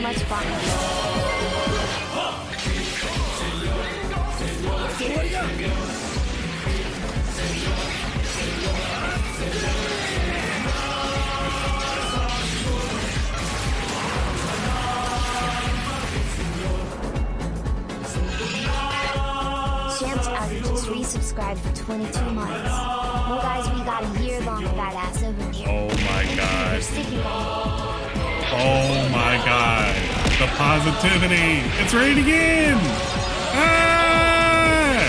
much fun. Champs Outer just resubscribed for 22 months. Well guys, we got a year-long badass over here. Oh my god. Sticking by Oh my god. The positivity. It's ready to begin. Ah!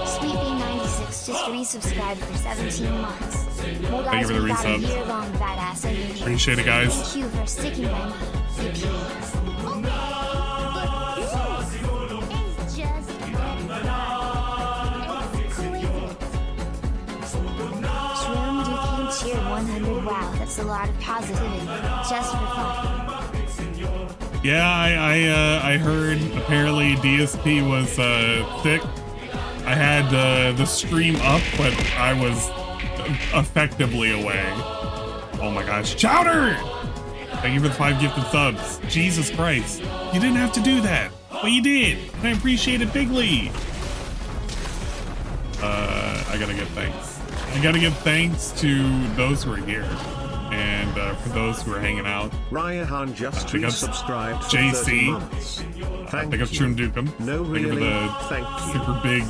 Sweepy96 just resubscribed for 17 months. Well Thank you guys, for the we got a resubs. year-long badass over here. Appreciate it, guys. Thank you for sticking by me, you peeps. Cheer 100. Wow, that's a lot of positivity, just for fun. Yeah, I heard apparently DSP was thick. I had the stream up, but I was effectively away. Oh my gosh, Chowder! Thank you for the 5 gifted subs. Jesus Christ, you didn't have to do that, but you did. I appreciate it bigly. I gotta give thanks. I gotta give thanks to those who are here, and for those who are hanging out. Ryahan just resubscribed for JC. 30 months. Thank you, Shroom Dukem. No, Thank you for really. the Thank you. super big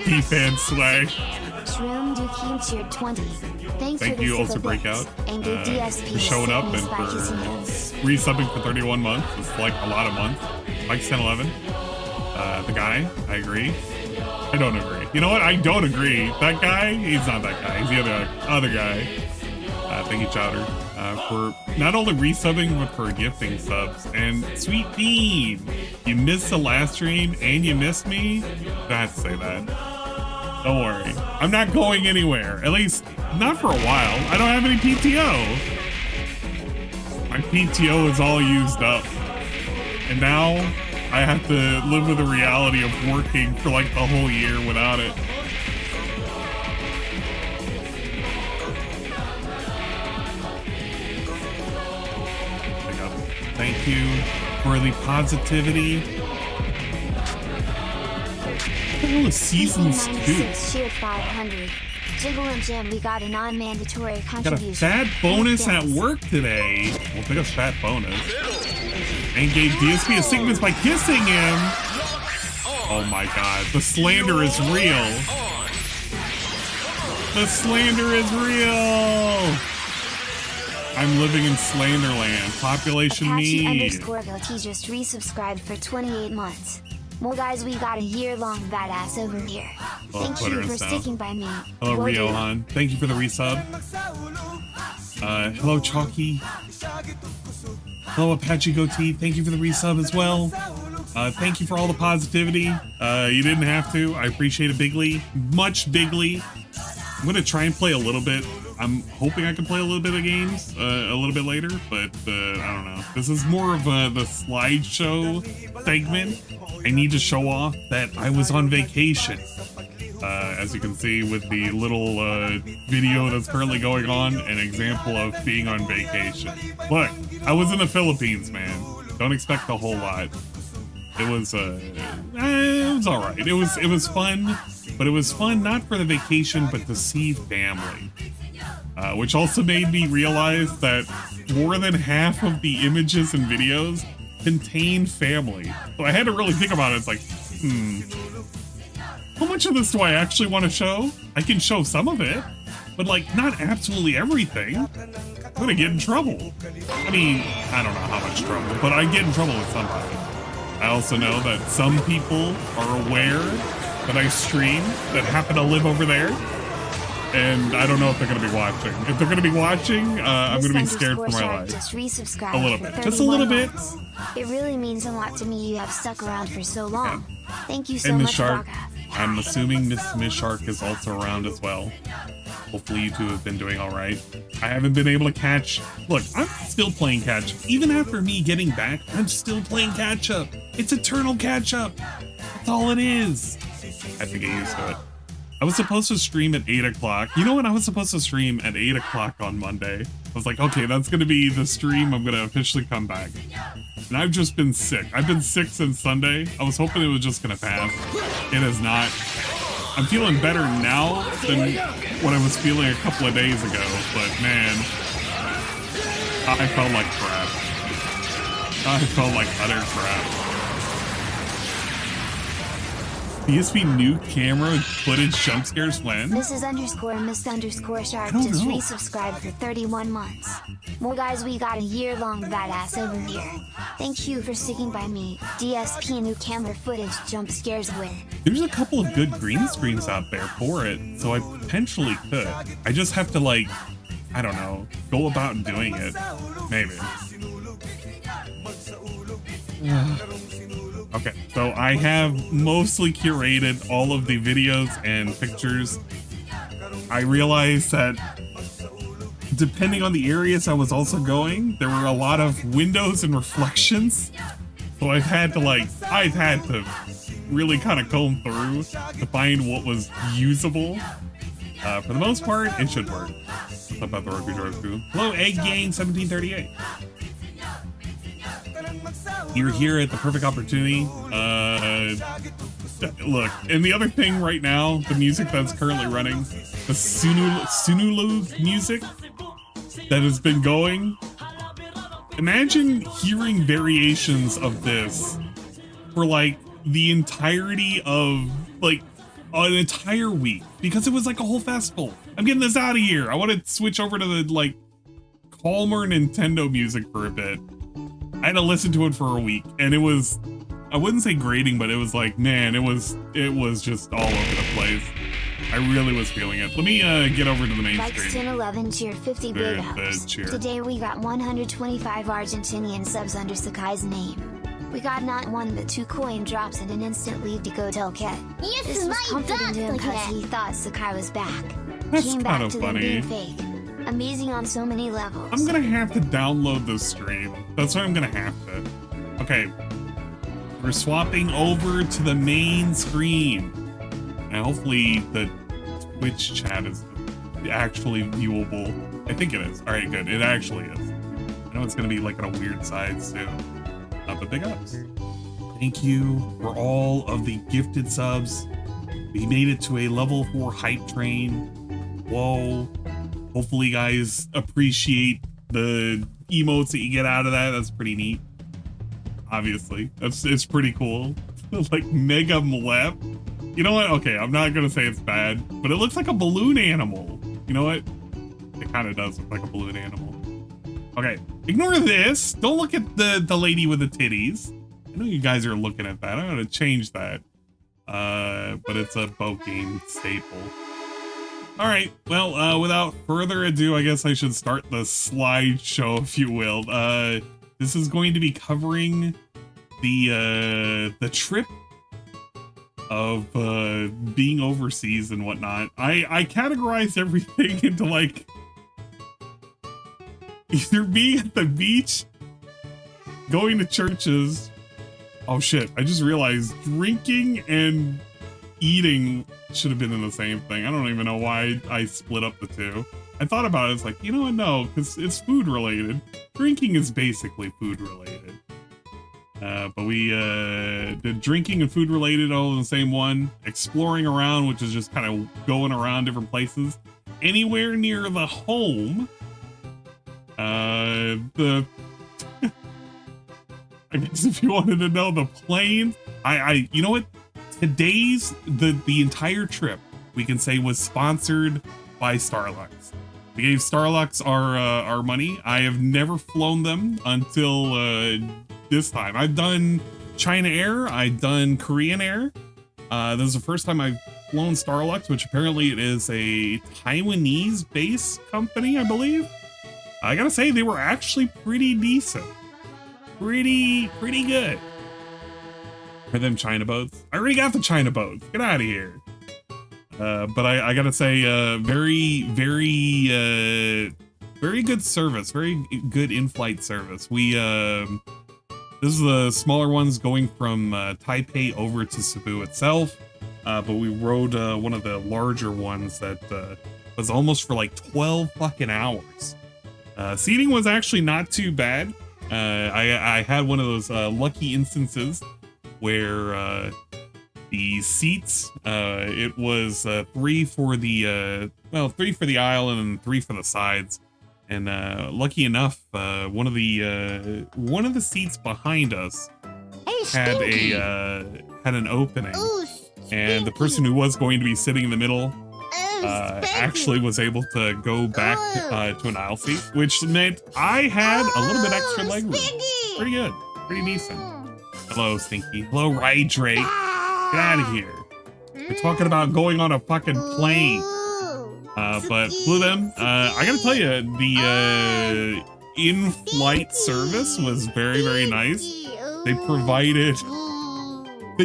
defense swag. Shroom Dukem cheered 20. Thanks Thank for the you, super also Breakout, bits, and good DSP for showing up and sickness by for his hands. resubbing for 31 months. It's like a lot of months. Like 10-11. The guy, I agree. I don't agree. You know what? I don't agree. That guy, he's not that guy. He's the other guy. Thank you, Chowder, for not only resubbing, but for gifting subs. And Sweet Bean, you missed the last stream and you missed me. I have to say that. Don't worry. I'm not going anywhere. At least, not for a while. I don't have any PTO. My PTO is all used up. And now I have to live with the reality of working for like the whole year without it. Thank you for the positivity. Oh, seasons 2. Cheered 500. Jiggle and Jim, we got a non-mandatory Got a contribution. fat bonus at Thanks. work today. We'll pick a fat bonus. Engage DSP a sickness by kissing him. Oh my god, the slander is real. The slander is real. I'm living in Slanderland. Population Apache need. _LT just resubscribed for 28 months. Well guys, we got a year-long badass over here. Oh, Thank put her you in for sound. sticking by me. Hello, Will do. Riohan. Thank you for the resub. Hello, Chalky. Hello, Apache Goatee. Thank you for the resub as well. Thank you for all the positivity. You didn't have to. I appreciate it bigly. Much bigly. I'm going to try and play a little bit. I'm hoping I can play a little bit of games a little bit later, but I don't know. This is more of the slideshow segment. I need to show off that I was on vacation. As you can see with the little video that's currently going on, an example of being on vacation. Look, I was in the Philippines, man. Don't expect a whole lot. It was all right. It was fun, but it was fun not for the vacation, but to see family. Which also made me realize that more than half of the images and videos contain family. So I had to really think about it. It's like, how much of this do I actually want to show? I can show some of it, but like not absolutely everything. I'm gonna get in trouble. I mean, I don't know how much trouble, but I get in trouble with somebody. I also know that some people are aware that I stream that happen to live over there. And I don't know if they're going to be watching. If they're going to be watching, I'm going to be scared for my life. Just resubscribed A little for bit. Just a little 31 bit. months. It really means a lot to me you have stuck around for so long. Thank you so And Miss much, Shark, Raga. I'm assuming Miss Shark is also around as well. Hopefully you two have been doing all right. I haven't been able to catch... Look, I'm still playing catch up. Even after me getting back, I'm still playing catch up. It's eternal catch up. That's all it is. I have to get used to it. I was supposed to stream at 8 o'clock. You know what? I was supposed to stream at 8 o'clock on Monday. I was like, okay, that's going to be the stream. I'm going to officially come back. And I've just been sick. I've been sick since Sunday. I was hoping it was just going to pass. It has not. I'm feeling better now than what I was feeling a couple of days ago. But man, I felt like crap. I felt like utter crap. PSP new camera footage jump scares when? Mrs. _ Miss _ Sharp just resubscribed for 31 months. More guys, we got a year-long badass over here. Thank you for sticking by me. DSP new camera footage jump scares win. There's a couple of good green screens out there for it, so I potentially could. I just have to like, I don't know, go about doing it. Maybe. Okay, so I have mostly curated all of the videos and pictures. I realized that depending on the areas I was also going, there were a lot of windows and reflections. So I've had to really kind of comb through to find what was usable. For the most part, it should work. What's up about the Rugby Drive Crew? Hello, Egg Gang 1738. You're here at the perfect opportunity. Look, and the other thing right now, the music that's currently running, the Sunulu music that has been going. Imagine hearing variations of this for like the entirety of like an entire week, because it was like a whole festival. I'm getting this out of here. I want to switch over to the like calmer Nintendo music for a bit. I had to listen to it for a week, and it was, I wouldn't say grating, but it was like, man, it was just all over the place. I really was feeling it. Let me get over to the main Like screen. 1011 cheer 50 big ups. Cheer. Today we got 125 Argentinian subs under Sakai's name. We got not one but 2 coin drops and an instant leave to go tell Ket. Yes, This was comforting to him because he thought Sakai was back. That's Came kind back of to them funny. being fake. Amazing on so many levels. I'm gonna have to download this stream. That's what I'm gonna have to. Okay. We're swapping over to the main screen. And hopefully the Twitch chat is actually viewable. I think it is. Alright, good. It actually is. I know it's gonna be like on a weird side soon. But big ups. Thank you for all of the gifted subs. We made it to a level 4 hype train. Whoa. Hopefully you guys appreciate the emotes that you get out of that. That's pretty neat. Obviously, it's pretty cool. Like mega mlep. You know what? Okay, I'm not gonna say it's bad, but it looks like a balloon animal. You know what? It kind of does look like a balloon animal. Okay, ignore this. Don't look at the lady with the titties. I know you guys are looking at that. I'm gonna change that. But it's a boat game staple. All right, well, without further ado, I guess I should start the slideshow, if you will. This is going to be covering the trip of being overseas and whatnot. I categorized everything into like either being at the beach, going to churches. Oh shit! I just realized drinking and eating should have been in the same thing. I don't even know why I split up the two. I thought about it. It's like, you know what? No, because it's food related. Drinking is basically food related. But we did drinking and food related all in the same one. Exploring around, which is just kind of going around different places. Anywhere near the home. I guess if you wanted to know the planes, you know what? Today's the entire trip we can say was sponsored by Starlux. We gave Starlux our money. I have never flown them until this time. I've done China Air. I've done Korean Air. This is the first time I've flown Starlux, which apparently it is a Taiwanese-based company, I believe. I gotta say they were actually pretty decent, pretty good. For them China boats. I already got the China boats. Get out of here. But I gotta say, very good service. Very good in-flight service. We this is the smaller ones going from Taipei over to Cebu itself. but we rode one of the larger ones that was almost for like 12 fucking hours. Seating was actually not too bad. I had one of those lucky instances where the seats, it was 3 for the 3 for the aisle and then 3 for the sides. And lucky enough, one of the seats behind us had an opening, and the person who was going to be sitting in the middle actually was able to go back to an aisle seat, which meant I had a little bit extra leg room. Pretty good, pretty decent. Hello, Stinky. Hello, Ride Drake. Get out of here. We're talking about going on a fucking plane. But flew them. I gotta tell you, the in-flight service was very, very nice. They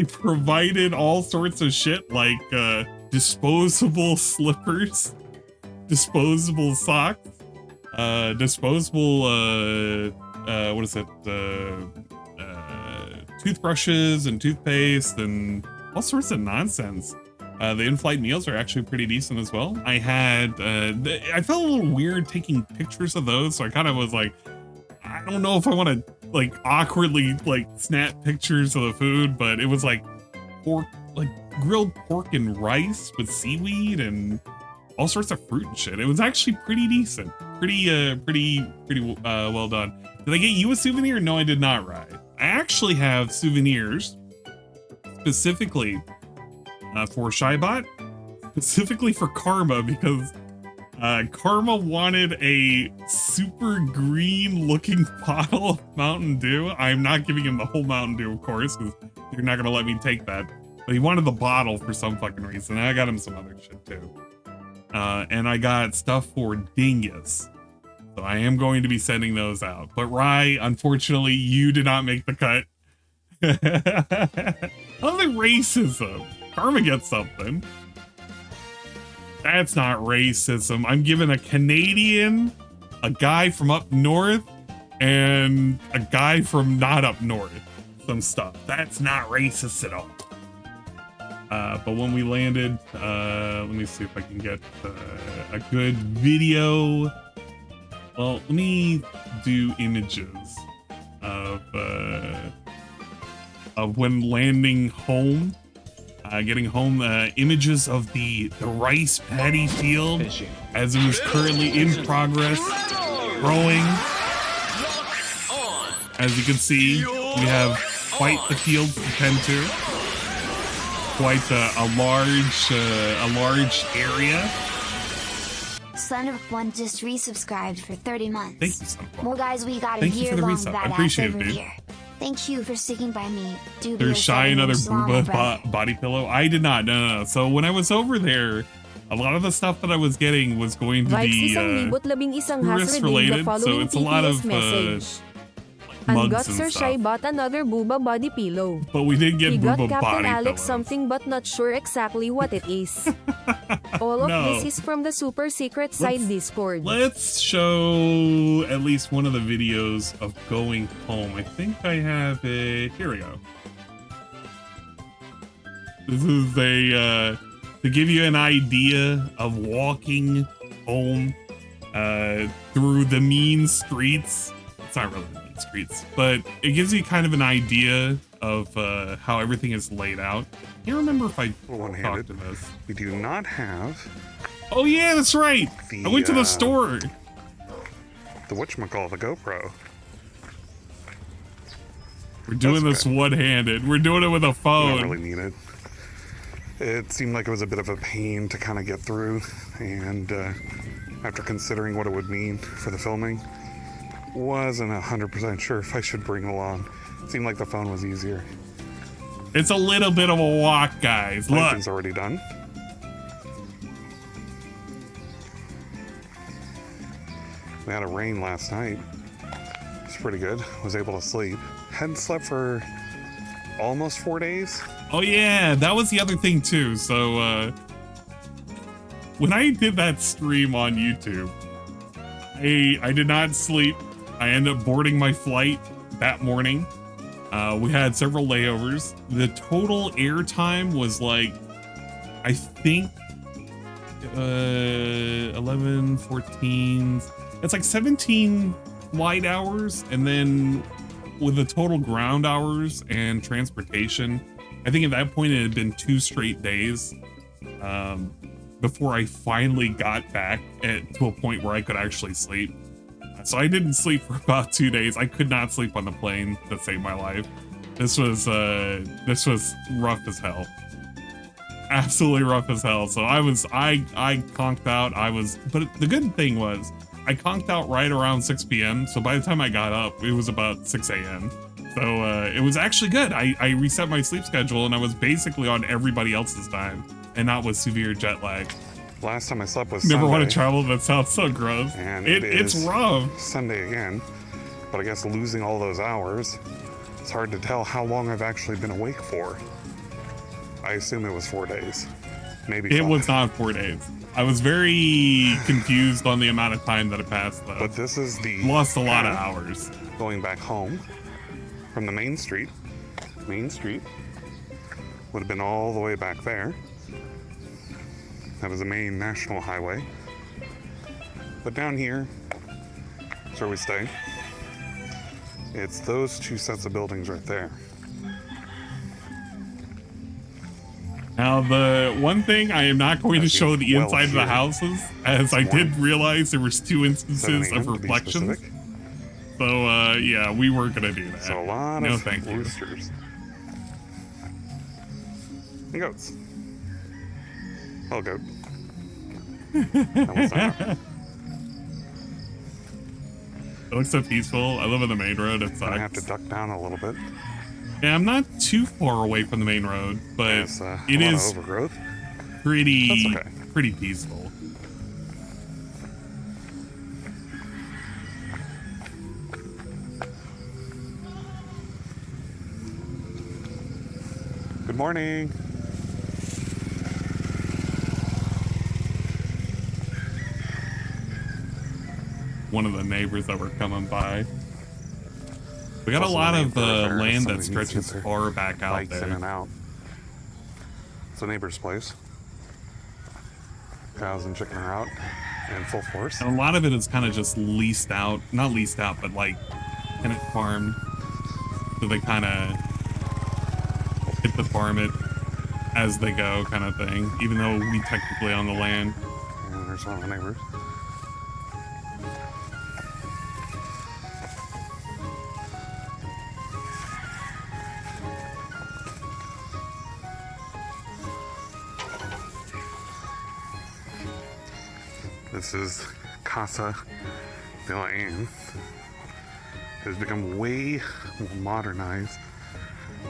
provided all sorts of shit like disposable slippers, disposable socks, disposable what is it? Toothbrushes and toothpaste and all sorts of nonsense. The in-flight meals are actually pretty decent as well. I had, I felt a little weird taking pictures of those, so I kind of was like, I don't know if I want to like awkwardly like snap pictures of the food, but it was like pork, like grilled pork and rice with seaweed and all sorts of fruit and shit. It was actually pretty decent, pretty well done. Did I get you a souvenir? No, I did not, Rye. I actually have souvenirs specifically for Shybot, specifically for Karma, because Karma wanted a super green looking bottle of Mountain Dew. I'm not giving him the whole Mountain Dew, of course, because you're not going to let me take that. But he wanted the bottle for some fucking reason. And I got him some other shit too. And I got stuff for Dingus. So I am going to be sending those out. But Rye, unfortunately, you did not make the cut. Oh, the racism. Karma gets something. That's not racism. I'm giving a Canadian, a guy from up north, and a guy from not up north some stuff. That's not racist at all. But when we landed, let me see if I can get a good video. Well, let me do images of when landing home. Getting home, images of the rice paddy field as it was currently in progress, growing. As you can see, we have quite the field to tend to, quite a large area. Son of One just resubscribed for 30 months. Thank you, Son of One. Well, guys, we got a Thank you for the year-long resub. I badass appreciate it, over dude. here. Thank you for sticking by me. There's Shy another booba body pillow. I did not. No. So when I was over there, a lot of the stuff that I was getting was going to be tourist related. So it's a lot of mugs and stuff. Shy bought another booba body pillow. But we did get He got booba Captain body Alex pillows. something but not sure exactly what it is. All of No. this is from the super secret side Discord. Let's show at least one of the videos of going home. I think I have it. Here we go. This is a to give you an idea of walking home through the mean streets. It's not really the mean streets, but it gives you kind of an idea of how everything is laid out. I can't remember if I talked to this. We do not have Oh yeah, that's right. I went to the store. the whatchamacallit, the GoPro. We're doing That's this one-handed. We're doing it with a Don't phone. really need it. It seemed like it was a bit of a pain to kind of get through, and after considering what it would mean for the filming, wasn't 100% sure if I should bring it along. It seemed like the phone was easier. It's a little bit of a walk, guys. Look. Plankton's already done. We had a rain last night. It's pretty good. Was able to sleep. Hadn't slept for almost 4 days. Oh yeah, that was the other thing too. So when I did that stream on YouTube, I did not sleep. I ended up boarding my flight that morning. We had several layovers. The total airtime was like I think 11, 14. It's like 17 flight hours, and then with the total ground hours and transportation, I think at that point it had been 2 straight days before I finally got back to a point where I could actually sleep. So I didn't sleep for about 2 days. I could not sleep on the plane to save my life. This was rough as hell. Absolutely rough as hell. So I conked out. But the good thing was I conked out right around 6 p.m. So by the time I got up, it was about 6 a.m. So it was actually good. I reset my sleep schedule and I was basically on everybody else's time and not with severe jet lag. Last time I slept was Never Sunday, want to travel. That sounds so gross. and It's rough. Sunday again, but I guess losing all those hours, it's hard to tell how long I've actually been awake for. I assume it was 4 days, maybe It 5. was not 4 days. I was very confused on the amount of time that it passed, though. But this is the Lost a lot of path hours. going back home from the main street. Main street would have been all the way back there. That was the main national highway. But down here is where we stay. It's those 2 sets of buildings right there. Now, the one thing I am not going to show the well inside of the here. houses, as I did realize there was 2 instances 7 of a.m. to be reflections. specific. So, yeah, we weren't going to do that. So a lot No, of thank you. roosters. And goats. Hello, goat. That was not- It looks so peaceful. I live on the main road. It I have to sucks. duck down a little bit. Yeah, I'm not too far away from the main road, but There's it a lot is of overgrowth. pretty, That's okay. pretty peaceful. Good morning. One of the neighbors that were coming by. We got a Also lot the main of thoroughfare, land that somebody needs to get stretches their far back out Bikes in there. and out. It's a neighbor's place. Cows and chicken are out in full force. And a lot of it is kind of just leased out. Not leased out, but like tenant farmed. So they kind of hit the farm it as they go kind of thing. Even though we technically own the land. And there's one of the neighbors. This is Casa de la Anne. It has become way more modernized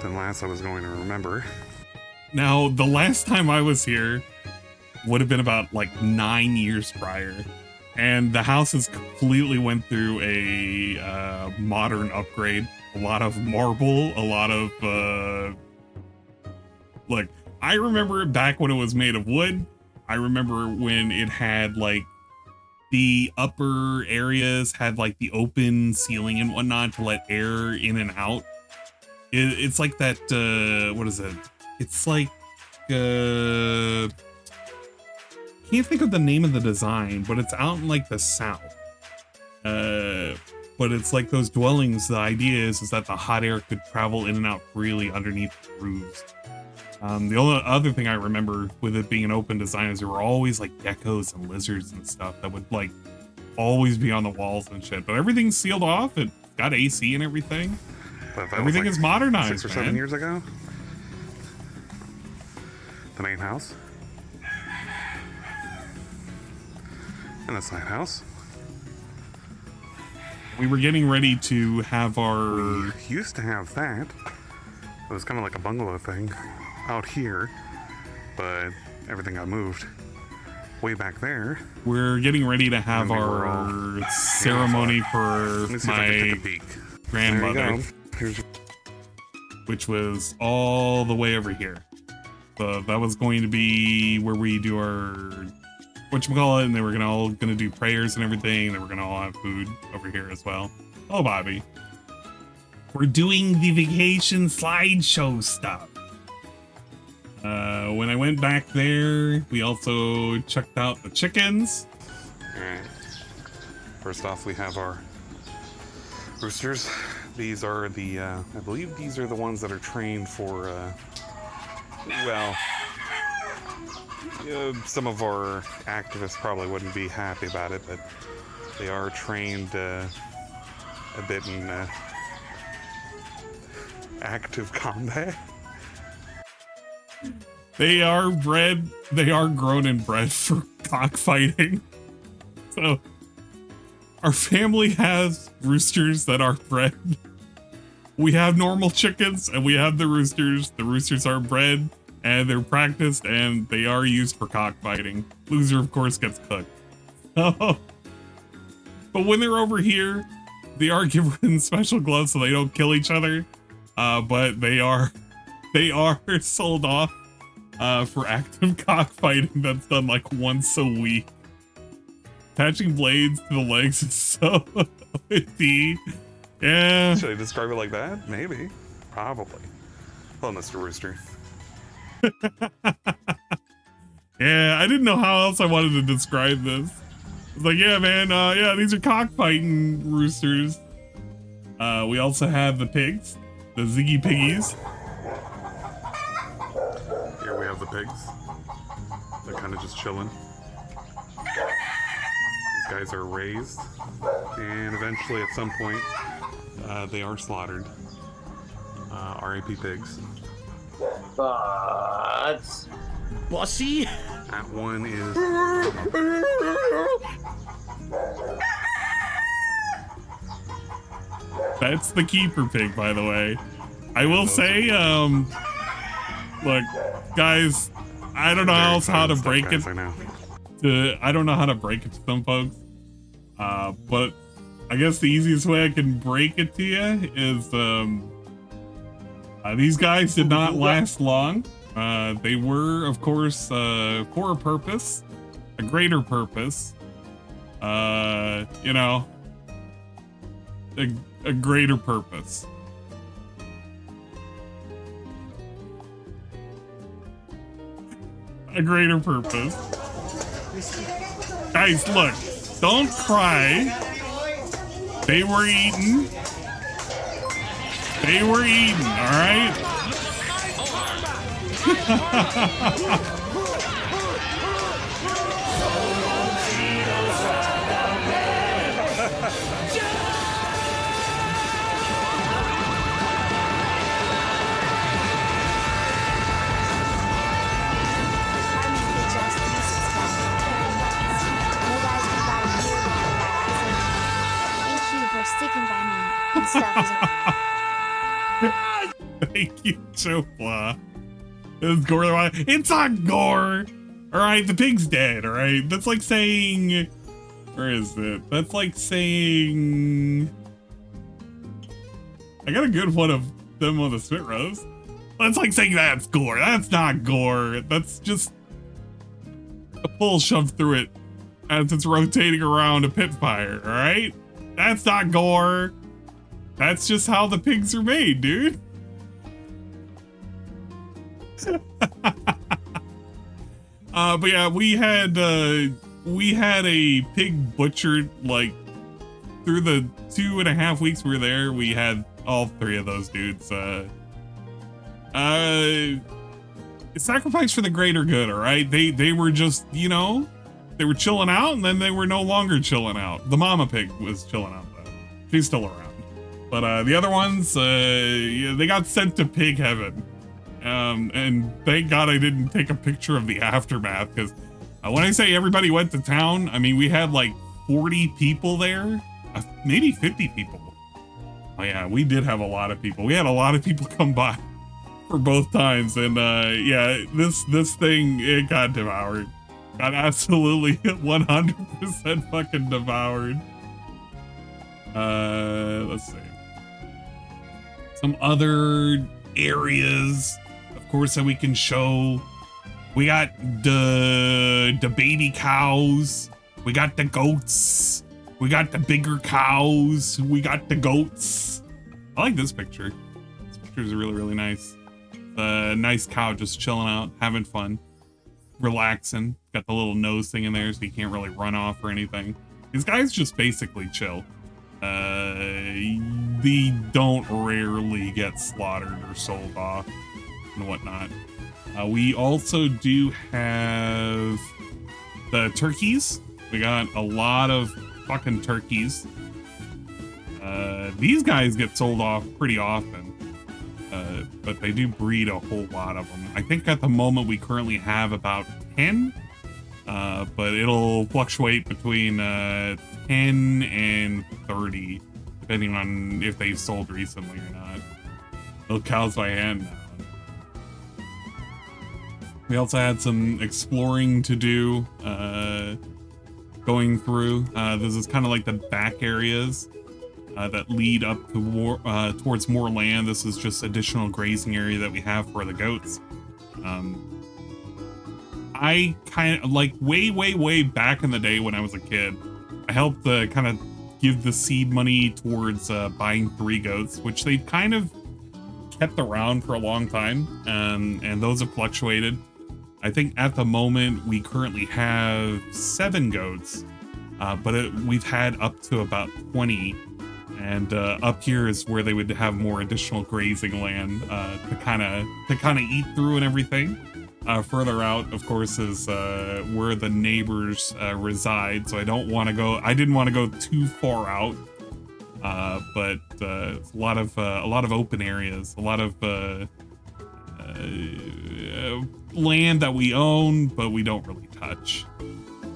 than last I was going to remember. Now, the last time I was here would have been about like 9 years prior. And the house has completely went through a modern upgrade. A lot of marble, a lot of... Look, I remember back when it was made of wood. I remember when it had like the upper areas had like the open ceiling and whatnot to let air in and out. It's like that, what is it? It's like, can't think of the name of the design, but it's out in like the south. But it's like those dwellings. The idea is that the hot air could travel in and out freely underneath the roofs. The only other thing I remember with it being an open design is there were always like geckos and lizards and stuff that would like always be on the walls and shit. But everything's sealed off. It got AC and everything. But that Everything was is modernized, 6 or 7 man. years ago. The main house. And the side house. We were getting ready to have our... Used to have that. It was kind of like a bungalow thing out here, but everything got moved way back there. We're getting ready to have And we were our ceremony for Let me see if I can take my a peek. grandmother, There you go. Here's which was all the way over here. So that was going to be where we do our whatchamacallit, and they were gonna do prayers and everything. They were gonna all have food over here as well. Oh, Bobby. We're doing the vacation slideshow stuff. When I went back there, we also checked out the chickens. Alright. First off, we have our roosters. These are the, I believe these are the ones that are trained for, well, some of our activists probably wouldn't be happy about it, but they are trained a bit in active combat. They are grown and bred for cockfighting. So our family has roosters that are bred. We have normal chickens and we have the roosters. The roosters are bred and they're practiced and they are used for cockfighting. Loser, of course, gets cooked. But when they're over here, they are given special gloves so they don't kill each other. But they are sold off for active cockfighting that's done like once a week. Attaching blades to the legs is so OD. Yeah. Should I describe it like that? Maybe. Probably. Hello, Mr. Rooster. Yeah, I didn't know how else I wanted to describe this. It's like, yeah, man, yeah, these are cockfighting roosters. We also have the pigs, the Ziggy piggies. Here we have the pigs. They're kind of just chilling. These guys are raised, and eventually at some point, they are slaughtered. RAP pigs. But bossy. That one is. That's the keeper pig, by the way. I will say, look, guys, I don't know else how to break it. I don't know how to break it to some folks. But I guess the easiest way I can break it to you is these guys did not last long. They were, of course, for a purpose, a greater purpose. You know, a greater purpose. A greater purpose. Guys, look, don't cry. They were eaten. They were eaten, all right? Sticking by me and stuff. Thank you, Chopla. It's not gore. All right, the pig's dead. All right, that's like saying, where is it? That's like saying, I got a good one of them on the spit roast. That's like saying that's gore. That's not gore. That's just a pole shoved through it as it's rotating around a pit fire. All right. That's not gore. That's just how the pigs are made, dude. But yeah, we had a pig butchered like through the 2.5 weeks we were there. We had all 3 of those dudes. Sacrifice for the greater good. All right, they were just, you know. They were chilling out, and then they were no longer chilling out. The mama pig was chilling out, though. She's still around. But the other ones, yeah, they got sent to pig heaven. And thank God I didn't take a picture of the aftermath, because when I say everybody went to town, I mean, we had like 40 people there, maybe 50 people. Oh yeah, we did have a lot of people. We had a lot of people come by for both times, and yeah, this thing, it got devoured. Got absolutely 100% fucking devoured. Let's see. Some other areas, of course, that we can show. We got the baby cows. We got the goats. We got the bigger cows. We got the goats. I like this picture. This picture is really, really nice. Nice cow just chilling out, having fun, relaxing. Got the little nose thing in there so he can't really run off or anything. These guys just basically chill. They don't rarely get slaughtered or sold off and whatnot. We also do have the turkeys. We got a lot of fucking turkeys. These guys get sold off pretty often, but they do breed a whole lot of them. I think at the moment we currently have about 10, but it'll fluctuate between 10 and 30, depending on if they've sold recently or not. Milk cows by hand now. We also had some exploring to do, going through. This is kind of like the back areas that lead up to towards more land. This is just additional grazing area that we have for the goats. I kind of like way back in the day when I was a kid, I helped kind of give the seed money towards buying 3 goats, which they've kind of kept around for a long time, and those have fluctuated. I think at the moment we currently have 7 goats, but we've had up to about 20. And up here is where they would have more additional grazing land to kind of eat through and everything. Further out, of course, is where the neighbors reside. So I didn't want to go too far out. But a lot of open areas, a lot of land that we own, but we don't really touch.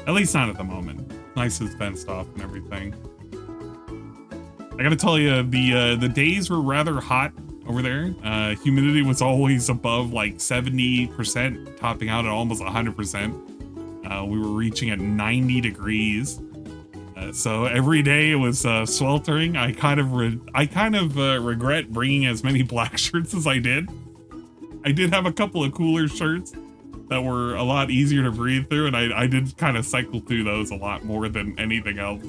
At least not at the moment. Nice and fenced off and everything. I gotta tell you, the days were rather hot over there. Humidity was always above like 70%, topping out at almost 100%. We were reaching at 90 degrees. So every day it was sweltering. I kind of regret bringing as many black shirts as I did. I did have a couple of cooler shirts that were a lot easier to breathe through, and I did kind of cycle through those a lot more than anything else.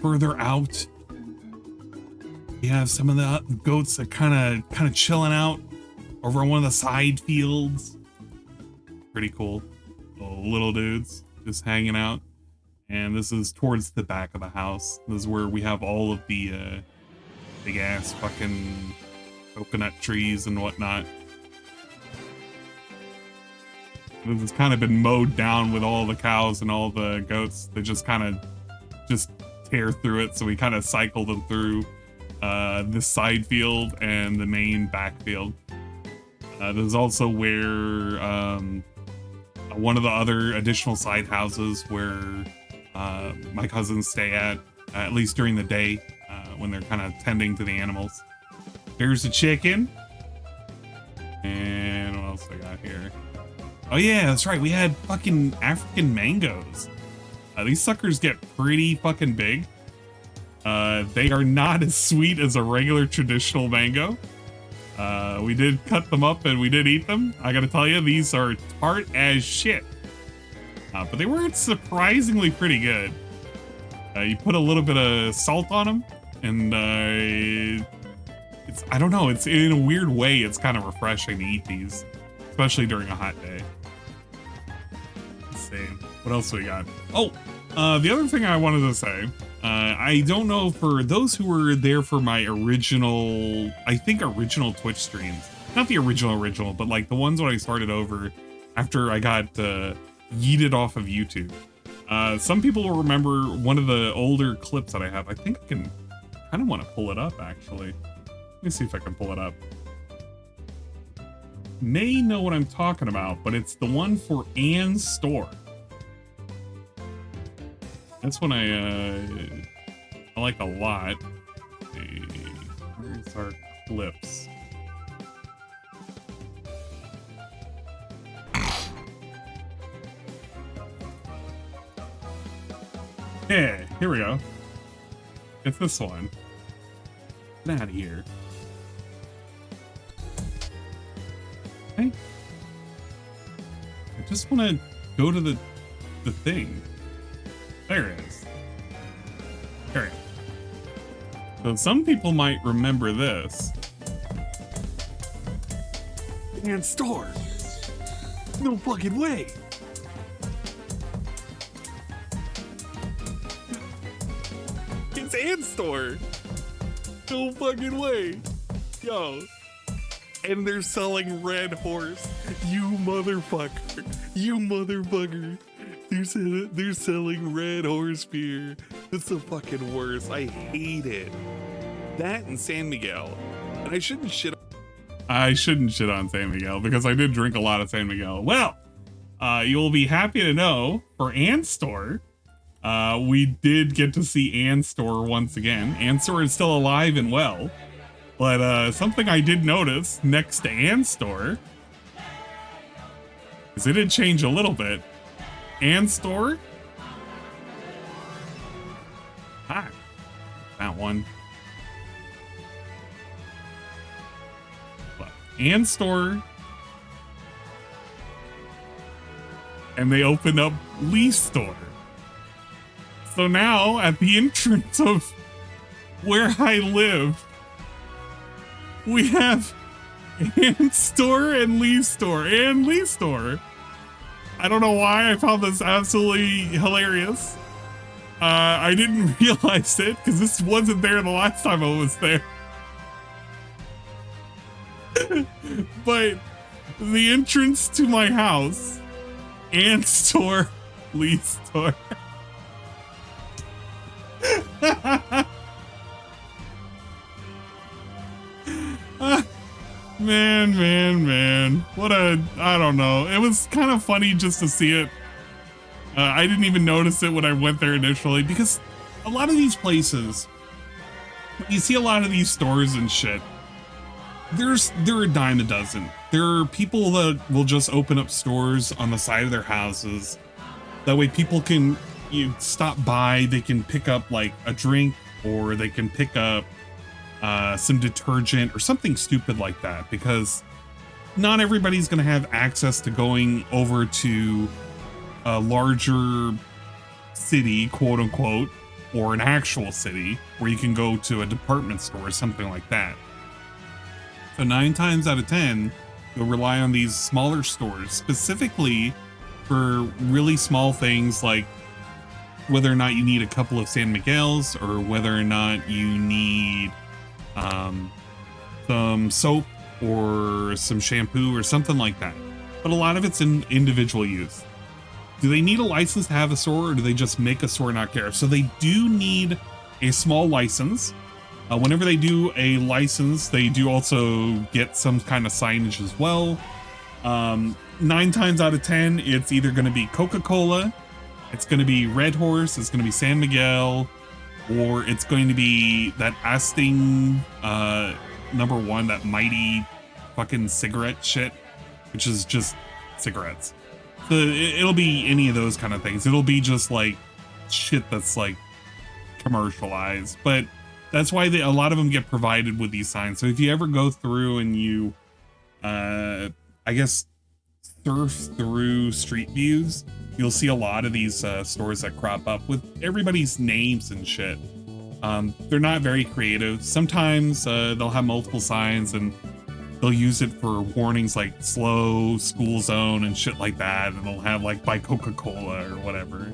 Further out, we have some of the goats that kind of chilling out over on one of the side fields. Pretty cool. Little dudes just hanging out. And this is towards the back of the house. This is where we have all of the big ass fucking coconut trees and whatnot. This has kind of been mowed down with all the cows and all the goats. They just kind of tear through it, so we kind of cycle them through this side field and the main back field. This is also where one of the other additional side houses where my cousins stay at least during the day when they're kind of tending to the animals. There's a chicken. And what else I got here? Oh yeah, that's right, we had fucking African mangoes. These suckers get pretty fucking big. They are not as sweet as a regular traditional mango. We did cut them up and we did eat them. I gotta tell you, these are tart as shit. But they were surprisingly pretty good. You put a little bit of salt on them, and I don't know, it's in a weird way, it's kind of refreshing to eat these, especially during a hot day. Let's see. What else do we got? Oh, the other thing I wanted to say, I don't know, for those who were there for my original Twitch streams, not the original, but like the ones when I started over after I got yeeted off of YouTube. Some people will remember one of the older clips that I have. I think I kind of want to pull it up, actually. Let me see if I can pull it up. May know what I'm talking about, but it's the one for Anne's store. That's one I like a lot. Where's our clips? Yeah, here we go. It's this one. Get out of here. Okay. I just want to go to the thing. There it is. There it is. So some people might remember this. And store. No fucking way. It's and store. No fucking way. Yo. And they're selling Red Horse. You motherfucker. You motherfucker. They're selling Red Horse beer. It's the fucking worst. I hate it. That and San Miguel. And I shouldn't shit on San Miguel because I did drink a lot of San Miguel. Well, you'll be happy to know for Ann Store, we did get to see Ann Store once again. Ann Store is still alive and well. But something I did notice next to Ann Store is it did change a little bit. Ann Store. Hi. That one. Ann Store. And they opened up Lee Store. So now at the entrance of where I live, we have Ann Store and Lee Store and Lee Store. I don't know why I found this absolutely hilarious. I didn't realize it because this wasn't there the last time I was there. But the entrance to my house, Ann Store, Lee Store. Man. What a, I don't know. It was kind of funny just to see it. I didn't even notice it when I went there initially because a lot of these places, you see a lot of these stores and shit. They're a dime a dozen. There are people that will just open up stores on the side of their houses. That way people can stop by, they can pick up like a drink or they can pick up some detergent or something stupid like that, because not everybody's going to have access to going over to a larger city, quote unquote, or an actual city where you can go to a department store or something like that. So 9 times out of 10, you'll rely on these smaller stores specifically for really small things like whether or not you need a couple of San Miguels or whether or not you need some soap or some shampoo or something like that. But a lot of it's in individual use. Do they need a license to have a store, or do they just make a store and not care? So they do need a small license. Whenever they do a license, they do also get some kind of signage as well. 9 times out of 10, it's either going to be Coca-Cola, it's going to be Red Horse, it's going to be San Miguel, or it's going to be that Asting #1, that mighty fucking cigarette shit, which is just cigarettes. So it'll be any of those kind of things. It'll be just like shit that's like commercialized, but that's why a lot of them get provided with these signs. So if you ever go through and you, I guess, surf through Street Views, you'll see a lot of these stores that crop up with everybody's names and shit. They're not very creative. Sometimes they'll have multiple signs and they'll use it for warnings like slow, school zone, and shit like that. And they'll have like by Coca-Cola or whatever.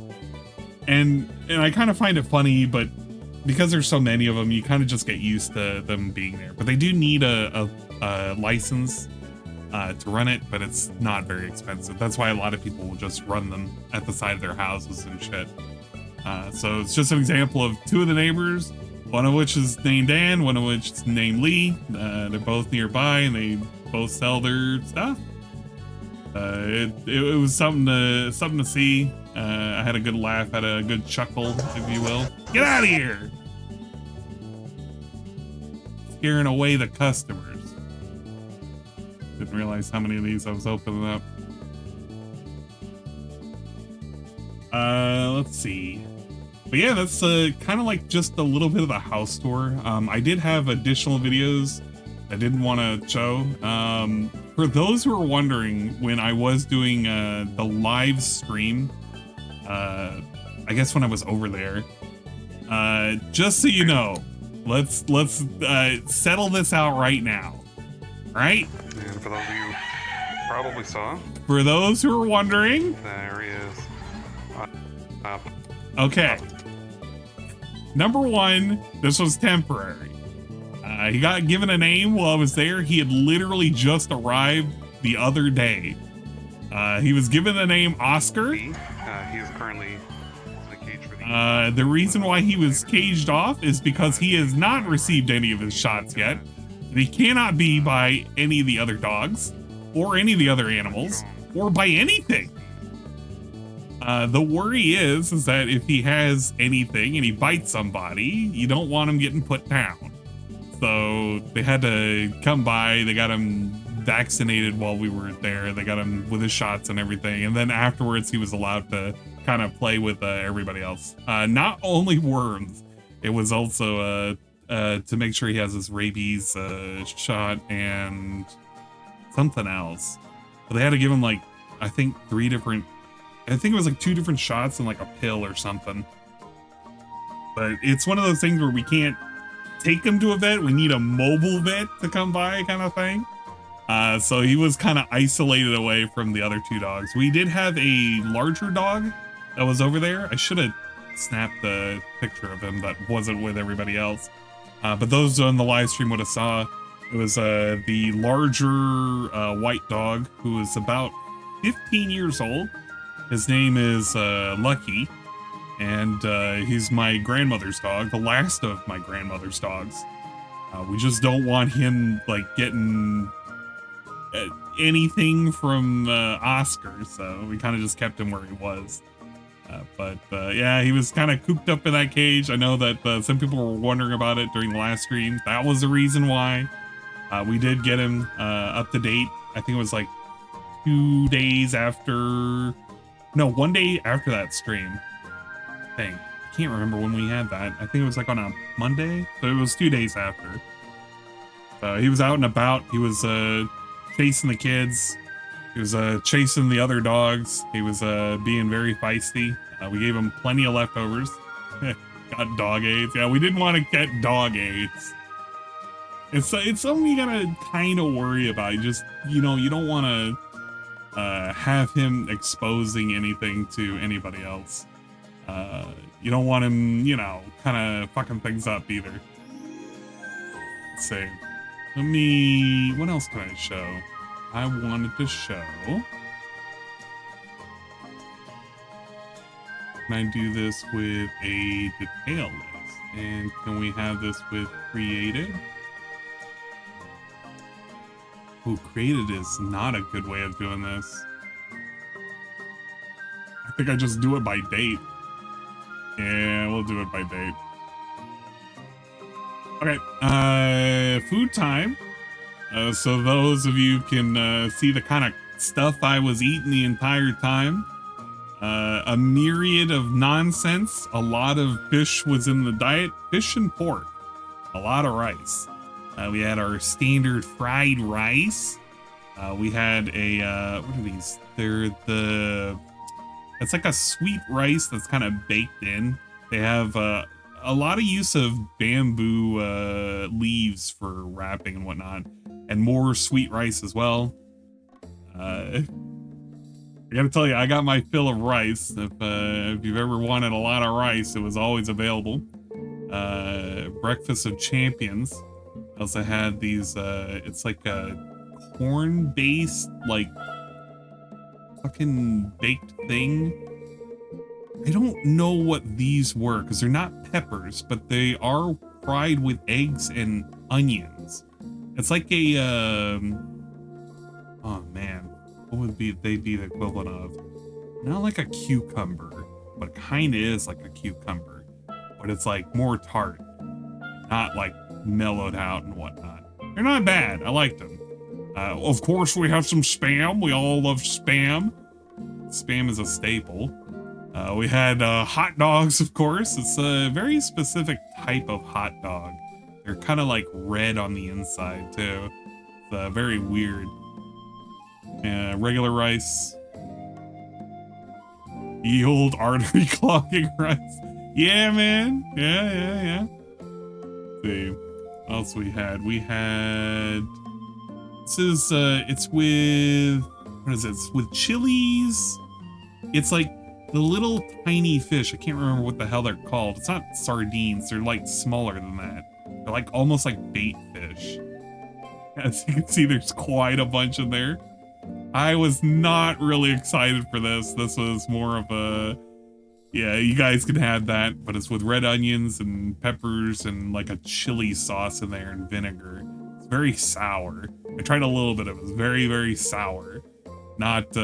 And I kind of find it funny, but because there's so many of them, you kind of just get used to them being there. But they do need a license to run it, but it's not very expensive. That's why a lot of people will just run them at the side of their houses and shit. So it's just an example of 2 of the neighbors, one of which is named Ann, one of which is named Lee. They're both nearby and they both sell their stuff. It was something to see. I had a good laugh, had a good chuckle, if you will. Get out of here! Scaring away the customers. Didn't realize how many of these I was opening up. Let's see. But yeah, that's kind of like just a little bit of the house tour. I did have additional videos I didn't want to show. For those who are wondering, when I was doing the live stream, I guess when I was over there, just so you know, let's settle this out right now. All right? And for those of you who probably saw, For those who are wondering, there he is. okay. Number one, this was temporary. He got given a name while I was there. He had literally just arrived the other day. He was given the name Oscar. He is currently in the cage for the The reason why he was caged off is because he has not received any of his shots yet. And he cannot be by any of the other dogs, or any of the other animals, or by anything. The worry is that if he has anything and he bites somebody, you don't want him getting put down. So they had to come by, they got him vaccinated while we were there, they got him with his shots and everything, and then afterwards he was allowed to kind of play with everybody else. Not only worms, it was also to make sure he has his rabies shot and something else. But they had to give him like, I think it was like 2 different shots and like a pill or something. But it's one of those things where we can't take him to a vet. We need a mobile vet to come by, kind of thing. So he was kind of isolated away from the other 2 dogs. We did have a larger dog that was over there. I should have snapped the picture of him that wasn't with everybody else. But those on the live stream would have saw it was the larger white dog who was about 15 years old. His name is Lucky. And he's my grandmother's dog, the last of my grandmother's dogs. We just don't want him like getting anything from Oscar, so we kind of just kept him where he was. But yeah, he was kind of cooped up in that cage. I know that some people were wondering about it during the last stream. That was the reason why. We did get him up to date. I think it was like 2 days after, no, 1 day after that stream. I can't remember when we had that. I think it was like on a Monday, so it was 2 days after. He was out and about. He was chasing the kids. He was chasing the other dogs. He was being very feisty. We gave him plenty of leftovers. Got dog AIDS. Yeah, we didn't want to get dog AIDS. It's something you gotta kind of worry about. You just, you don't want to have him exposing anything to anybody else. You don't want him, kind of fucking things up either. Let's see. What else can I show? I wanted to show. Can I do this with a detail list? And can we have this with created? Oh, created is not a good way of doing this. I think I just do it by date. Yeah, we'll do it by date. Okay, food time. So those of you can see the kind of stuff I was eating the entire time. A myriad of nonsense. A lot of fish was in the diet. Fish and pork. A lot of rice. We had our standard fried rice. We had a, what are these? It's like a sweet rice that's kind of baked in. They have a lot of use of bamboo leaves for wrapping and whatnot, and more sweet rice as well. I gotta tell you, I got my fill of rice. If you've ever wanted a lot of rice, it was always available. Breakfast of Champions. I also had these, it's like a corn-based, like, fucking baked thing. I don't know what these were because they're not peppers, but they are fried with eggs and onions. It's like a oh man, what would they be the equivalent of? Not like a cucumber, but kind of is like a cucumber, but it's like more tart, not like mellowed out and whatnot. They're not bad. I liked them. Of course, we have some Spam. We all love Spam. Spam is a staple. We had hot dogs, of course. It's a very specific type of hot dog. They're kind of like red on the inside, too. It's very weird. Regular rice. The old artery clogging rice. Yeah, man. Yeah. see what else we had. We had this is it's with what is it? It's with chilies. It's like the little tiny fish. I can't remember what the hell they're called. It's not sardines. They're like smaller than that. They're like almost like bait fish. As you can see, there's quite a bunch in there. I was not really excited for this. This was more of a, yeah, you guys can have that, but it's with red onions and peppers and like a chili sauce in there and vinegar. It's very sour. I tried a little bit of it. It's very, very sour. Not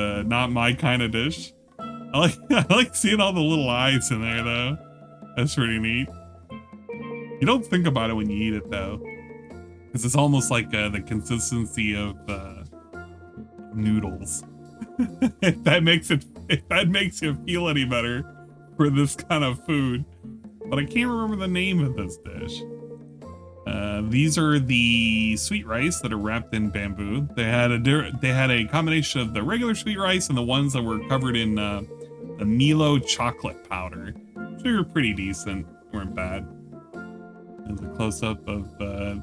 my kind of dish. I like seeing all the little eyes in there though. That's pretty neat. You don't think about it when you eat it though, because it's almost like the consistency of noodles. if that makes you feel any better for this kind of food. But I can't remember the name of this dish. These are the sweet rice that are wrapped in bamboo. They had a combination of the regular sweet rice and the ones that were covered in the Milo chocolate powder. They were pretty decent, weren't bad. There's a close-up of I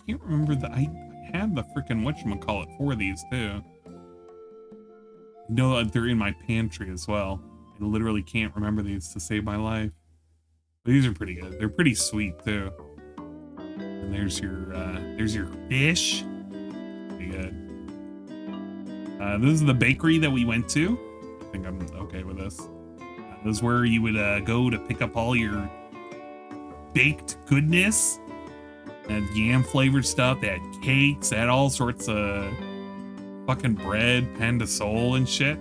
can't remember I had the freaking whatchamacallit for these too. I know that they're in my pantry as well. I literally can't remember these to save my life. But these are pretty good. They're pretty sweet too. And there's your fish. Pretty good. This is the bakery that we went to. I think I'm okay with this. This is where you would go to pick up all your baked goodness. And yam flavored stuff. They had cakes. They had all sorts of fucking bread, pan de sol and shit.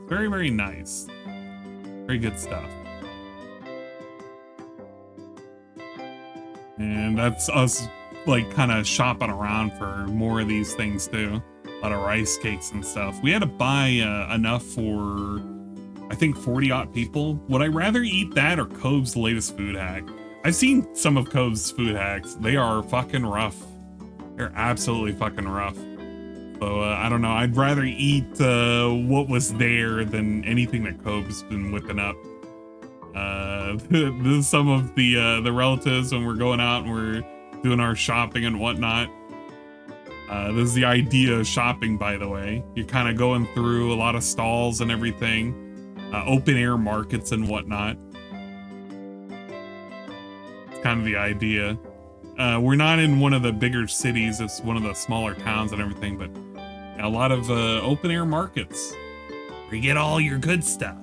Very, very nice. Very good stuff. And that's us like kind of shopping around for more of these things too. A lot of rice cakes and stuff. We had to buy enough for, I think, 40-odd people. Would I rather eat that or Cove's latest food hack? I've seen some of Cove's food hacks. They are fucking rough. They're absolutely fucking rough. So I don't know. I'd rather eat what was there than anything that Cove's been whipping up. This is some of the relatives when we're going out and we're doing our shopping and whatnot. This is the idea of shopping, by the way. You're kind of going through a lot of stalls and everything, open air markets and whatnot. It's kind of the idea. We're not in one of the bigger cities. It's one of the smaller towns and everything, but a lot of open air markets where you get all your good stuff.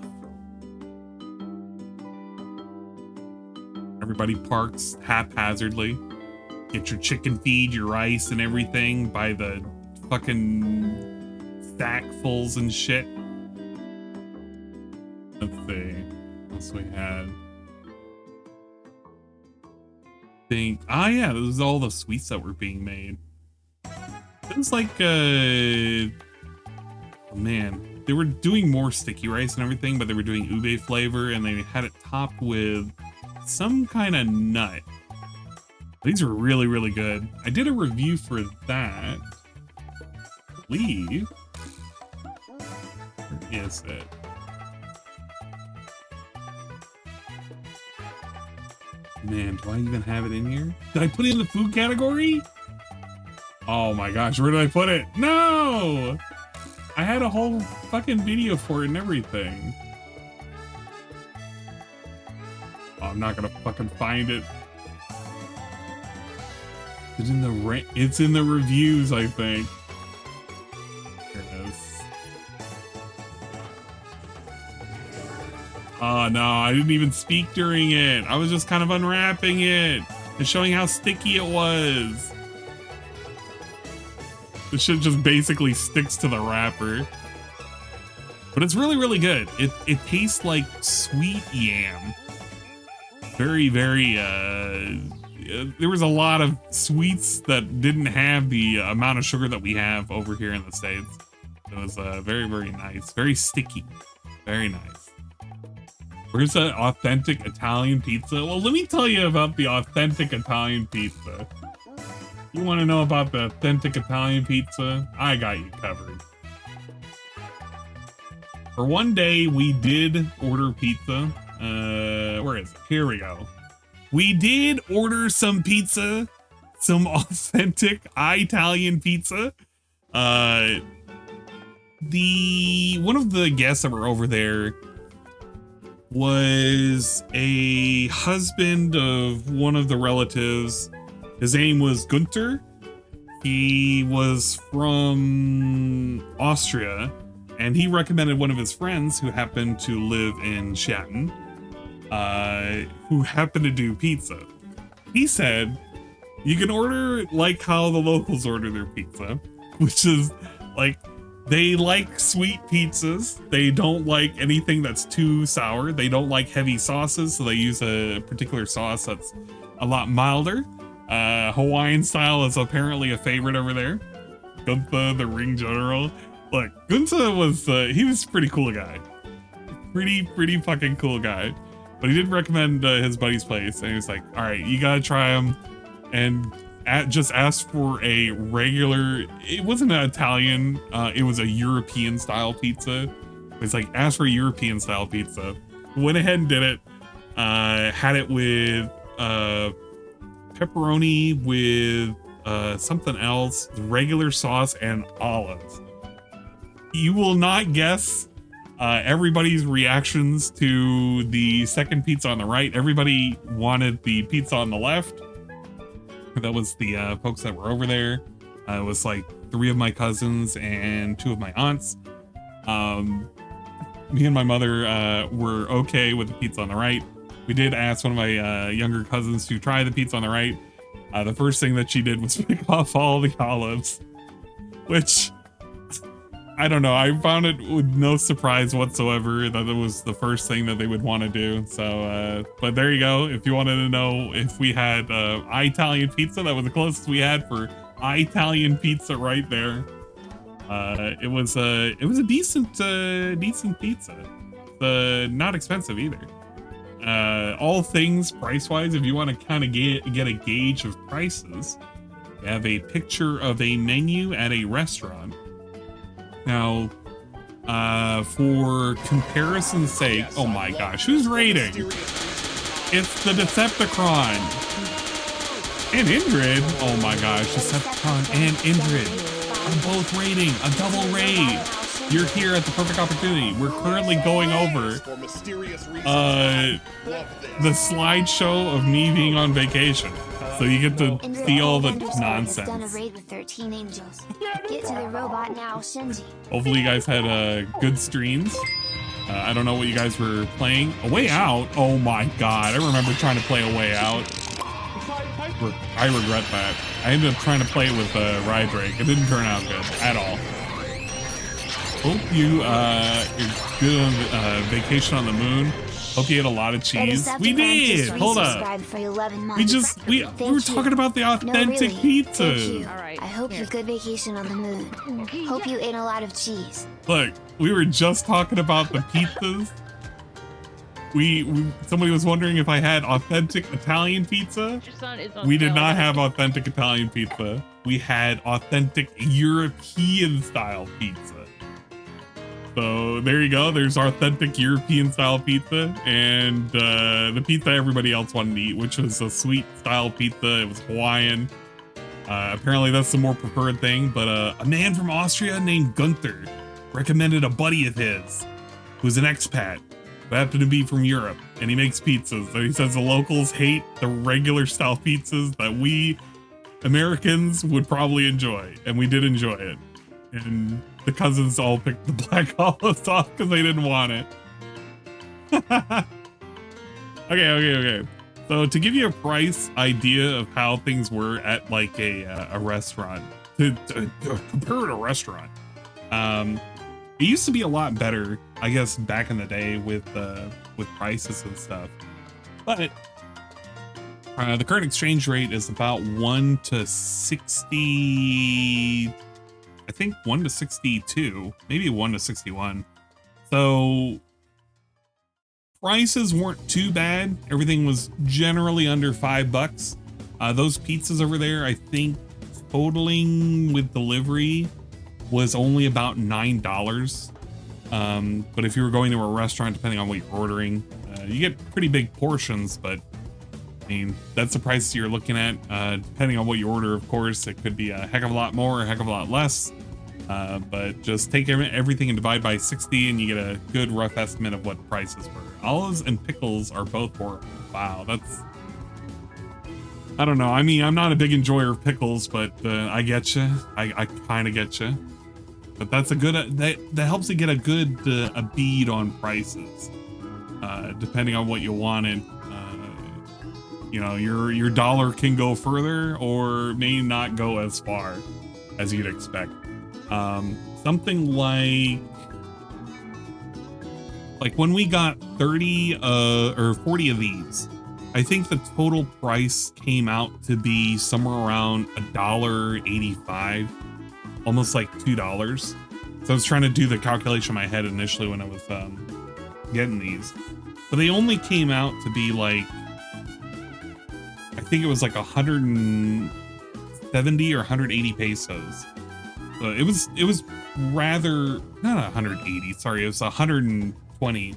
Everybody parks haphazardly. Get your chicken feed, your rice and everything by the fucking stackfuls and shit. Let's see what else we had. Yeah, this is all the sweets that were being made. It was like oh man, they were doing more sticky rice and everything, but they were doing ube flavor and they had it topped with some kind of nut. These are really, really good. I did a review for that. I believe. Where is it? Man, do I even have it in here? Did I put it in the food category? Oh my gosh, where did I put it? No! I had a whole fucking video for it and everything. Oh, I'm not gonna fucking find it. It's in the reviews, I think. Here it is. Oh no, I didn't even speak during it. I was just kind of unwrapping it and showing how sticky it was. This shit just basically sticks to the wrapper. But it's really, really good. It tastes like sweet yam. Very, very, there was a lot of sweets that didn't have the amount of sugar that we have over here in the States. It was very, very nice. Very sticky. Very nice. Where's the authentic Italian pizza? Well, let me tell you about the authentic Italian pizza. You want to know about the authentic Italian pizza? I got you covered. For one day, we did order pizza. Where is it? Here we go. We did order some pizza, some authentic Italian pizza. One of the guests that were over there was a husband of one of the relatives. His name was Gunther. He was from Austria, and he recommended one of his friends who happened to live in Schatten, who happened to do pizza. He said, you can order like how the locals order their pizza, which is like, they like sweet pizzas. They don't like anything that's too sour. They don't like heavy sauces, so they use a particular sauce that's a lot milder. Hawaiian style is apparently a favorite over there. Gunther, the ring general. Look, Gunther was, he was a pretty cool guy. Pretty fucking cool guy. But he did recommend his buddy's place, and he was like, all right, you gotta try them. And just asked for a regular, it wasn't an Italian, it was a European style pizza. It's like, asked for a European style pizza. Went ahead and did it. Had it with pepperoni with something else, regular sauce, and olives. You will not guess everybody's reactions to the second pizza on the right. Everybody wanted the pizza on the left. That was the folks that were over there. It was like 3 of my cousins and 2 of my aunts. Me and my mother were okay with the pizza on the right. We did ask one of my younger cousins to try the pizza on the right. The first thing that she did was pick off all the olives, which, I don't know, I found it with no surprise whatsoever that it was the first thing that they would want to do. So, but there you go. If you wanted to know if we had Italian pizza, that was the closest we had for Italian pizza right there. It was a decent pizza. Not expensive either. All things price-wise, if you want to kind of get a gauge of prices, we have a picture of a menu at a restaurant. Now, for comparison's sake, oh my gosh, who's rating? It's the Decepticon and Indrid. Oh my gosh, Decepticon and Indrid are both rating a double raid. You're here at the perfect opportunity. We're currently going over the slideshow of me being on vacation. So you get to see all the nonsense. Hopefully you guys had good streams. I don't know what you guys were playing. A Way Out? Oh my god, I remember trying to play A Way Out. I regret that. I ended up trying to play it with Rydrake. It didn't turn out good at all. Hope you're good on vacation on the moon. Hope you had a lot of cheese. We did. Hold up. We were talking about the authentic pizza. All right. I hope you had a good vacation on the moon. Hope you ate a lot of cheese. Look, we were just talking about the pizzas. Somebody was wondering if I had authentic Italian pizza. We did not have authentic Italian pizza. We had authentic European style pizza. So there you go. There's authentic European style pizza and the pizza everybody else wanted to eat, which was a sweet style pizza. It was Hawaiian. Apparently that's the more preferred thing, but a man from Austria named Gunther recommended a buddy of his who's an expat who happened to be from Europe, and he makes pizzas. So he says the locals hate the regular style pizzas that we Americans would probably enjoy, and we did enjoy it. And the cousins all picked the black olive sauce because they didn't want it. Okay. So to give you a price idea of how things were at like a restaurant, to compare to a restaurant, it used to be a lot better, I guess, back in the day with prices and stuff. But the current exchange rate is about 1 to 60. I think 1 to 62, maybe 1 to 61. So prices weren't too bad. Everything was generally under $5. Those pizzas over there, I think totaling with delivery was only about $9. But if you were going to a restaurant, depending on what you're ordering, you get pretty big portions, but I mean, that's the price you're looking at. Depending on what you order, of course, it could be a heck of a lot more, a heck of a lot less. But just take everything and divide by 60 and you get a good rough estimate of what prices were. Olives and pickles are both horrible. Wow, that's... I don't know. I mean, I'm not a big enjoyer of pickles, but I get you. I kind of get you. But that's a good... that helps you get a good a bead on prices. Depending on what you wanted. You know, your dollar can go further or may not go as far as you'd expect. Something like when we got 30 or 40 of these, I think the total price came out to be somewhere around $1.85, almost like $2. So I was trying to do the calculation in my head initially when I was getting these, but they only came out to be like, I think it was like 170 or 180 pesos. So it was rather, not 180, sorry, it was 120,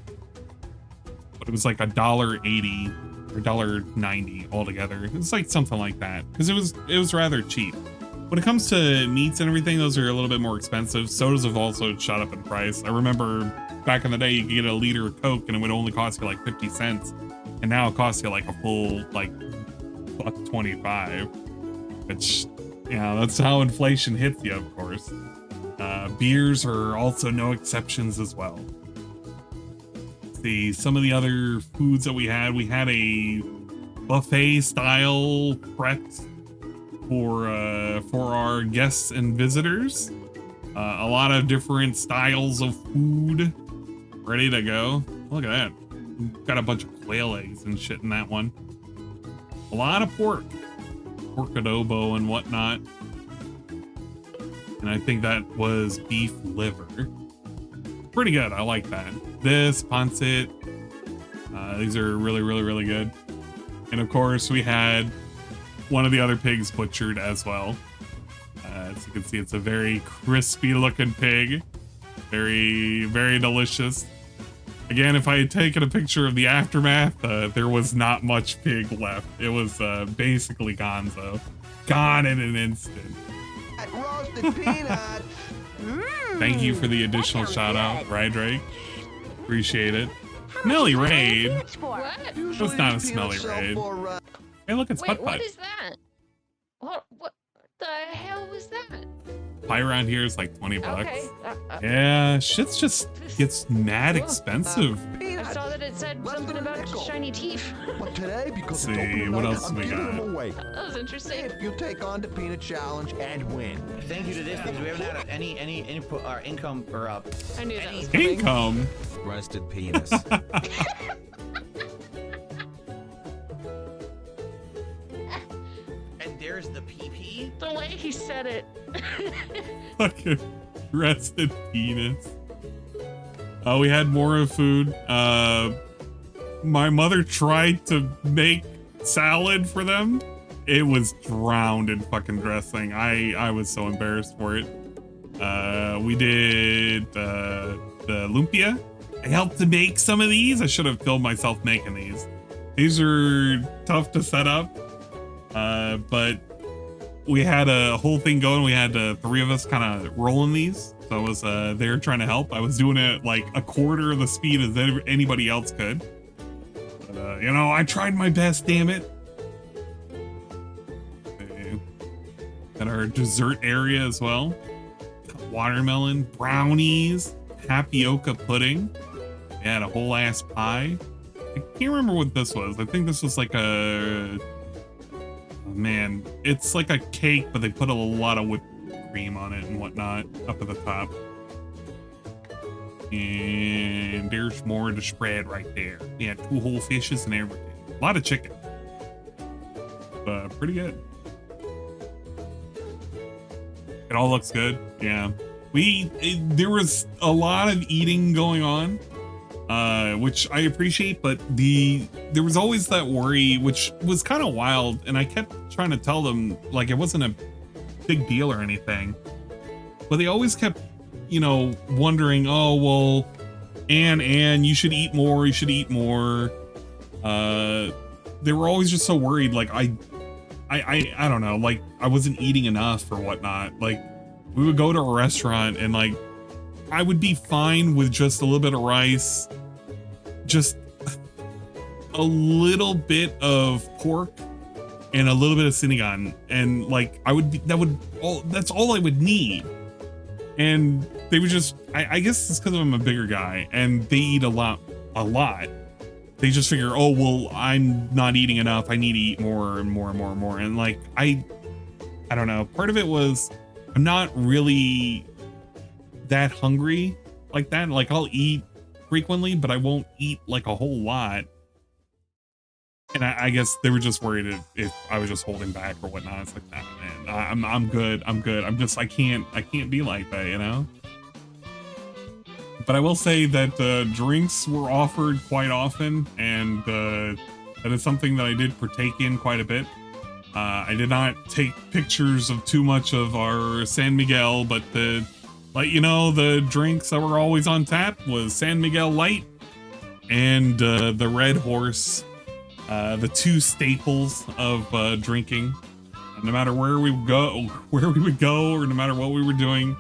but it was like $1.80 or $1.90 altogether. It was like something like that because it was rather cheap. When it comes to meats and everything, those are a little bit more expensive. Sodas have also shot up in price. I remember back in the day, you could get a liter of Coke and it would only cost you like 50 cents. And now it costs you like a full, like, $1.25, which, you know, that's how inflation hits you, of course. Beers are also no exceptions as well. Let's see, some of the other foods that we had a buffet style pret for our guests and visitors. A lot of different styles of food ready to go. Look at that. We've got a bunch of quail eggs and shit in that one. A lot of pork adobo and whatnot. And I think that was beef liver. Pretty good. I like that. This pancit. These are really, really, really good. And of course, we had one of the other pigs butchered as well. As you can see, it's a very crispy looking pig. Very, very delicious. Again, if I had taken a picture of the aftermath, there was not much pig left. It was basically gonzo. Gone in an instant. Roasted peanuts. Thank you for the additional shout out, right, Drake? Appreciate it. Smelly raid? What? That's not a smelly raid. Hey, look, it's Wait, Putt what Putt. is that? What the hell was that? Pie around here is like 20 bucks. Okay. Yeah, shit's just gets mad expensive. I saw that it said something about shiny teeth. But today, because Let's see, what else we got? That was interesting. If you take on the peanut challenge and win. Thank you to this because we haven't had any input or income or I knew that was Income. Roasted penis. And there's the PP. the way he said it. Fucking rested penis. We had more of food. My mother tried to make salad for them. It was drowned in fucking dressing. I was so embarrassed for it. We did the lumpia. I helped to make some of these. I should have filmed myself making these. These are tough to set up, but we had a whole thing going. We had three of us kind of rolling these. So I was there trying to help. I was doing it like a quarter of the speed as anybody else could. But, you know, I tried my best, damn it. Okay. At our dessert area as well. Watermelon, brownies, tapioca pudding. We had a whole ass pie. I can't remember what this was. I think this was like a... Oh, man, it's like a cake, but they put a lot of whipped cream on it and whatnot up at the top. And there's more to spread right there. We had 2 whole fishes and everything. A lot of chicken. But pretty good. It all looks good. Yeah. There was a lot of eating going on, which I appreciate, but there was always that worry, which was kind of wild. And I kept trying to tell them like it wasn't a big deal or anything, but they always kept, you know, wondering, oh, well, and you should eat more, you should eat more. they were always just so worried. Like I don't know, like I wasn't eating enough or whatnot. Like we would go to a restaurant and like I would be fine with just a little bit of rice, just a little bit of pork and a little bit of sinigang, and like that's all I would need. And they would just, I guess it's because I'm a bigger guy and they eat a lot. They just figure, oh, well, I'm not eating enough. I need to eat more and more and more and more. And like, I don't know. Part of it was I'm not really that hungry like that. Like I'll eat frequently, but I won't eat like a whole lot. And I guess they were just worried if I was just holding back or whatnot. It's like, nah, man, I'm good. I can't be like that, you know? But I will say that drinks were offered quite often, and that is something that I did partake in quite a bit. I did not take pictures of too much of our San Miguel, but the drinks that were always on tap was San Miguel Light and the Red Horse. The two staples of drinking, no matter where we would go, or no matter what we were doing,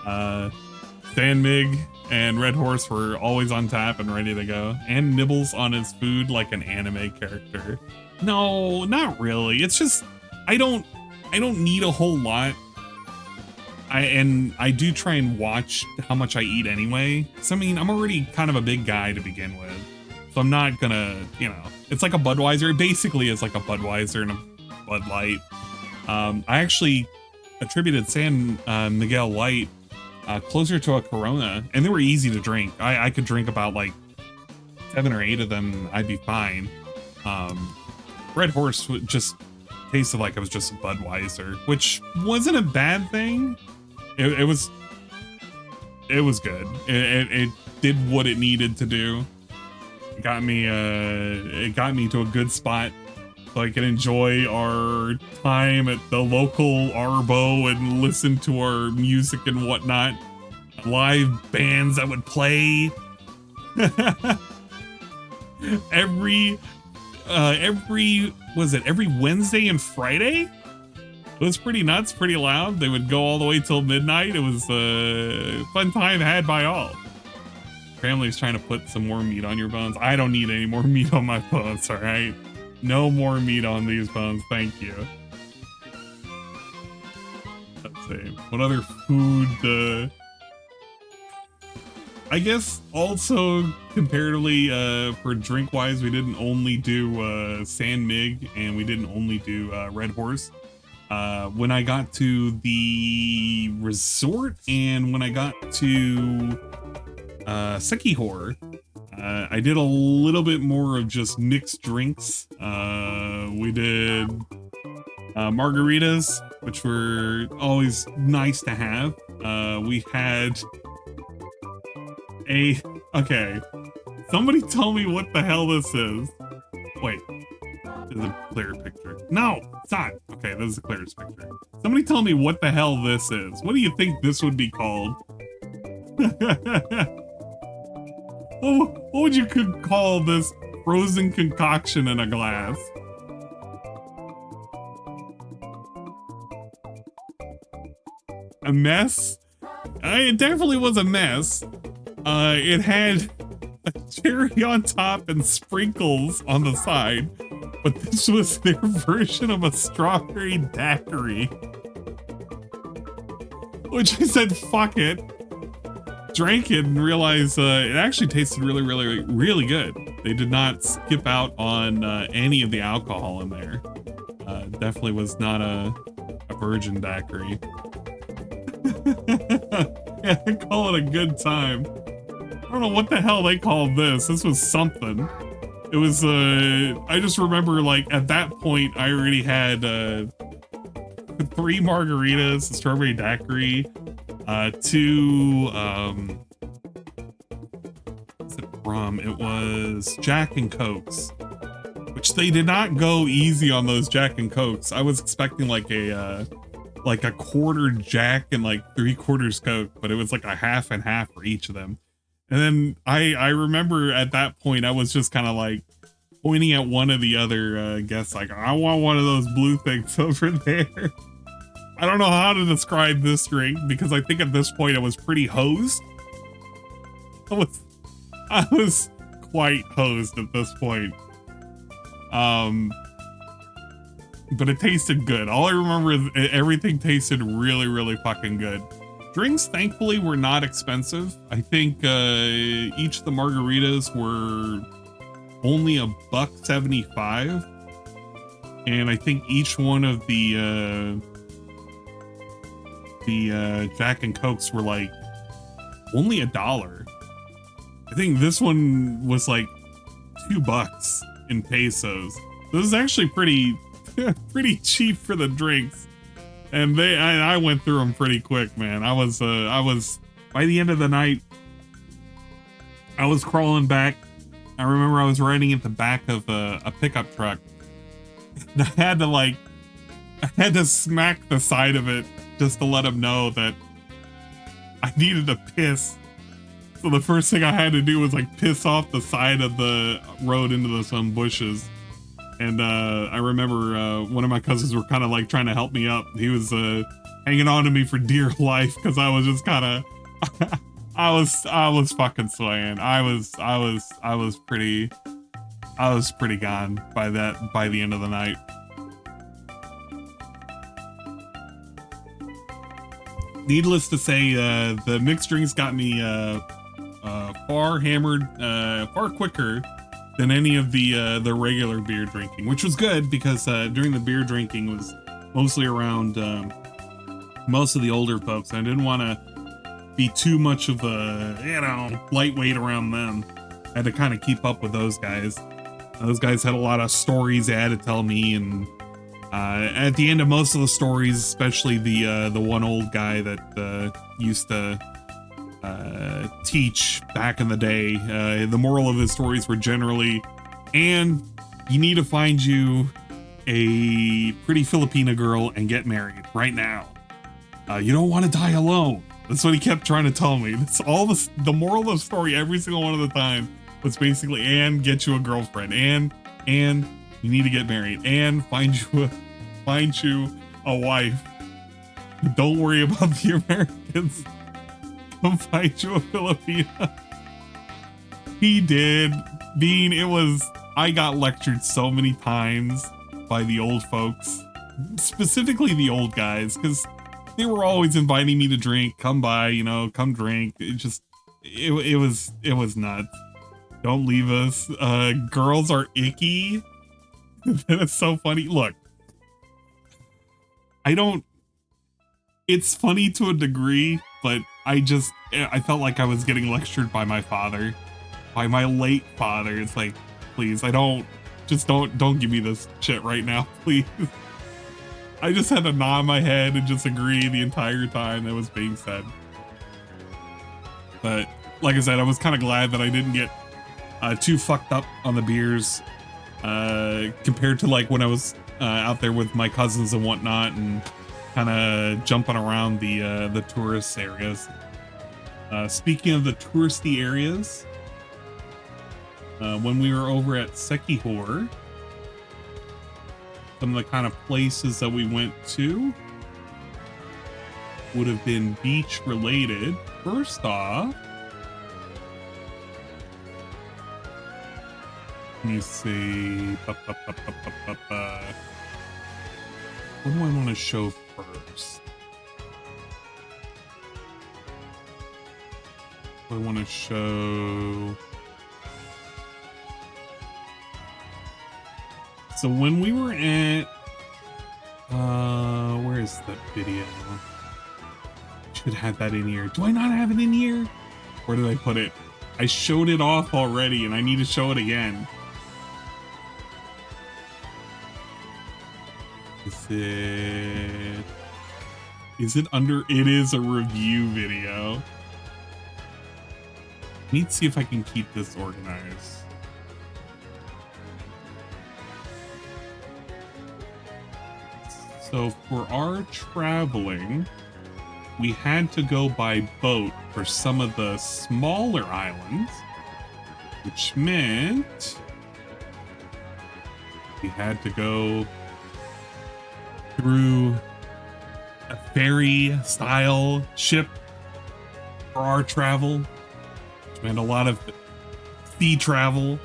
San Mig and Red Horse were always on tap and ready to go, and nibbles on his food like an anime character. No, not really. It's just I don't need a whole lot. I do try and watch how much I eat anyway. So I mean, I'm already kind of a big guy to begin with. So I'm not gonna, it's like a Budweiser. It basically is like a Budweiser and a Bud Light. I actually attributed San Miguel Light closer to a Corona, and they were easy to drink. I could drink about like 7 or 8 of them. I'd be fine. Red Horse just tasted like it was just a Budweiser, which wasn't a bad thing. It was good. It did what it needed to do. It got me to a good spot so I could enjoy our time at the local Arbo and listen to our music and whatnot. Live bands that would play every Wednesday and Friday. It was pretty nuts, pretty loud. They would go all the way till midnight. It was a fun time had by all. Family's trying to put some more meat on your bones. I don't need any more meat on my bones, all right? No more meat on these bones, thank you. Let's see. What other food? I guess also comparatively for drink-wise, we didn't only do San Mig and we didn't only do Red Horse. When I got to the resort and when I got to Sekihor, I did a little bit more of just mixed drinks. We did margaritas, which were always nice to have. We had okay, somebody tell me what the hell this is. Wait, this is a clearer picture. No, it's not. Okay, this is the clearest picture. Somebody tell me what the hell this is. What do you think this would be called? What would you call this frozen concoction in a glass? A mess? It definitely was a mess. It had a cherry on top and sprinkles on the side, but this was their version of a strawberry daiquiri. Which I said, fuck it. Drank it and realized it actually tasted really, really, really good. They did not skip out on any of the alcohol in there. Definitely was not a virgin daiquiri. Yeah, I call it a good time. I don't know what the hell they called this. This was something. It was, I just remember like at that point, I already had 3 margaritas, a strawberry daiquiri, 2, what's it from? It was Jack and Cokes, which they did not go easy on those Jack and Cokes. I was expecting like a quarter Jack and like 3/4 Coke, but it was like a half and half for each of them. And then I remember at that point, I was just kind of like, pointing at one of the other guests like, I want one of those blue things over there. I don't know how to describe this drink because I think at this point it was pretty hosed. I was quite hosed at this point. But it tasted good. All I remember is everything tasted really, really fucking good. Drinks, thankfully, were not expensive. I think each of the margaritas were only $1.75, and I think each one of the Jack and Cokes were like only $1. I think this one was like $2 in pesos. This is actually pretty cheap for the drinks. And I went through them pretty quick, man. I was by the end of the night, I was crawling back. I remember I was riding at the back of a pickup truck. And I had to smack the side of it just to let them know that I needed to piss. So the first thing I had to do was like piss off the side of the road into some bushes. And I remember one of my cousins were kind of like trying to help me up. He was hanging on to me for dear life because I was just kind of I was fucking swaying. I was pretty gone by the end of the night. Needless to say, the mixed drinks got me far hammered far quicker than any of the regular beer drinking, which was good because during the beer drinking was mostly around most of the older folks. I didn't want to be too much of a, lightweight around them. I had to kind of keep up with those guys. Those guys had a lot of stories they had to tell me, and at the end of most of the stories, especially the one old guy that used to teach back in the day, the moral of his stories were generally, and you need to find you a pretty Filipina girl and get married right now. You don't want to die alone. That's what he kept trying to tell me. That's all the moral of the story every single one of the time was basically, and get you a girlfriend, and you need to get married, and find you a wife. Don't worry about the Americans. Come find you a Filipina. He did. I got lectured so many times by the old folks, specifically the old guys, because they were always inviting me to drink. Come by, come drink. It was nuts. Don't leave us. Girls are icky. That's so funny. Look, it's funny to a degree, but I felt like I was getting lectured by my father, by my late father. It's like, please, don't give me this shit right now, please. I just had to nod my head and just agree the entire time that was being said. But like I said, I was kind of glad that I didn't get too fucked up on the beers compared to like when I was out there with my cousins and whatnot and kind of jumping around the tourist areas. Speaking of the touristy areas, when we were over at Sekihor, some of the kind of places that we went to would have been beach related. First off, let me see. What do I want to show first? I want to show. So when we were at, where is the video? Should have that in here. Do I not have it in here? Where did I put it? I showed it off already and I need to show it again. Is it under? It is a review video. I need to see if I can keep this organized. So for our traveling, we had to go by boat for some of the smaller islands, which meant we had to go through a ferry style ship for our travel. We had a lot of sea travel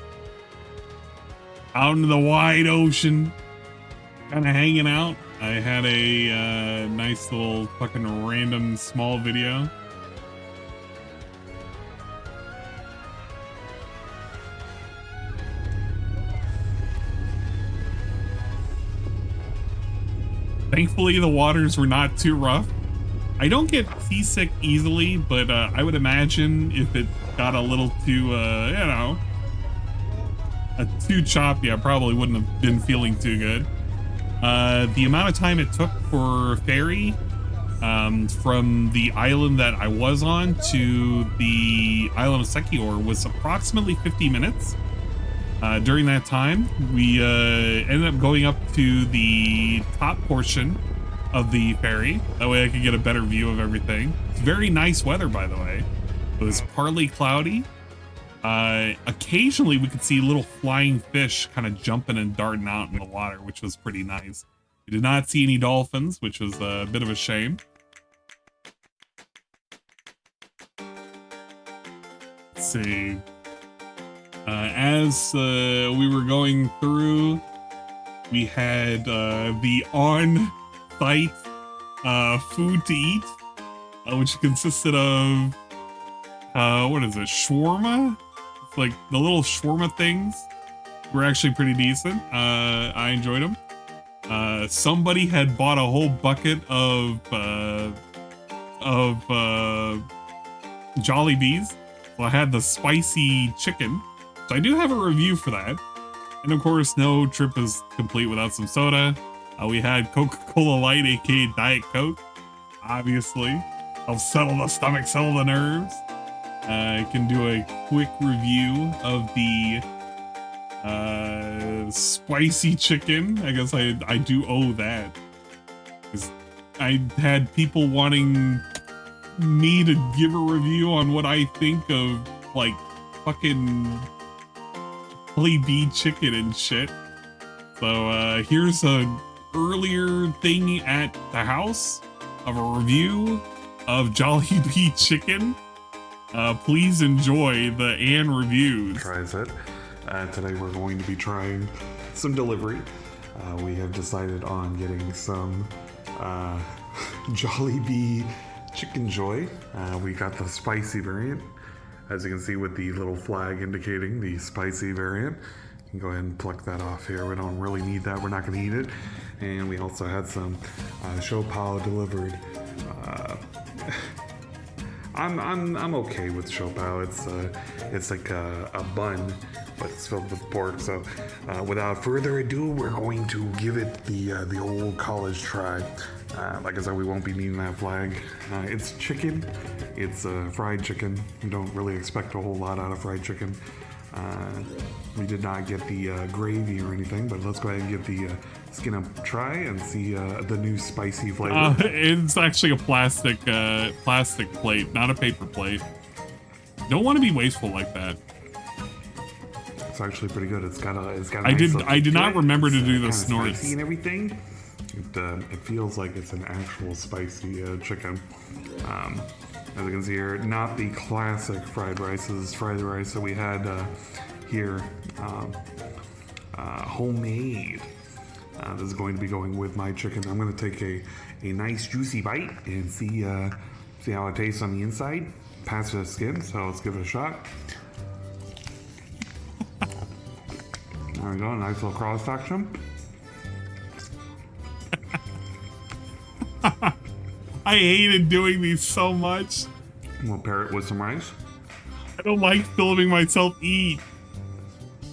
out into the wide ocean, kind of hanging out. I had a nice little fucking random small video. Thankfully, the waters were not too rough. I don't get seasick easily, but I would imagine if it got a little too, you know, too choppy, I probably wouldn't have been feeling too good. The amount of time it took for ferry from the island that I was on to the island of Sekior was approximately 50 minutes. During that time, we ended up going up to the top portion of the ferry. That way I could get a better view of everything. It's very nice weather, by the way. It was partly cloudy. Occasionally we could see little flying fish kind of jumping and darting out in the water, which was pretty nice. We did not see any dolphins, which was a bit of a shame. Let's see. As we were going through, we had the on-site food to eat, which consisted of, what is it, shawarma? It's like the little shawarma things were actually pretty decent. I enjoyed them. Somebody had bought a whole bucket of Jollibees. So I had the spicy chicken. So I do have a review for that. And of course, no trip is complete without some soda. We had Coca-Cola Light, aka Diet Coke. Obviously, help settle the stomach, settle the nerves. I can do a quick review of the spicy chicken. I guess I do owe that. 'Cause I had people wanting me to give a review on what I think of, like, fucking Jelly Bee chicken and shit. So here's an earlier thing at the house of a review of Jollibee chicken. Please enjoy the Ann reviews. Tries it. Today we're going to be trying some delivery. We have decided on getting some Jollibee Chicken Joy. We got the spicy variant. As you can see with the little flag indicating the spicy variant. You can go ahead and pluck that off here. We don't really need that. We're not going to eat it. And we also had some Shopao delivered. I'm okay with Shopao. It's like a bun, but it's filled with pork. So without further ado, we're going to give it the old college try. Like I said, we won't be needing that flag. It's chicken. It's fried chicken. You don't really expect a whole lot out of fried chicken. We did not get the gravy or anything, but let's go ahead and give the skin a try and see the new spicy flavor. It's actually a plastic plate, not a paper plate. Don't want to be wasteful like that. It's actually pretty good. It's got a I did not remember to do the snorts spicy and everything. It feels like it's an actual spicy chicken. As you can see here, not the classic fried rice. This is fried rice that we had here, homemade. This is going to be going with my chicken. I'm going to take a nice juicy bite and see how it tastes on the inside. Past the skin, so let's give it a shot. There we go, nice little cross section. I hated doing these so much. We'll pair it with some rice. I don't like filming myself eat.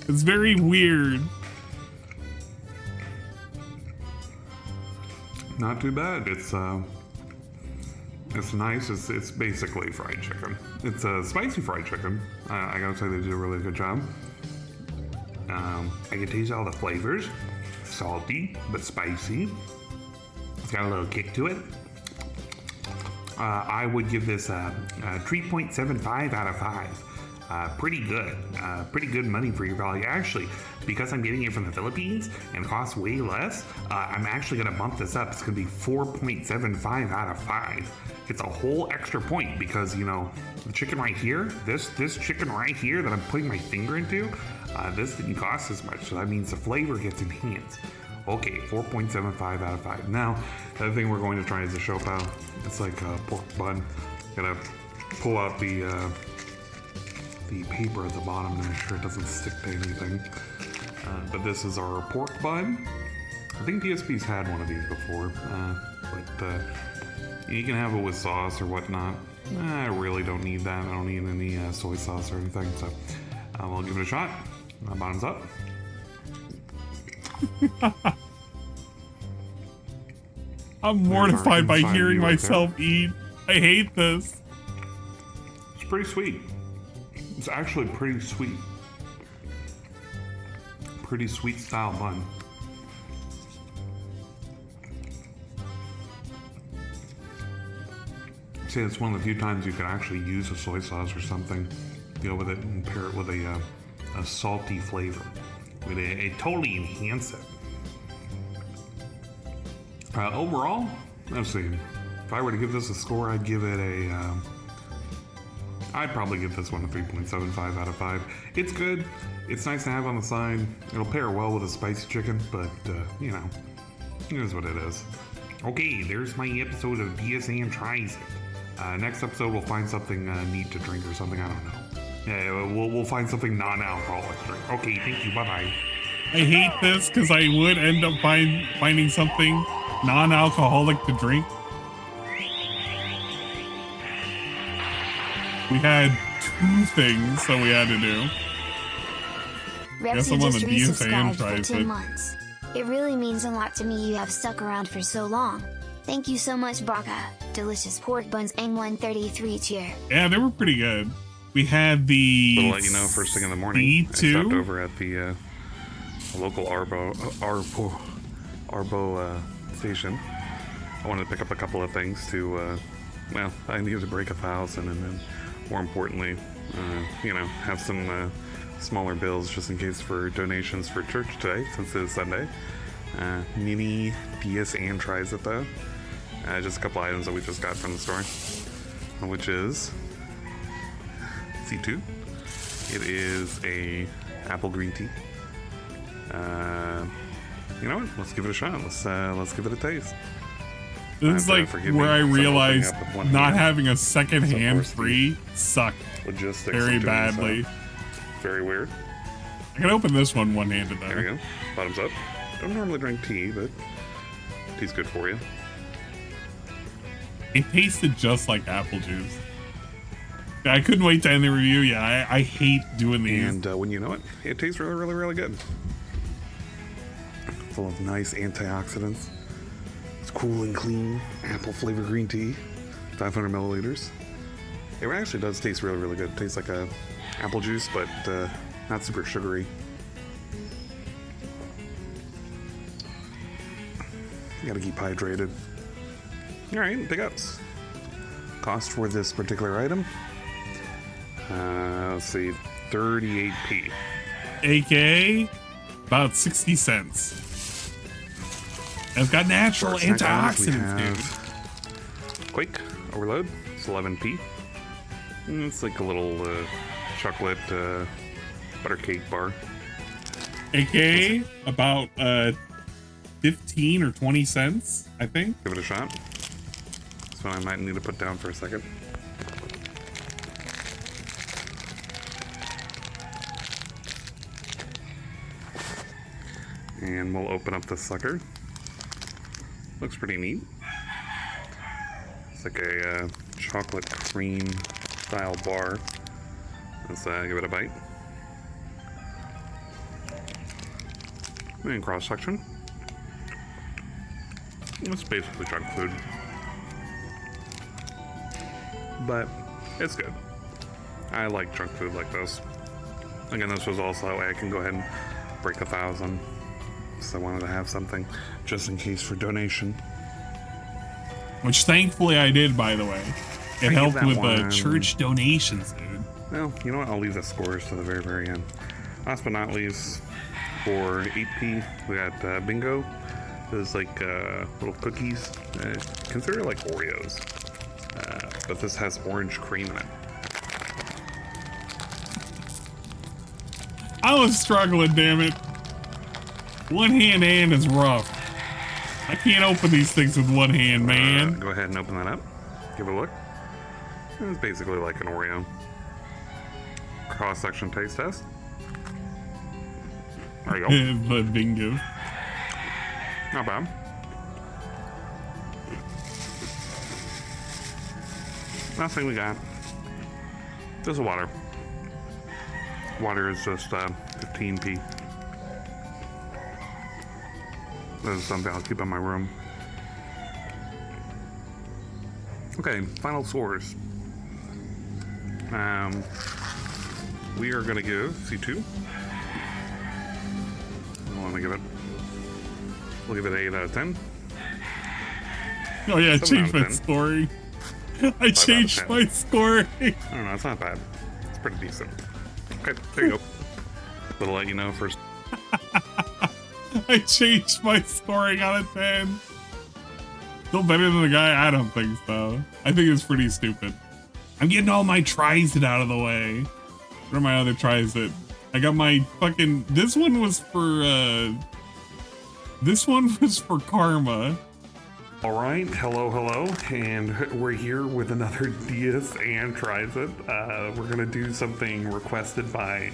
It's very weird. Not too bad. It's nice. It's basically fried chicken. It's a spicy fried chicken. I gotta say they did a really good job. I can taste all the flavors. Salty, but spicy. It's got a little kick to it. I would give this a 3.75 out of 5. pretty good money for your value. Actually, because I'm getting it from the Philippines and it costs way less, I'm actually gonna bump this up. It's gonna be 4.75 out of 5. It's a whole extra point because, you know, the chicken right here, this chicken right here that I'm putting my finger into, this didn't cost as much, so that means the flavor gets enhanced. Okay, 4.75 out of 5. Now, the other thing we're going to try is the siopao. It's like a pork bun. Gotta pull out the paper at the bottom to make sure it doesn't stick to anything. But this is our pork bun. I think DSP's had one of these before, but you can have it with sauce or whatnot. I really don't need that. I don't need any soy sauce or anything, so we'll give it a shot. Bottoms up. I'm mortified by hearing myself eat. I hate this. It's pretty sweet. It's actually pretty sweet. Pretty sweet style bun. I'd say it's one of the few times you can actually use a soy sauce or something, go with it and pair it with a salty flavor. It totally enhance it. Overall, let's see. If I were to give this a score, I'd give it I'd probably give this one a 3.75 out of 5. It's good. It's nice to have on the side. It'll pair well with a spicy chicken, but, you know, it is what it is. Okay, there's my episode of DSA Tries It. Next episode, we'll find something neat to drink or something. I don't know. Yeah, we'll find something non-alcoholic to drink. Okay, thank you. Bye-bye. I hate this because I would end up finding something non-alcoholic to drink. We had 2 things that we had to do. Repsy just resubscribed for 10 months. It really means a lot to me you have stuck around for so long. Thank you so much, Baka. Delicious pork buns M133 cheer. Yeah, they were pretty good. We had the... We'll let you know first thing in the morning. I stopped over at the local Arbo station. I wanted to pick up a couple of things to, well, I needed to break 1,000 and then, more importantly, you know, have some smaller bills just in case for donations for church today, since it is Sunday. Mini DS and Tries It though. Just a couple items that we just got from the store, which is C2. It is a apple green tea. You know what? Let's give it a shot. Let's give it a taste. This is like where I realized not having a second hand free sucked logistics very badly. So. Very weird. I can open this one one-handed though. There you go. Bottoms up. Don't normally drink tea, but tea's good for you. It tasted just like apple juice. I couldn't wait to end the review. Yeah, I hate doing these. And when you know it, it tastes really, really, really good. Full of nice antioxidants. It's cool and clean. Apple flavored green tea. 500 milliliters. It actually does taste really, really good. It tastes like a apple juice, but not super sugary. You gotta keep hydrated. Alright, big ups. Cost for this particular item. Let's see, 38p. AKA about 60 cents. And it's got natural antioxidants, dude. Quake Overload, it's 11p. It's like a little chocolate butter cake bar. AKA about 15 or 20 cents, I think. Give it a shot. This one I might need to put down for a second. And we'll open up this sucker. Looks pretty neat. It's like a chocolate cream style bar. Let's give it a bite. And cross section. It's basically junk food. But it's good. I like junk food like this. Again, this was also that way I can go ahead and break 1,000. So I wanted to have something just in case for donation. Which thankfully I did, by the way. It helped with the church donations, dude. Well, you know what? I'll leave the scores to the very, very end. Last but not least, for 8p, we got bingo. Those like little cookies. Consider it like Oreos. But this has orange cream in it. I was struggling, damn it. One hand and is rough. I can't open these things with one hand, man. Go ahead and open that up. Give it a look. It's basically like an Oreo. Cross-section taste test. There you go. The bingo. Not bad. Last thing we got. This is water. Water is just 15p. This is something I'll keep in my room. Okay, final scores. We are gonna give C2. We'll give it 8 out of 10. Oh yeah, I changed my scoring. I changed my scoring. I don't know, it's not bad. It's pretty decent. Okay, there you go. Little let you know first. I changed my scoring out of 10. Still better than the guy? I don't think so. I think it's pretty stupid. I'm getting all my tries it out of the way. What are my other tries it? I got my fucking... This one was for Karma. Alright, hello, and we're here with another DS and Tries It. We're gonna do something requested by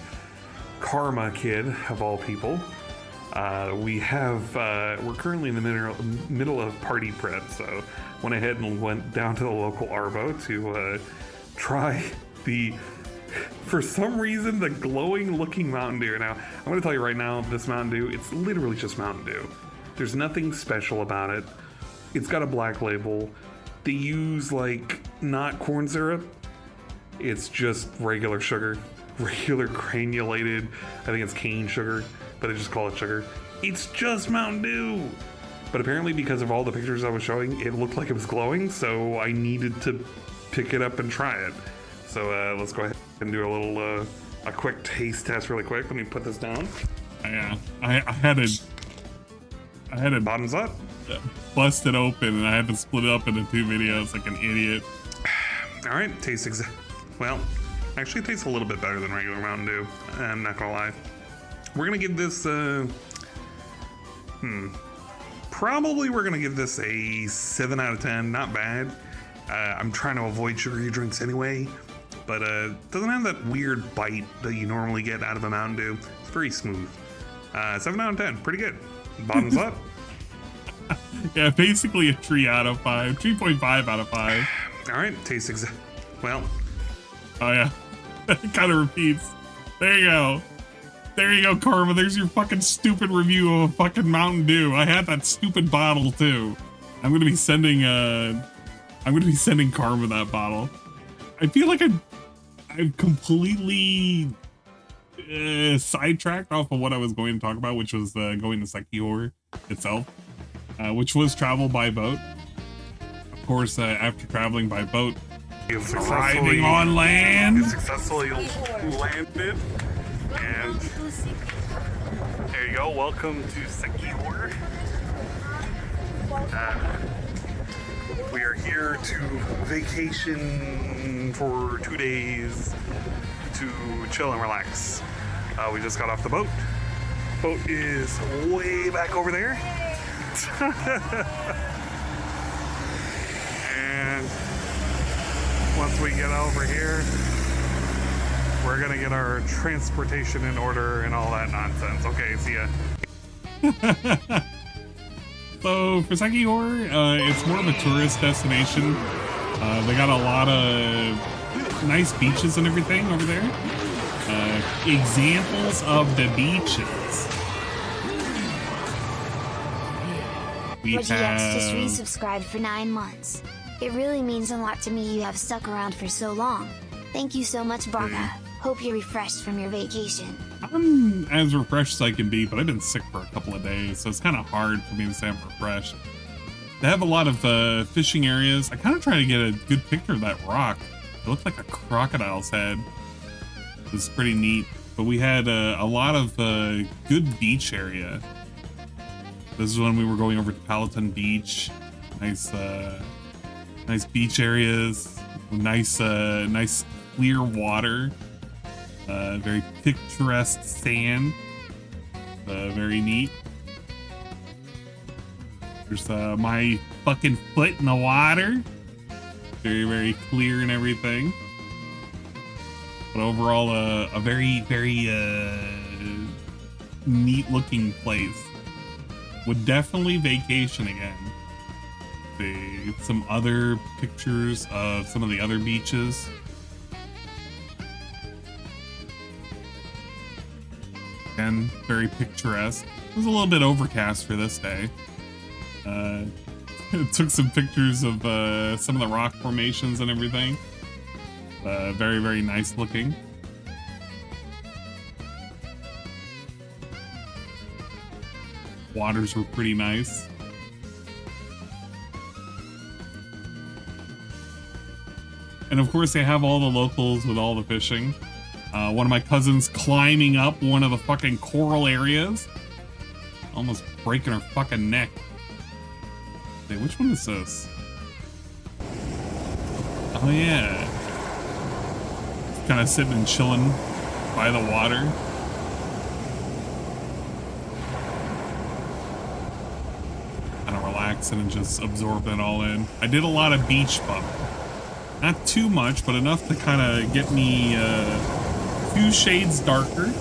Karma Kid, of all people. We're currently in the middle of party prep, so went ahead and went down to the local Arbo to try for some reason, the glowing looking Mountain Dew. Now, I'm gonna tell you right now, this Mountain Dew, it's literally just Mountain Dew. There's nothing special about it. It's got a black label. They use like not corn syrup. It's just regular sugar, regular granulated. I think it's cane sugar, but they just call it sugar. It's just Mountain Dew. But apparently because of all the pictures I was showing, it looked like it was glowing, so I needed to pick it up and try it. So let's go ahead and do a quick taste test really quick. Let me put this down. Yeah, I had it bottoms up. Bust it open, and I had to split it up into 2 videos like an idiot. All right, well, actually it tastes a little bit better than regular Mountain Dew. I'm not gonna lie. We're gonna give this probably we're gonna give this a 7 out of 10. Not bad. I'm trying to avoid sugary drinks anyway, but it doesn't have that weird bite that you normally get out of a Mountain Dew. It's very smooth. 7 out of 10, pretty good. Bottoms up. Yeah, basically a 3 out of 5, 3.5 out of 5. All right, well. Oh yeah, it kind of repeats. There you go. There you go, Karma. There's your fucking stupid review of a fucking Mountain Dew. I had that stupid bottle too. I'm gonna be sending Karma that bottle. I feel like I'm completely sidetracked off of what I was going to talk about, which was going to Sekihor itself, which was travel by boat. Of course, after traveling by boat, arriving on land. You successfully landed, and there you go. Welcome to Sekihor. We are here to vacation for 2 days to chill and relax. We just got off the boat. Boat is way back over there. And once we get over here, we're gonna get our transportation in order and all that nonsense. Okay, see ya. So for Sekihor, it's more of a tourist destination. They got a lot of nice beaches and everything over there. Examples of the beaches. We Reggie X just resubscribed for 9 months. It really means a lot to me you have stuck around for so long. Thank you so much, Baga. Hope you're refreshed from your vacation. I'm as refreshed as I can be, but I've been sick for a couple of days, so it's kind of hard for me to say I'm refreshed. They have a lot of fishing areas. I kind of try to get a good picture of that rock. It looks like a crocodile's head. was pretty neat. But we had a lot of good beach area. This is when we were going over to Palatine Beach. Nice beach areas. Nice clear water. Very picturesque sand. Very neat. There's my fucking foot in the water. Very clear and everything. But overall, a very neat looking place. Would definitely vacation again. Some other pictures of some of the other beaches. Again, very picturesque. It was a little bit overcast for this day. Took some pictures of some of the rock formations and everything. Very nice looking. Waters were pretty nice. And of course they have all the locals with all the fishing. One of my cousins climbing up one of the fucking coral areas. Almost breaking her fucking neck. Wait, which one is this? Oh yeah. Kind of sitting and chilling by the water. Kind of relaxing and just absorbing it all in. I did a lot of beach bumping. Not too much, but enough to kind of get me a few shades darker.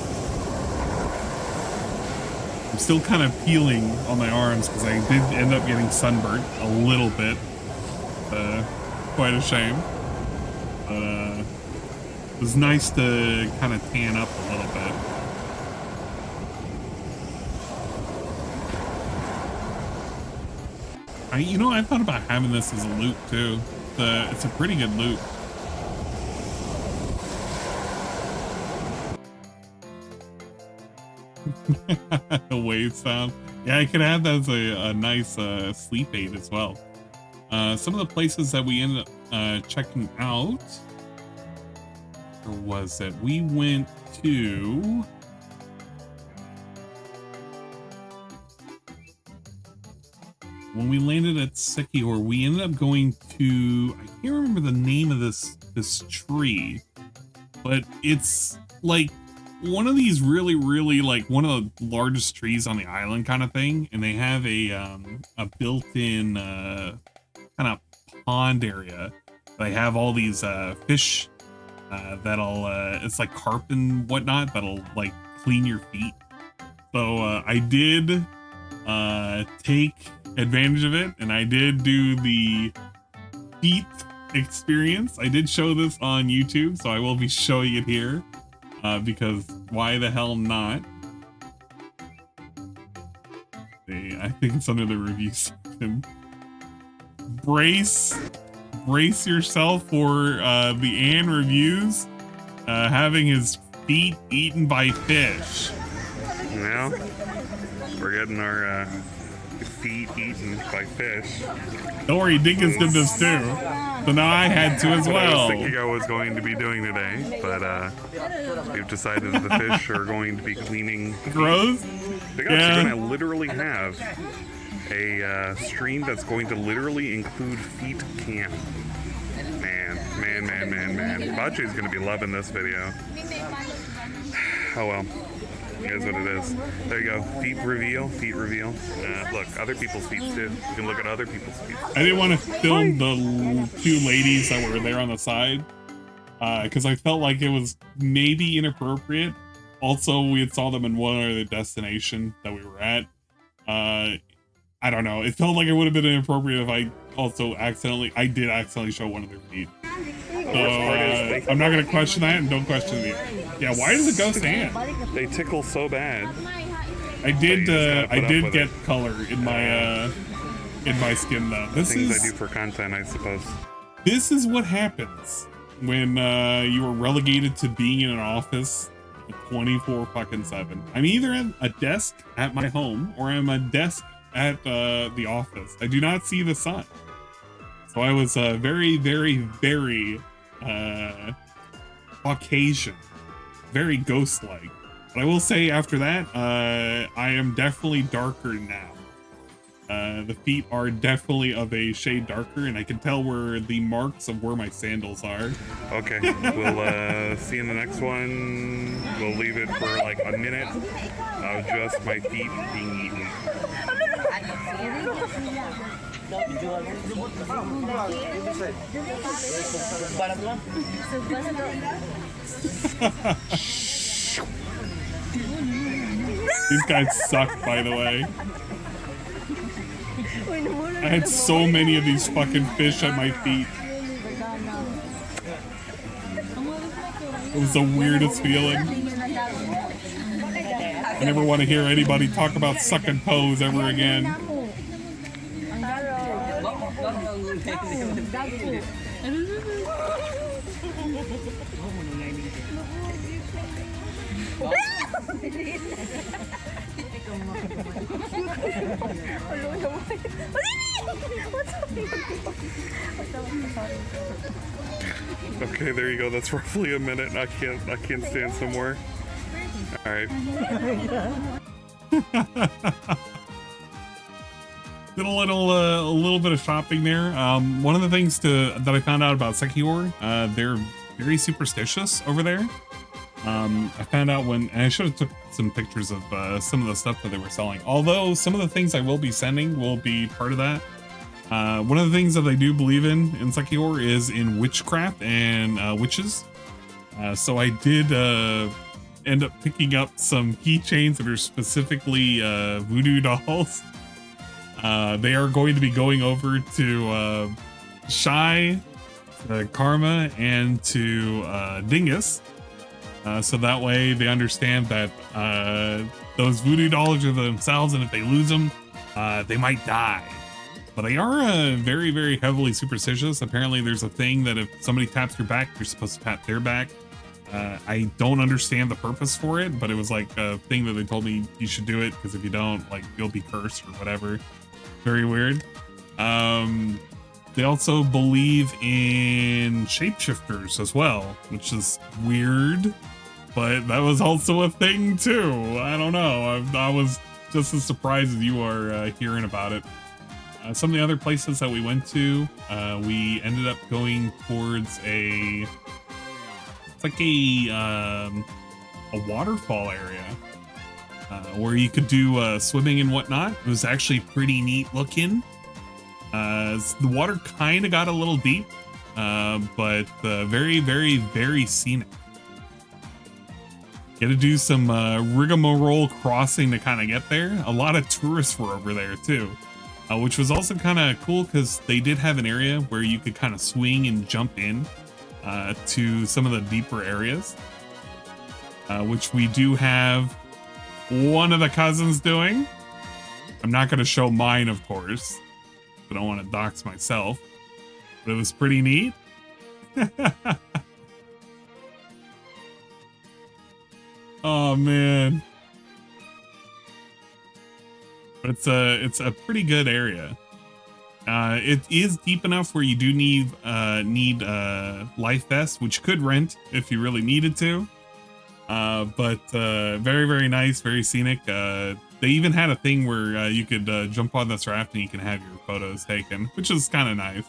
I'm still kind of peeling on my arms because I did end up getting sunburnt a little bit. Quite a shame. But it was nice to kind of tan up a little bit. I thought about having this as a loop too. It's a pretty good loop. The wave sound. Yeah, I could have that as a nice sleep aid as well. Some of the places that we ended up checking out. Or was it? We went to... When we landed at Sekihor, we ended up going to... I can't remember the name of this tree. But it's like one of these really like one of the largest trees on the island kind of thing. And they have a built-in kind of pond area. They have all these fish that'll it's like carp and whatnot that'll like clean your feet. So I did take advantage of it, and I did do the feet experience. I did show this on YouTube, so I will be showing it here because why the hell not? I think it's under the review section. Brace yourself for the Ann reviews having his feet eaten by fish. Yeah, we're getting our feet eaten by fish. Don't worry, Dinkins did this too. So now I had to as well. I was thinking I was going to be doing today, but we've decided that the fish are going to be cleaning. Gross? They're actually going to literally have a stream that's going to literally include feet cam. Man. Bache's going to be loving this video. Oh well. It is what it is. There you go. Feet reveal. Look, other people's feet too. You can look at other people's feet. I didn't want to film the two ladies that were there on the side because I felt like it was maybe inappropriate. Also, we had saw them in one other destination that we were at. I don't know. It felt like it would have been inappropriate if I did accidentally show one of their feet. So I'm not gonna question that, and don't question it. Yeah, why does it go sand? They tickle so bad. I did get color in my skin though. This Things is I do for content, I suppose. This is what happens when you are relegated to being in an office 24/7. I'm either at a desk at my home or I'm a desk at the office. I do not see the sun. So I was very Caucasian very ghost-like. But I will say after that, I am definitely darker now. The feet are definitely of a shade darker, and I can tell where the marks of where my sandals are. Okay, we'll see you in the next one. We'll leave it for like a minute of just my feet being eaten. These guys suck, by the way. I had so many of these fucking fish at my feet. It was the weirdest feeling. I never want to hear anybody talk about sucking toes ever again. Okay, there you go. That's roughly a minute. I can't stand some more. All right. Did a little bit of shopping there. One of the things that I found out about Sekiro, they're very superstitious over there. I found out and I should have took some pictures of some of the stuff that they were selling. Although some of the things I will be sending will be part of that. One of the things that they do believe in Sekiro is in witchcraft and witches. So I did end up picking up some keychains that are specifically voodoo dolls. They are going to be going over to Shy, Karma, and to Dingus. So that way they understand that those voodoo dolls are themselves, and if they lose them, they might die. But they are very, very heavily superstitious. Apparently there's a thing that if somebody taps your back, you're supposed to pat their back. I don't understand the purpose for it, but it was like a thing that they told me you should do it, because if you don't, like, you'll be cursed or whatever. Very weird. They also believe in shapeshifters as well, which is weird, but that was also a thing too. I don't know. I was just as surprised as you are hearing about it. Some of the other places that we went to, we ended up going towards it's like a waterfall area where you could do swimming and whatnot. It was actually pretty neat looking. The water kind of got a little deep, but very, very, very scenic. You had to do some rigmarole crossing to kind of get there. A lot of tourists were over there too. Which was also kind of cool because they did have an area where you could kind of swing and jump in to some of the deeper areas, which we do have one of the cousins doing. I'm not going to show mine, of course. I don't want to dox myself, but it was pretty neat. Oh man. But it's a pretty good area. It is deep enough where you do need life vests, which you could rent if you really needed to. But very, very nice, very scenic. They even had a thing where you could jump on this raft and you can have your photos taken, which is kind of nice.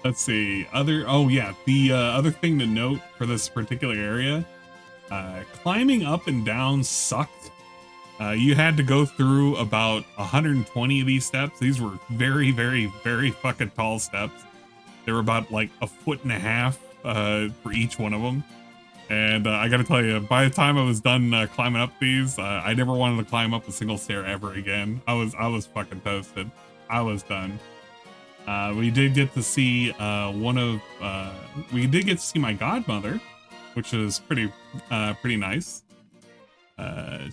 Let's see. The other thing to note for this particular area, climbing up and down sucked. You had to go through about 120 of these steps. These were very, very, very fucking tall steps. They were about like 1.5 feet for each one of them. And I gotta tell you, by the time I was done climbing up these, I never wanted to climb up a single stair ever again. I was fucking toasted. I was done. We did get to see my godmother, which was pretty nice.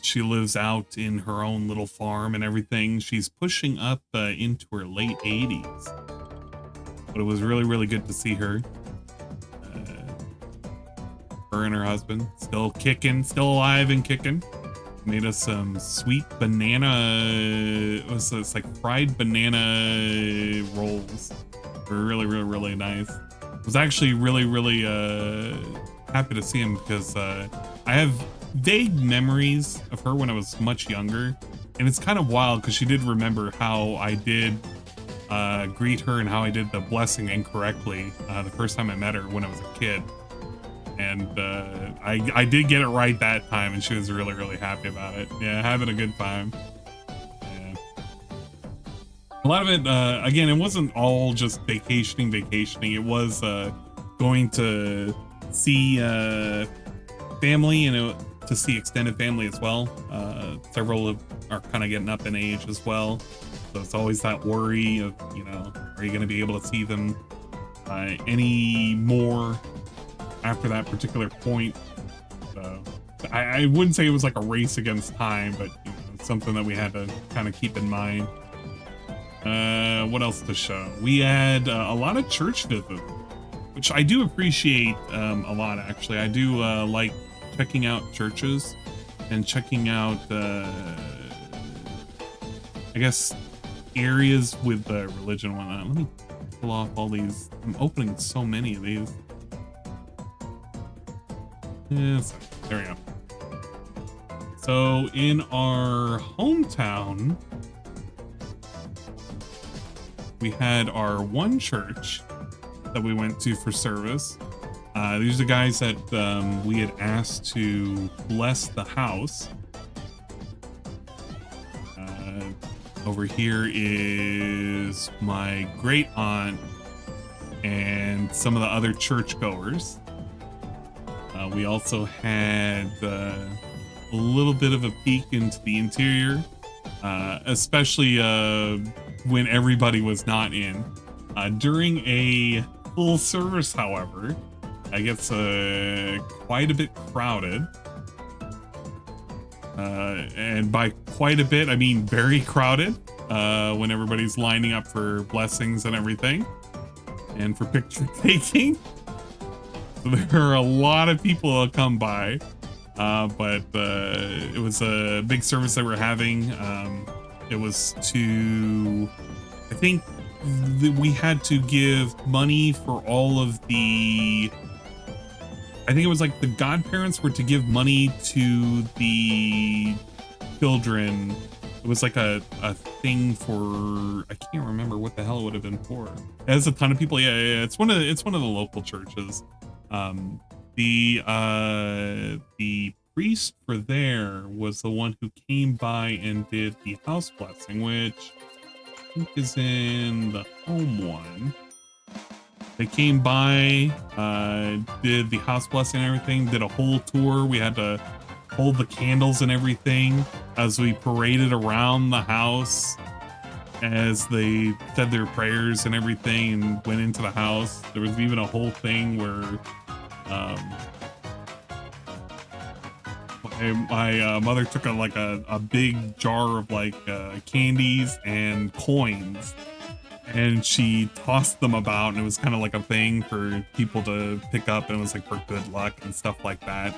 She lives out in her own little farm and everything. She's pushing up into her late 80s, but it was really, really good to see her. Her and her husband still kicking, still alive and kicking. Made us some sweet banana. It's like fried banana rolls. They're really, really, really nice. was actually really happy to see him because I have vague memories of her when I was much younger, and it's kind of wild because she did remember how I did greet her and how I did the blessing incorrectly the first time I met her when I was a kid. And I did get it right that time, and she was really happy about it. Yeah, having a good time. Yeah. A lot of it, again, it wasn't all just vacationing. It was going to see family, and to see extended family as well. Several are kind of getting up in age as well. So it's always that worry of, you know, are you going to be able to see them any more after that particular point? So I wouldn't say it was like a race against time, but you know, it's something that we had to kind of keep in mind. What else to show? We had a lot of church visits, which I do appreciate a lot, actually. I do like checking out churches and checking out, I guess, areas with religion and whatnot. Let me pull off all these. I'm opening so many of these. Yes, there we go. So in our hometown, we had our one church that we went to for service. These are the guys that we had asked to bless the house. Over here is my great aunt and some of the other churchgoers. We also had a little bit of a peek into the interior, especially when everybody was not in. During a full service, however, it gets quite a bit crowded. And by quite a bit, I mean very crowded, when everybody's lining up for blessings and everything, and for picture taking. So there are a lot of people that come by, but it was a big service that we're having. It was to, I think we had to give money for all of the, I think it was like the godparents were to give money to the children. It was like a thing for, I can't remember what the hell it would have been for. It has a ton of people. Yeah. It's one of the local churches. The priest for there was the one who came by and did the house blessing, which I think is in the home one. They came by, did the house blessing and everything, did a whole tour. We had to hold the candles and everything as we paraded around the house as they said their prayers and everything and went into the house. There was even a whole thing where my mother took a big jar of candies and coins, and she tossed them about, and it was kind of like a thing for people to pick up, and it was like for good luck and stuff like that.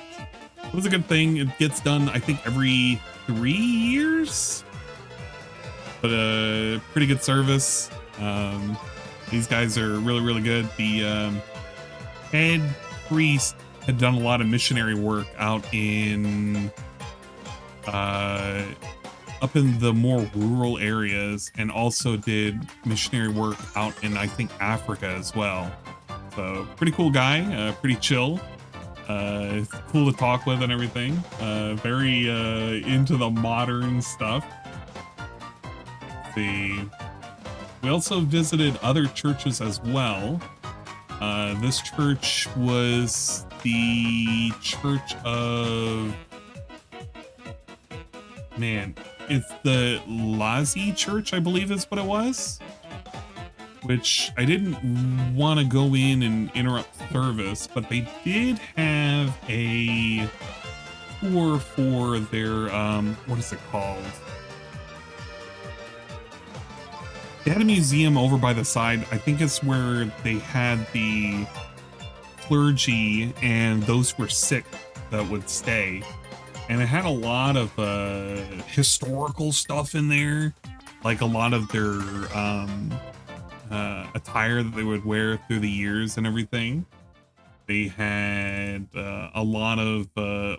It was a good thing. It gets done, I think, every 3 years, but a pretty good service. These guys are really good. The head priest had done a lot of missionary work out in up in the more rural areas, and also did missionary work out in, I think, Africa as well. So pretty cool guy, pretty chill, cool to talk with and everything. Very into the modern stuff. Let's see. We also visited other churches as well. This church was the church of, man, it's the Lazi Church, I believe is what it was, which I didn't want to go in and interrupt service, but they did have a tour for their, what is it called? They had a museum over by the side. I think it's where they had the clergy and those who were sick that would stay. And it had a lot of historical stuff in there, like a lot of their attire that they would wear through the years and everything. They had a lot of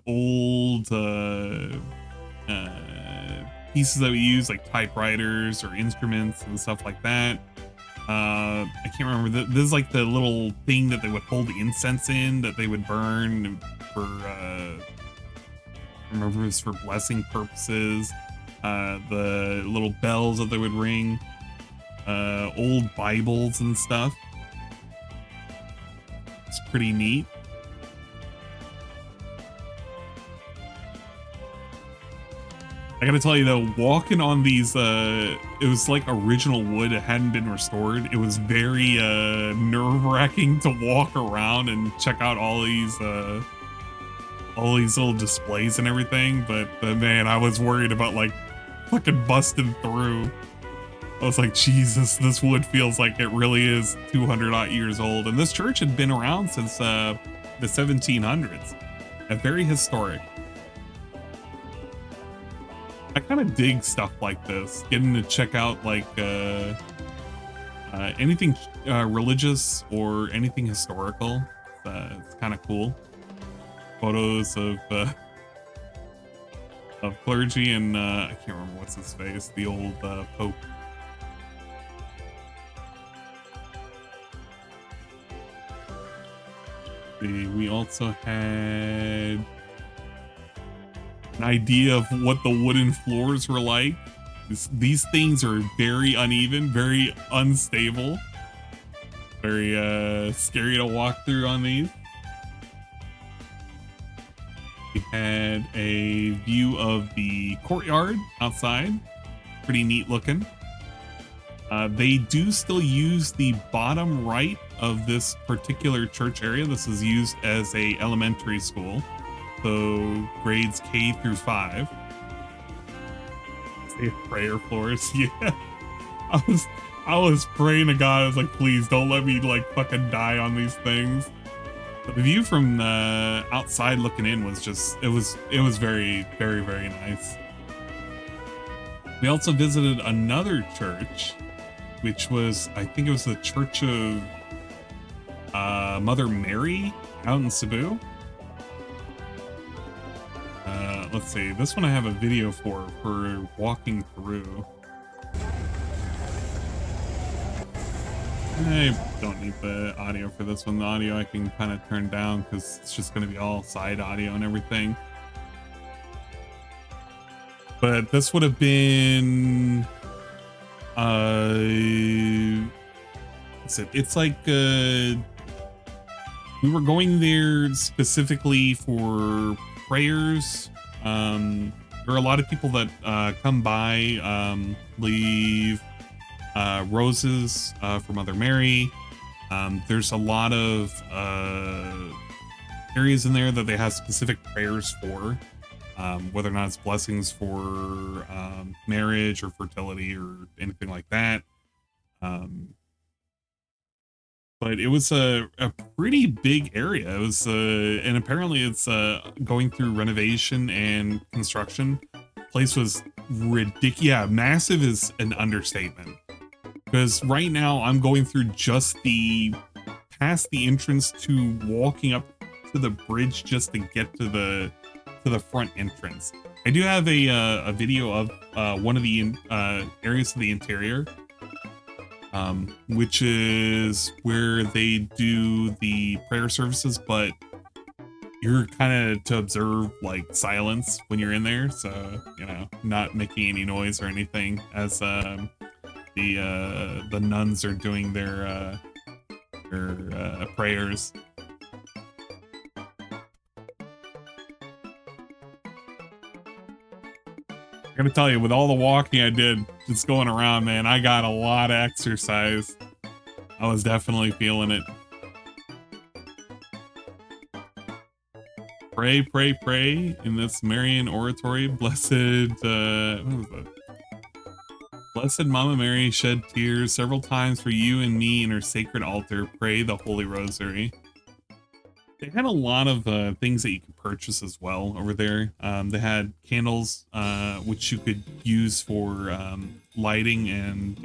old pieces that we use, like typewriters or instruments and stuff like that. I can't remember. This is like the little thing that they would hold incense in that they would burn for, I remember it was for blessing purposes. The little bells that they would ring. Old Bibles and stuff. It's pretty neat. I gotta tell you though, walking on these, it was like original wood. It hadn't been restored. It was very nerve-wracking to walk around and check out all these little displays and everything. But man, I was worried about like fucking busting through. I was like, Jesus, this wood feels like it really is 200 odd years old. And this church had been around since the 1700s. Very historic. I kind of dig stuff like this, getting to check out like anything religious or anything historical. It's kind of cool. Photos of clergy and I can't remember what's his face, the old Pope. We also had an idea of what the wooden floors were like. These things are very uneven, very unstable, very scary to walk through on these. We had a view of the courtyard outside, pretty neat looking. They do still use the bottom right of this particular church area. This is used as a elementary school. So grades K through 5. Say prayer floors. Yeah. I was praying to God. I was like, please don't let me like fucking die on these things. But the view from the outside looking in was just, it was very, very, very nice. We also visited another church, which was, I think it was the Church of Mother Mary out in Cebu. Let's see, this one I have a video for walking through. I don't need the audio for this one. The audio I can kind of turn down because it's just going to be all side audio and everything. But this would have been it's like we were going there specifically for prayers. There are a lot of people that come by, leave roses for Mother Mary. There's a lot of areas in there that they have specific prayers for, whether or not it's blessings for marriage or fertility or anything like that. But it was a pretty big area. It was, and apparently it's going through renovation and construction. Place was ridiculous. Yeah, massive is an understatement. Because right now I'm going through just past the entrance to walking up to the bridge just to get to the front entrance. I do have a video of one of the areas of the interior. Which is where they do the prayer services, but you're kind of to observe like silence when you're in there, so you know, not making any noise or anything as the nuns are doing their prayers. I gotta tell you, with all the walking I did just going around, man, I got a lot of exercise. I was definitely feeling it. Pray, pray, pray in this Marian oratory. Blessed, what was that? Blessed Mama Mary shed tears several times for you and me in her sacred altar. Pray the Holy Rosary. They had a lot of things that you could purchase as well over there. They had candles, which you could use for lighting and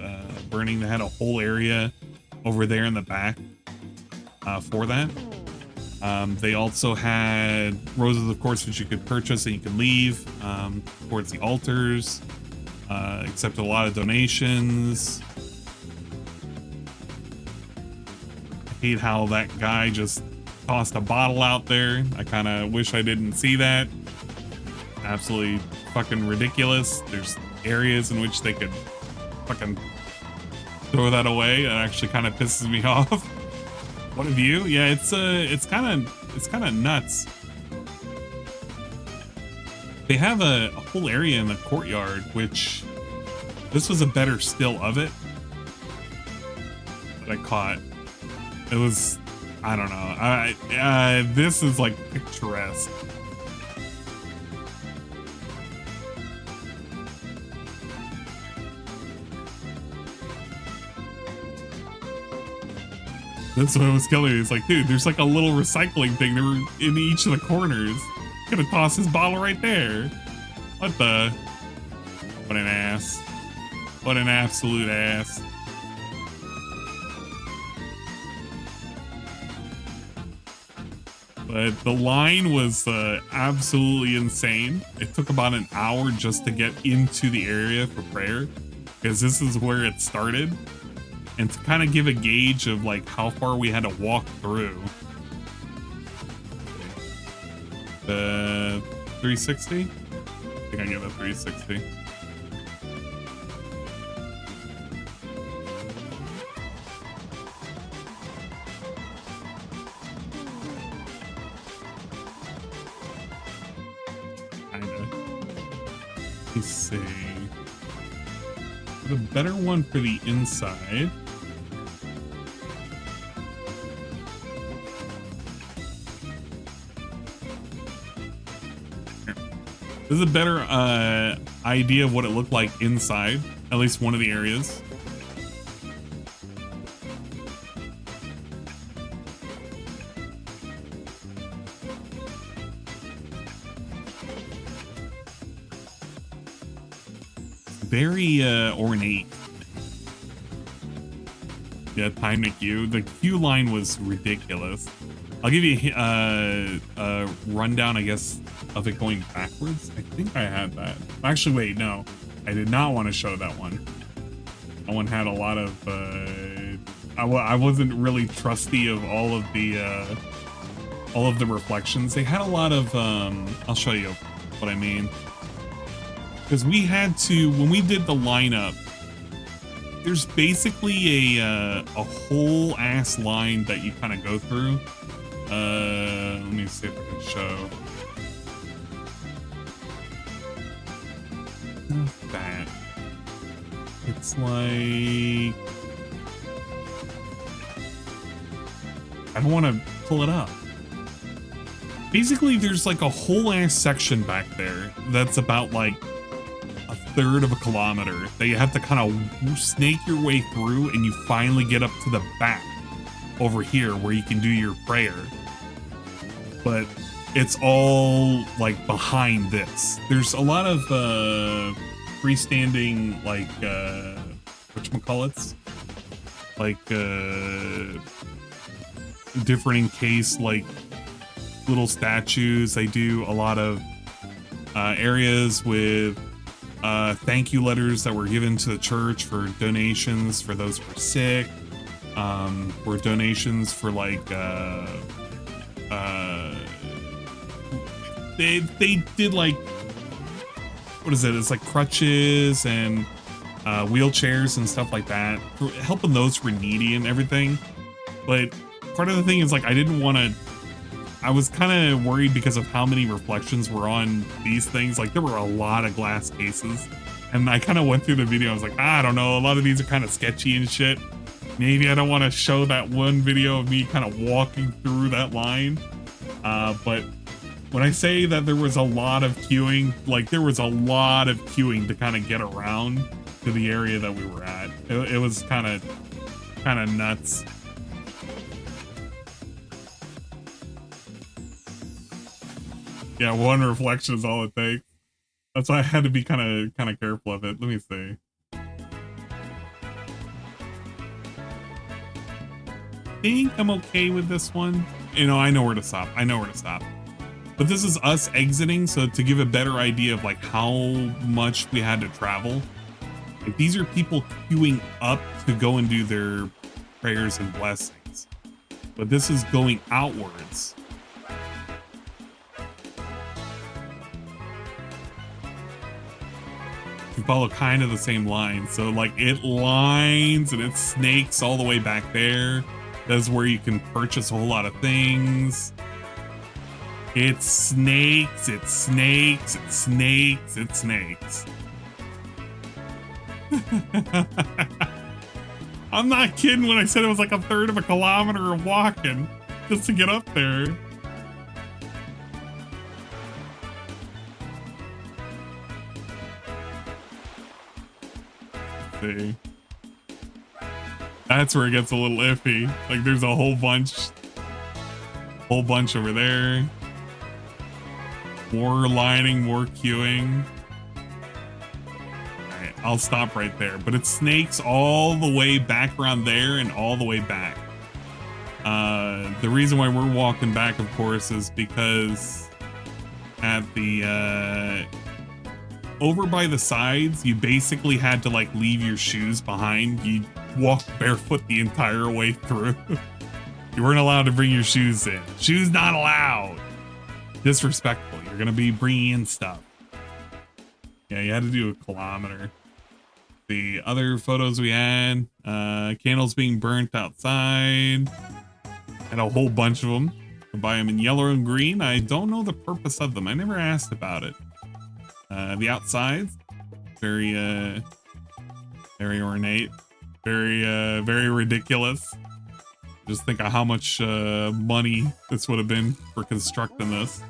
burning. They had a whole area over there in the back for that. They also had roses, of course, which you could purchase and you could leave towards the altars. Accepted a lot of donations. I hate how that guy just tossed a bottle out there. I kind of wish I didn't see that. Absolutely fucking ridiculous. There's areas in which they could fucking throw that away. It actually kind of pisses me off. What a view! Yeah, it's kind of nuts. They have a whole area in the courtyard, which this was a better still of it that I caught. It was, I don't know. This is like picturesque. That's what I was killing. It's like, dude, there's like a little recycling thing there in each of the corners. Gonna toss his bottle right there. What the? What an ass. What an absolute ass. But the line was absolutely insane. It took about an hour just to get into the area for prayer, because this is where it started. And to kind of give a gauge of like how far we had to walk through. 360? I think I give it 360. Let me see. The better one for the inside. This is a better idea of what it looked like inside, at least one of the areas. Very ornate. Yeah, time to queue. The queue line was ridiculous. I'll give you a rundown, I guess, of it going backwards. I think I had that. Actually, wait, no. I did not want to show that one. That one had a lot of... I wasn't really trusty of all of the reflections. They had a lot of... I'll show you what I mean. Because we had to... When we did the lineup, there's basically a whole ass line that you kind of go through. Let me see if I can show. Not that. It's like... I don't want to pull it up. Basically, there's like a whole ass section back there that's about like a third of a kilometer that you have to kind of snake your way through, and you finally get up to the back over here where you can do your prayer. But it's all like behind this. There's a lot of freestanding like whatchamacallits? Like different in case like little statues. They do a lot of areas with thank you letters that were given to the church for donations for those who were sick, or donations for like they did like, what is it? It's like crutches and wheelchairs and stuff like that, for helping those who were needy and everything. But part of the thing is like I was kind of worried because of how many reflections were on these things. Like there were a lot of glass cases, and I kind of went through the video. I was like, I don't know, a lot of these are kind of sketchy and shit. Maybe I don't want to show that one video of me kind of walking through that line. But when I say that there was a lot of queuing, like there was a lot of queuing to kind of get around to the area that we were at. It was kind of nuts. Yeah, one reflection is all it takes. That's why I had to be kind of careful of it. Let me see. think I'm okay with this one. You know, I know where to stop. I know where to stop. But this is us exiting, so to give a better idea of like how much we had to travel. Like, these are people queuing up to go and do their prayers and blessings. But this is going outwards. You follow kind of the same line. So like it lines and it snakes all the way back there. That's where you can purchase a whole lot of things. It snakes, it snakes, it snakes, it snakes. I'm not kidding when I said it was like a third of a kilometer of walking just to get up there. Let's see. That's where it gets a little iffy. Like there's a whole bunch over there. More lining, more queuing. Alright, I'll stop right there. But it snakes all the way back around there and all the way back. The reason why we're walking back, of course, is because at the over by the sides, you basically had to like leave your shoes behind. You walked barefoot the entire way through. You weren't allowed to bring your shoes in. Shoes not allowed. Disrespectful. You're gonna be bringing in stuff. Yeah, you had to do a kilometer. The other photos we had, candles being burnt outside, and a whole bunch of them. I buy them in yellow and green. I don't know the purpose of them. I never asked about it. The outsides, very ornate, very ridiculous. Just think of how much money this would have been for constructing this.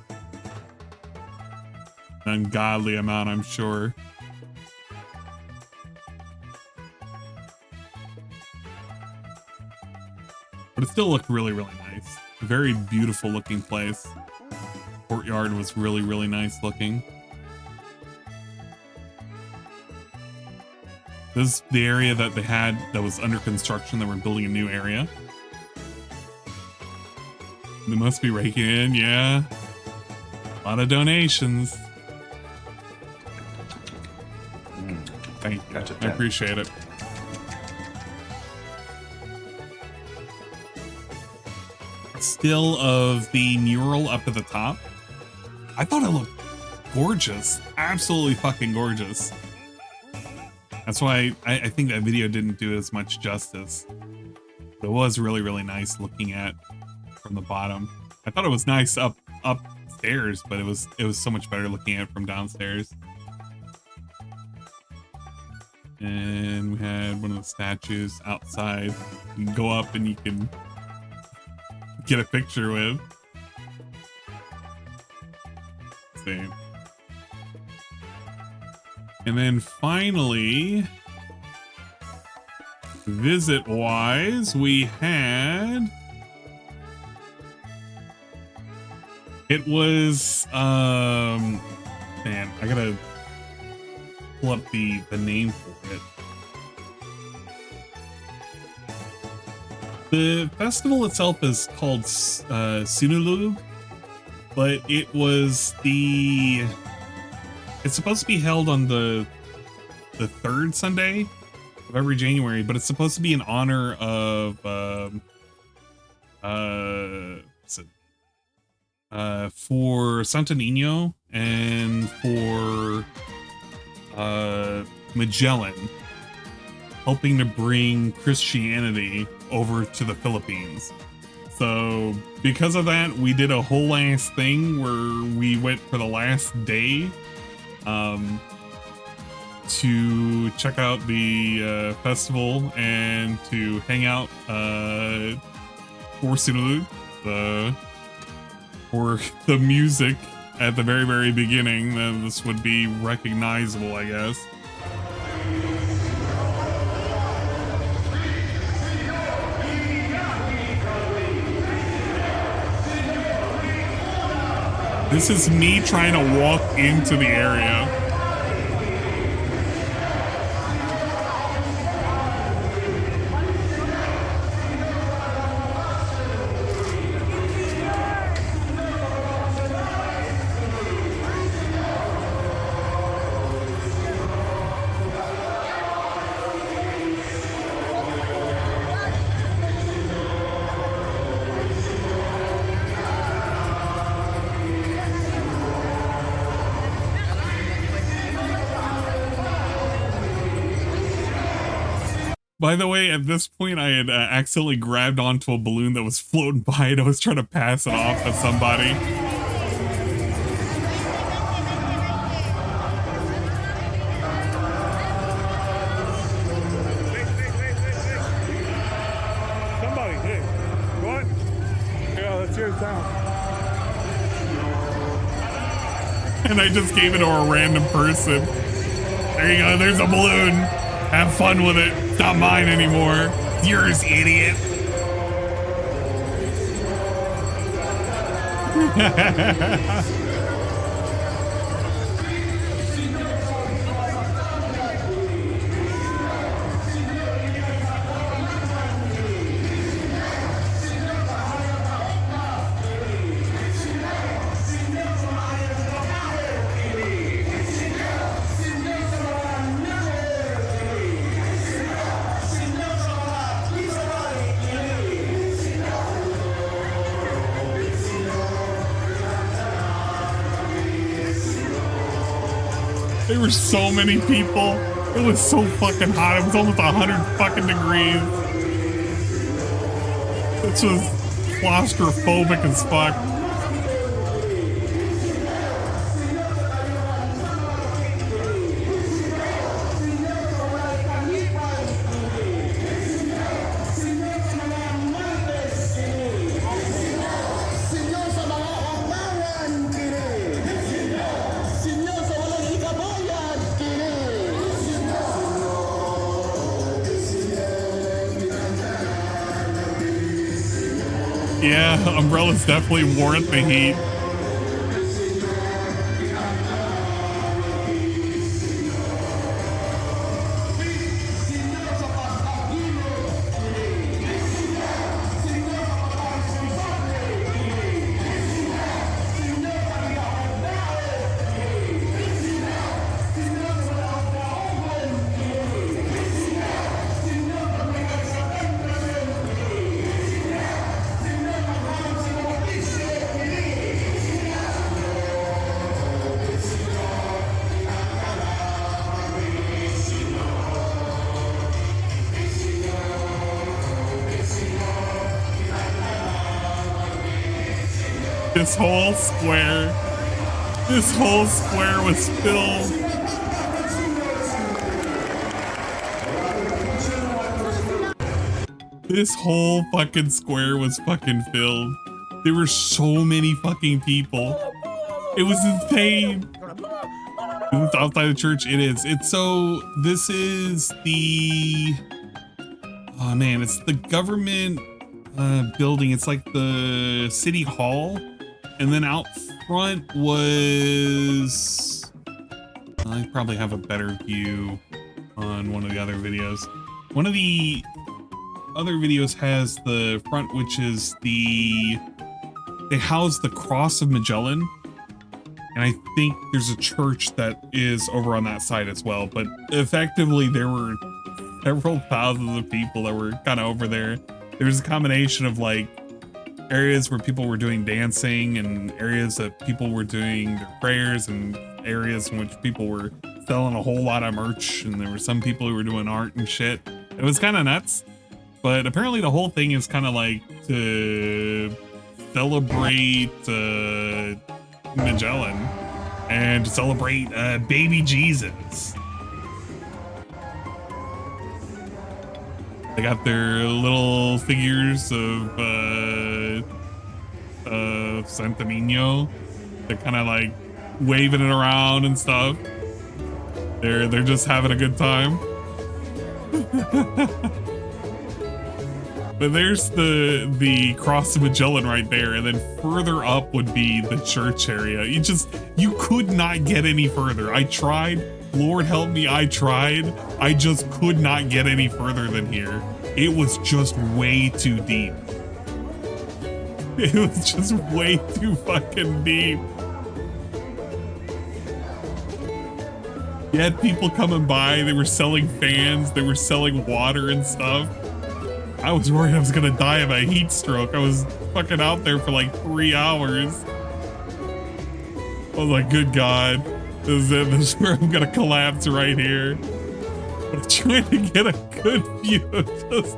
An ungodly amount, I'm sure. But it still looked really, really nice. A very beautiful looking place. Courtyard was really, really nice looking. This is the area that they had that was under construction. They were building a new area. They must be raking in, yeah. A lot of donations. Thank you. Gotcha, I appreciate it. Still of the mural up at the top. I thought it looked gorgeous. Absolutely fucking gorgeous. That's why I think that video didn't do as much justice. But it was really, really nice looking at from the bottom. I thought it was nice upstairs, but it was so much better looking at it from downstairs. And we had one of the statues outside. You can go up and you can get a picture with. Let's see. And then finally, visit wise, we had, it was, man, I gotta pull up the name for it. The festival itself is called Sinulog, but it was it's supposed to be held on the third Sunday of every January, but it's supposed to be in honor of for Santo Niño and for Magellan, helping to bring Christianity over to the Philippines. So because of that, we did a whole ass thing where we went for the last day to check out the festival and to hang out for Sinulog, for the music at the very, very beginning. Then this would be recognizable, I guess. This is me trying to walk into the area. By the way, at this point, I had accidentally grabbed onto a balloon that was floating by and I was trying to pass it off at somebody. Somebody, hey, what? Yeah, let's hear it sound. And I just gave it to a random person. There you go, there's a balloon. Have fun with it. It's not mine anymore. It's yours, idiot. There were so many people. It was so fucking hot. It was almost 100 fucking degrees. This was claustrophobic as fuck. Yeah, umbrellas definitely warrant the heat. This whole square was filled. This whole fucking square was fucking filled. There were so many fucking people. It was insane. It's outside the church. It is. It's so, this is the, oh man, it's the government building. It's like the city hall. And then out front was, I probably have a better view on one of the other videos. One of the other videos has the front, which is they house the Cross of Magellan. And I think there's a church that is over on that side as well. But effectively, there were several thousands of people that were kind of over there. There's a combination of like areas where people were doing dancing and areas that people were doing their prayers and areas in which people were selling a whole lot of merch. And there were some people who were doing art and shit. It was kind of nuts. But apparently the whole thing is kind of like to celebrate Magellan and to celebrate baby Jesus. They got their little figures of Santo Niño. They're kind of like waving it around and stuff. They're just having a good time. But there's the Cross of Magellan right there, and then further up would be the church area. You could not get any further. I tried. Lord help me, I tried. I just could not get any further than here. It was just way too deep. It was just way too fucking deep. You had people coming by, they were selling fans, they were selling water and stuff. I was worried I was gonna die of a heat stroke. I was fucking out there for like 3 hours. I was like, good God. This is where I'm gonna collapse right here. But trying to get a good view of just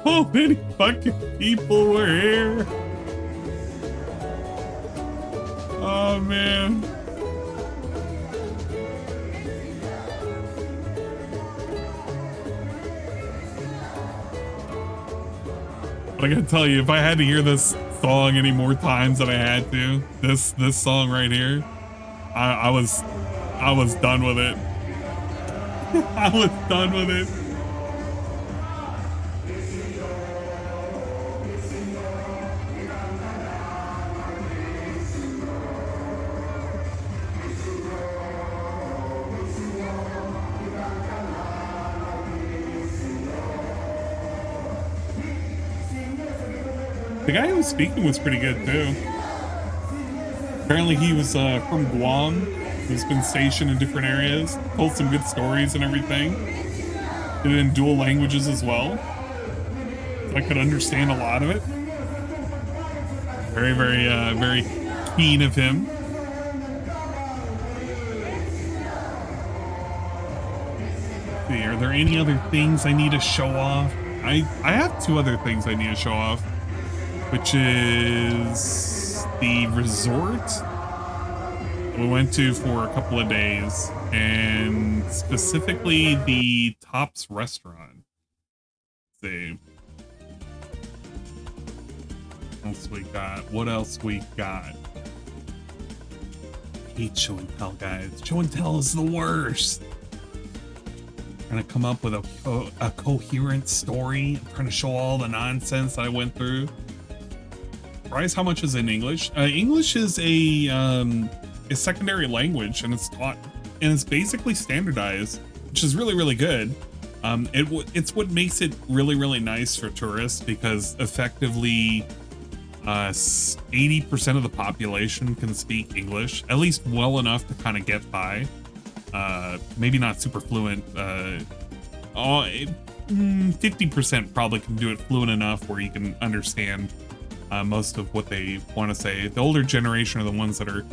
how many fucking people were here. Oh man. But I gotta tell you, if I had to hear this song any more times than I had to, this song right here, I was done with it. I was done with it. The guy who was speaking was pretty good too. Apparently he was from Guam. He's been stationed in different areas. Told some good stories and everything. Did it in dual languages as well. So I could understand a lot of it. Very, very keen of him. Let's see, are there any other things I need to show off? I have two other things I need to show off, which is the resort we went to for a couple of days, and specifically the Tops restaurant. Let's see. What else we got? I hate show and tell, guys. Show and tell is the worst. Trying to come up with a coherent story. I'm trying to show all the nonsense I went through. Surprised how much is in English. English is a secondary language, and it's taught, and it's basically standardized, which is really, really good. It's what makes it really, really nice for tourists, because effectively 80% of the population can speak English, at least well enough to kind of get by. Maybe not super fluent. 50% probably can do it fluent enough where you can understand most of what they want to say. The older generation are the ones that are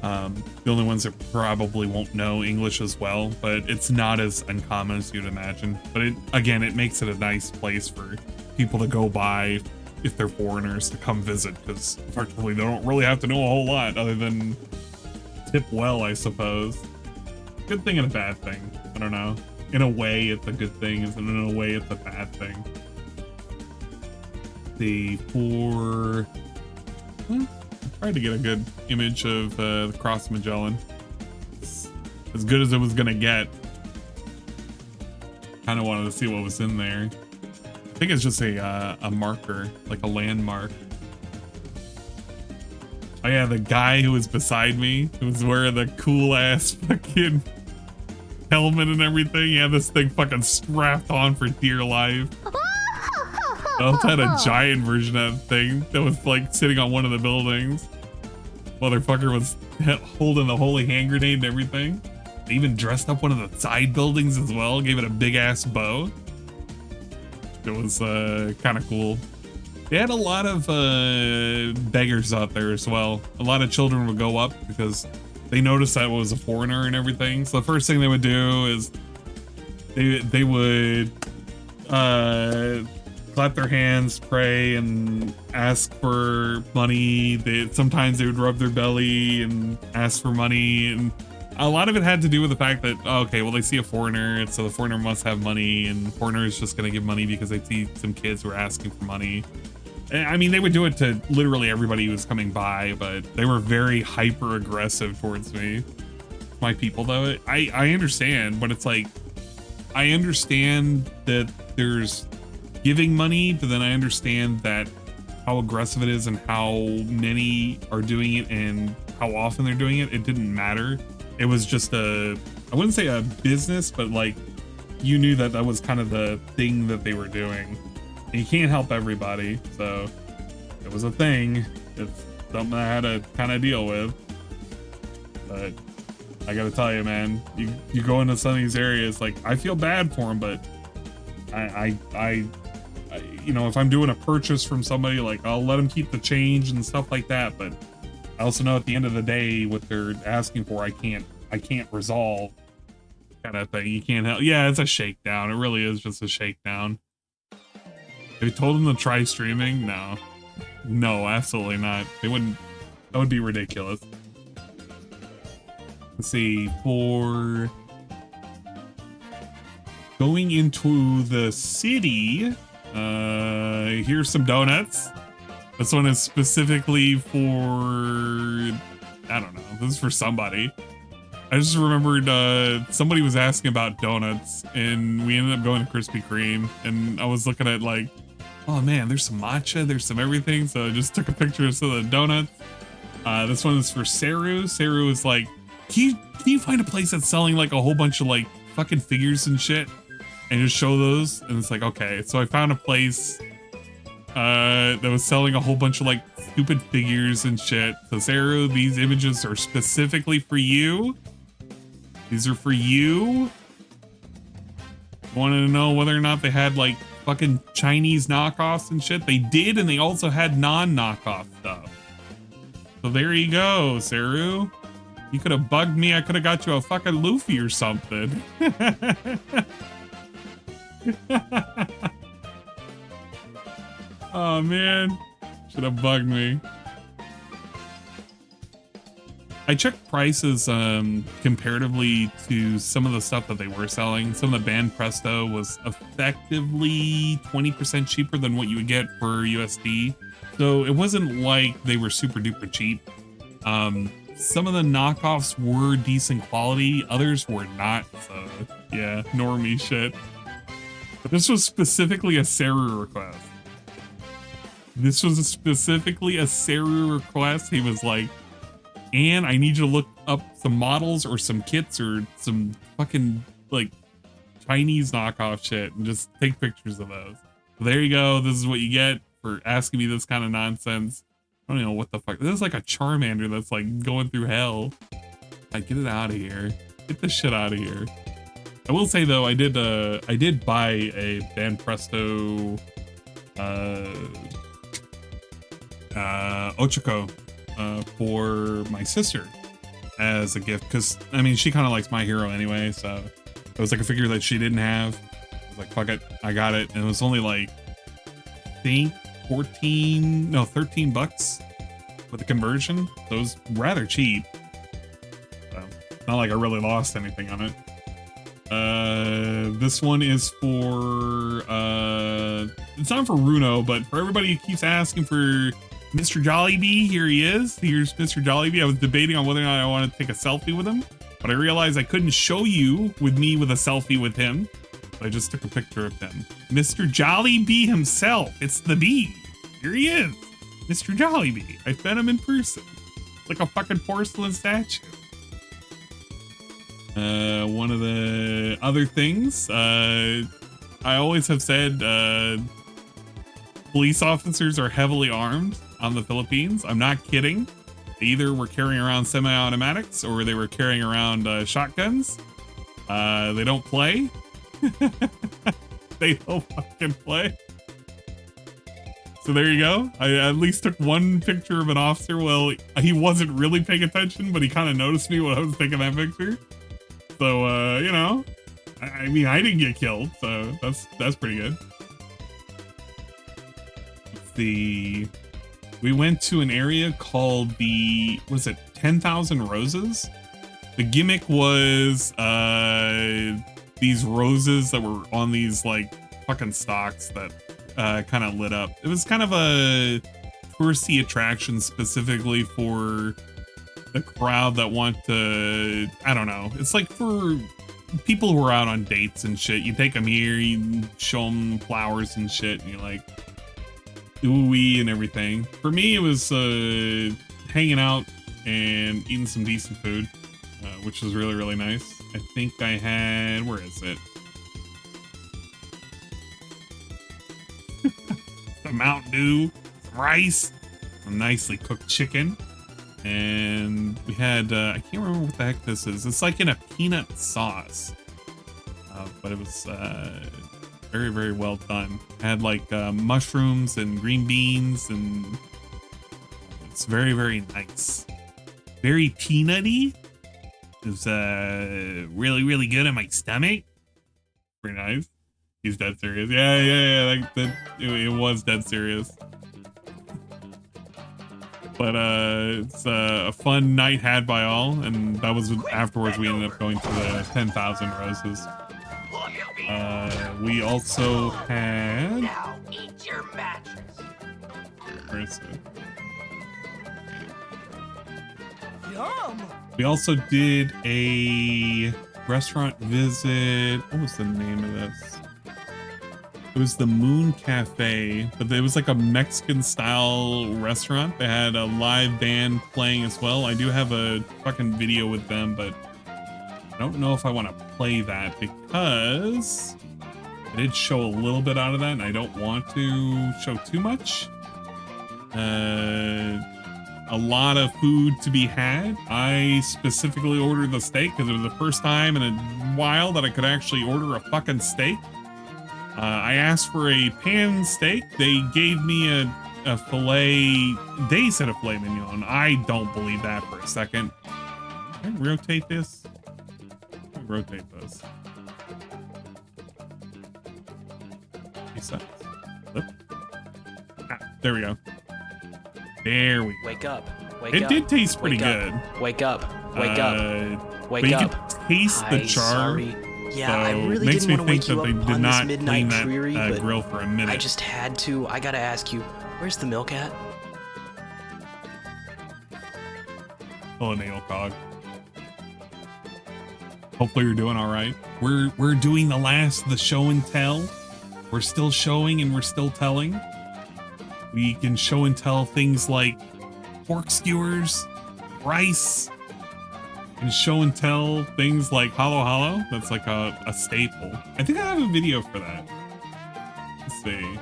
the only ones that probably won't know English as well, but it's not as uncommon as you'd imagine. But it makes it a nice place for people to go by if they're foreigners to come visit, because effectively they don't really have to know a whole lot other than tip well, I suppose. Good thing and a bad thing. I don't know. In a way, it's a good thing, and in a way, it's a bad thing. Tried to get a good image of the Cross Magellan. As good as it was gonna get. Kind of wanted to see what was in there. I think it's just a marker, like a landmark. Oh yeah, the guy who was beside me, who was wearing the cool ass fucking helmet and everything. He had this thing fucking strapped on for dear life. I also had a giant version of that thing that was like sitting on one of the buildings. Motherfucker was holding the holy hand grenade and everything. They even dressed up one of the side buildings as well, gave it a big ass bow. It was kind of cool. They had a lot of beggars out there as well. A lot of children would go up because they noticed that it was a foreigner and everything. So the first thing they would do is they would clap their hands, pray, and ask for money. Sometimes they would rub their belly and ask for money, and a lot of it had to do with the fact that, oh, okay, well, they see a foreigner, and so the foreigner must have money, and the foreigner is just gonna give money because they see some kids who are asking for money. And, I mean, they would do it to literally everybody who was coming by, but they were very hyper aggressive towards me. My people, though, I understand, but it's like, I understand that there's giving money, but then I understand that how aggressive it is and how many are doing it and how often they're doing it. It didn't matter. It was just I wouldn't say a business, but like you knew that that was kind of the thing that they were doing. And you can't help everybody, so it was a thing. It's something I had to kind of deal with. But I gotta tell you, man, you go into some of these areas, like I feel bad for them, but I you know, if I'm doing a purchase from somebody, like I'll let them keep the change and stuff like that, but I also know at the end of the day what they're asking for I can't resolve. kind of thing. You can't help. Yeah, it's a shakedown. It really is just a shakedown. Have you told them to try streaming? No. No, absolutely not. They wouldn't. That would be ridiculous. Let's see. For going into the city, here's some donuts. This one is specifically for, I don't know. This is for somebody. I just remembered somebody was asking about donuts, and we ended up going to Krispy Kreme, and I was looking at like, oh man, there's some matcha, there's some everything. So I just took a picture of some of the donuts. This one is for Saru. Saru is like, can you find a place that's selling like a whole bunch of like fucking figures and shit, and just show those? And it's like, okay. So I found a place that was selling a whole bunch of like stupid figures and shit. So Saru, these images are specifically for you. These are for you. Wanted to know whether or not they had like fucking Chinese knockoffs and shit. They did, and they also had non-knockoff stuff. So there you go, Saru. You could have bugged me. I could have got you a fucking Luffy or something. Oh man, should have bugged me. I checked prices comparatively to some of the stuff that they were selling. Some of the band Presto was effectively 20% cheaper than what you would get for USD. So it wasn't like they were super duper cheap. Some of the knockoffs were decent quality, others were not. So yeah, normie shit. But this was specifically a Saru request. This was specifically a Saru request. He was like, and I need you to look up some models or some kits or some fucking like Chinese knockoff shit and just take pictures of those. So there you go. This is what you get for asking me this kind of nonsense. I don't know what the fuck. This is like a Charmander that's like going through hell. Like, get it out of here. Get this shit out of here. I will say though, I did buy a Van Presto Ochako for my sister as a gift, because I mean she kind of likes My Hero anyway, so it was like a figure that she didn't have. I was like, fuck it, I got it, and it was only like I think 13 bucks with the conversion, so it was rather cheap. So it's not like I really lost anything on it. This one is for it's not for Runo, but for everybody who keeps asking for Mr. Jollibee. Here he is. Here's Mr. Jollibee. I was debating on whether or not I wanted to take a selfie with him, but I realized I couldn't show you with me with a selfie with him. So I just took a picture of him. Mr. Jollibee himself. It's the bee. Here he is. Mr. Jollibee. I met him in person. Like a fucking porcelain statue. One of the other things, I always have said, police officers are heavily armed on the Philippines. I'm not kidding. They either were carrying around semi-automatics or they were carrying around shotguns. They don't play. They don't fucking play. So there you go. I at least took one picture of an officer. Well, he wasn't really paying attention, but he kind of noticed me when I was taking that picture. So, you know, I mean, I didn't get killed, so that's pretty good. Let's see. We went to an area called the, was it 10,000 Roses? The gimmick was these roses that were on these like fucking stalks that kind of lit up. It was kind of a touristy attraction specifically for the crowd that want to, I don't know. It's like for people who are out on dates and shit. You take them here, you show them flowers and shit, and you're like, ooey and everything. For me, it was hanging out and eating some decent food, which was really, really nice. I think I had, where is it? Some Mountain Dew, some rice, some nicely cooked chicken. And we had, I can't remember what the heck this is. It's like in a peanut sauce, but it was very, very well done. It had like mushrooms and green beans, and it's very, very nice. Very peanutty. It was really, really good on my stomach. Pretty nice. He's dead serious. Yeah. It was dead serious. But it's a fun night had by all, and that was afterwards we ended up going to the 10,000 roses. We also had. Now eat your mattress. Where is it? Yum! We also did a restaurant visit. What was the name of this? It was the Moon Cafe, but it was like a Mexican style restaurant. They had a live band playing as well. I do have a fucking video with them, but I don't know if I want to play that because I did show a little bit out of that and I don't want to show too much. A lot of food to be had. I specifically ordered the steak because it was the first time in a while that I could actually order a fucking steak. I asked for a pan steak. They gave me a filet. They said a filet mignon. I don't believe that for a second. Can I rotate this? Let me rotate this. Flip. Ah, there we go. There we go. Wake up. Wake It up. did taste pretty Wake good. Up. Wake up. Wake up. Wake but you up. could taste the Hi, char. sorry. Yeah, So I really makes didn't me want to think wake you that up they did on not this midnight clean that dreary, but grill for a minute. I just had to. I gotta ask you, where's the milk at? Oh, a nail cog. Hopefully you're doing all right. We're doing the show and tell. We're still showing and we're still telling. We can show and tell things like pork skewers, rice, and show and tell things like halo halo. That's like a staple. I think I have a video for that. Let's see.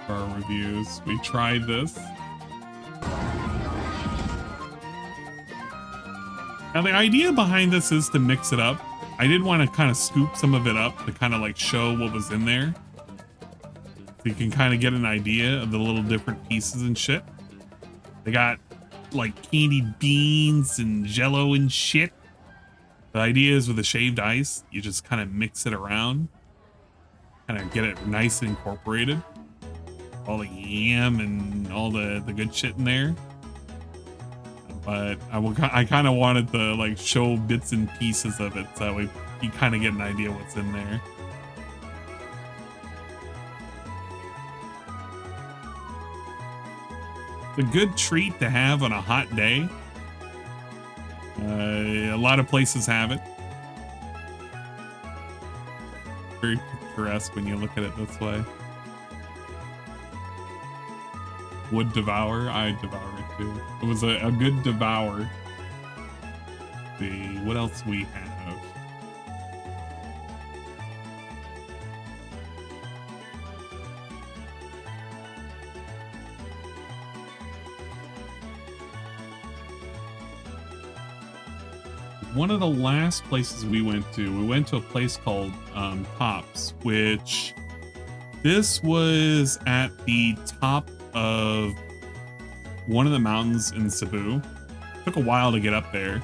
For our reviews, we tried this. Now the idea behind this is to mix it up. I did want to kind of scoop some of it up to kind of like show what was in there. So you can kind of get an idea of the little different pieces and shit. They got like candied beans and jello and shit. The idea is with the shaved ice, you just kind of mix it around. Kind of get it nice and incorporated. All the yam and all the good shit in there. But I kind of wanted to like show bits and pieces of it so that way you kind of get an idea what's in there. It's a good treat to have on a hot day. A lot of places have it. Very picturesque when you look at it this way. Would devour. I'd devour it too. It was a good devour. Let's see what else we have. One of the last places we went to a place called Tops, which this was at the top of one of the mountains in Cebu. Took a while to get up there,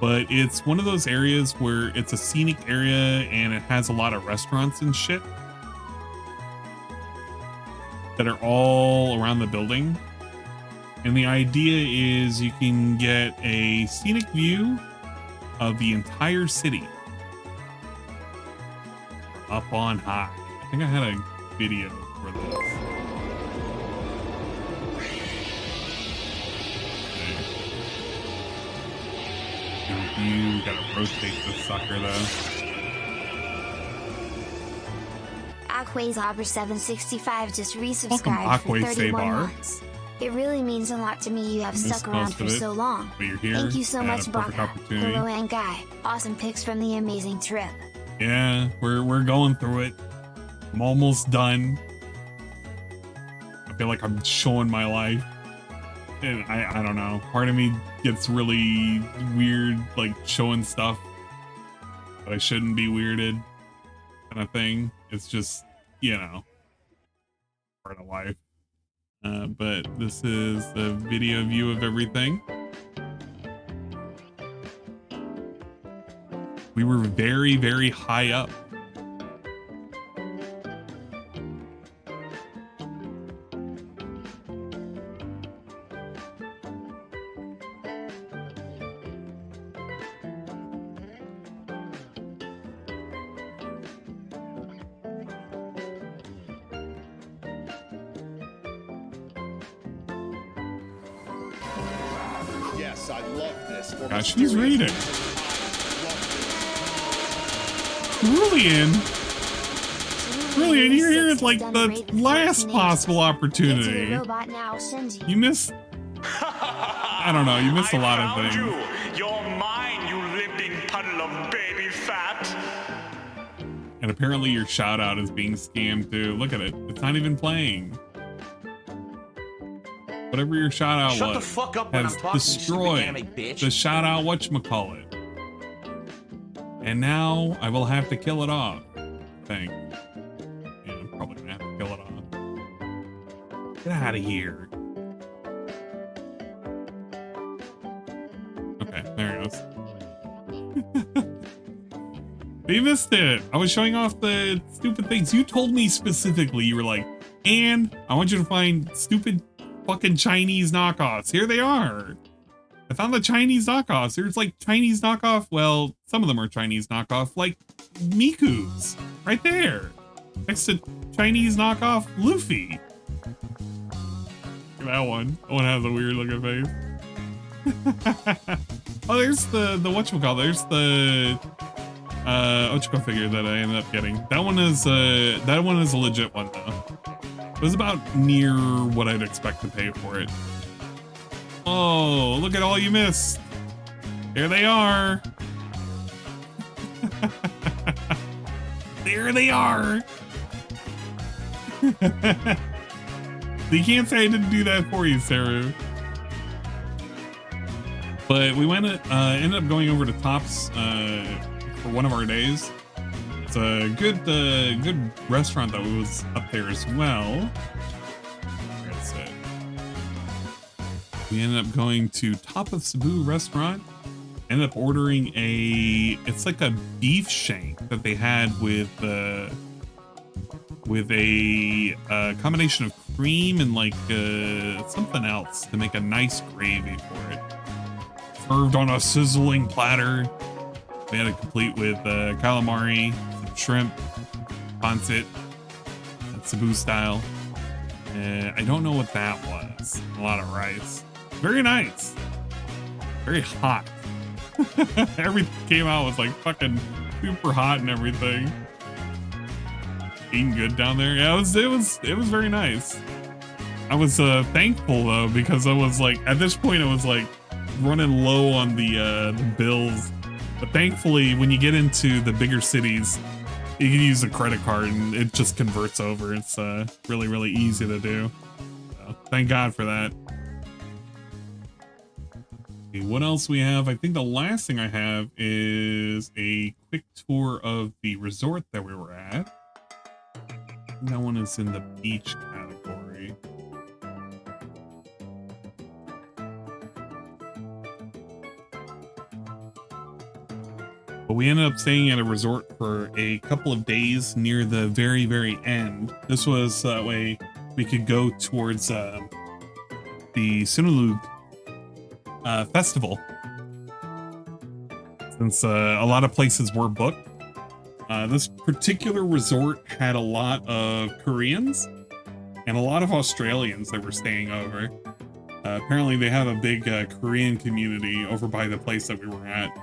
but it's one of those areas where it's a scenic area and it has a lot of restaurants and shit that are all around the building. And the idea is you can get a scenic view of the entire city up on high. I think I had a video for this. You gotta rotate this sucker though. Aqua's Arbor 765 just resubscribed for Aqua's 31 Sabar. months. It really means a lot to me you have Missed stuck around most for of it, so long. but you're here. Thank you so and much, a perfect Baka. opportunity. Hello and Guy. Awesome pics from the amazing trip. Yeah, we're going through it. I'm almost done. I feel like I'm showing my life. And I don't know. Part of me gets really weird, like showing stuff that I shouldn't be weirded kind of thing. It's just, you know, part of life. But this is the video view of everything. We were very, very high up. Yes, I love this. Gosh, she's reading. Brilliant. Brilliant. You're here at like the last possible opportunity. You missed. I don't know. You missed a lot of things. You're mine, you living puddle of baby fat. And apparently your shout out is being scammed too. Look at it. It's not even playing. Whatever your shout out Shut was the fuck up when has I'm talking, destroyed stupid anime bitch. the shout out whatchamacallit. And now I will have to kill it off. I think. Yeah, I'm probably gonna have to kill it off. Get out of here. Okay, there it goes. You missed it. I was showing off the stupid things. You told me specifically, you were like, and I want you to find stupid fucking Chinese knockoffs. Here they are. I found the Chinese knockoffs. There's like Chinese knockoff. Well, some of them are Chinese knockoff, like Miku's right there next to Chinese knockoff Luffy. Look at that one. That one has a weird looking face. Oh, there's the whatchamacallit. There's the Ochiko figure that I ended up getting. That one is a legit one though. It was about near what I'd expect to pay for it. Oh, look at all you missed. There they are. There they are. You can't say I didn't do that for you, Saru. But we ended up going over to Tops for one of our days. It's a good restaurant that was up there as well. That's it. We ended up going to Top of Cebu restaurant. Ended up ordering it's like a beef shank that they had with a combination of cream and like something else to make a nice gravy for it. Served on a sizzling platter. We had it complete with calamari, some shrimp, pancit, Cebu style. I don't know what that was. A lot of rice. Very nice. Very hot. Everything came out was like fucking super hot and everything. Eating good down there. Yeah, it was very nice. I was thankful though, because I was like, at this point I was like running low on the bills. But thankfully, when you get into the bigger cities, you can use a credit card and it just converts over. It's really, really easy to do. So, thank God for that. Okay, what else we have? I think the last thing I have is a quick tour of the resort that we were at. That one is in the beach category. But we ended up staying at a resort for a couple of days near the very, very end. This was that way we could go towards the Sinulog festival. Since a lot of places were booked. This particular resort had a lot of Koreans and a lot of Australians that were staying over. Apparently they have a big Korean community over by the place that we were at.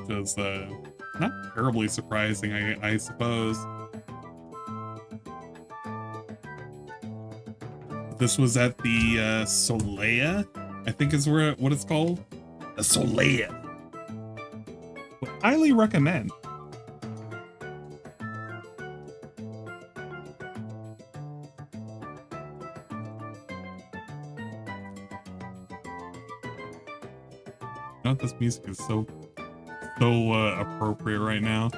Which was not terribly surprising, I suppose. This was at the Solea, I think is what it's called. The Solea. Would highly recommend. You know, this music is so appropriate right now.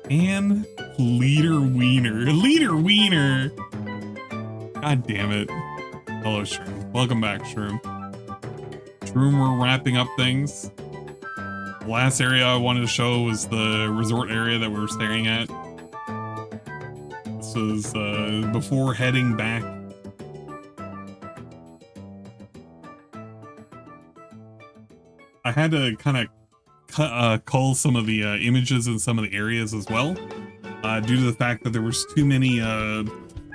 And Leader Wiener. God damn it. Hello, Shroom. Welcome back, Shroom. room we're wrapping up things. The last area I wanted to show was the resort area that we were staring at. This was before heading back. I had to kind of cull some of the images in some of the areas as well, due to the fact that there was too many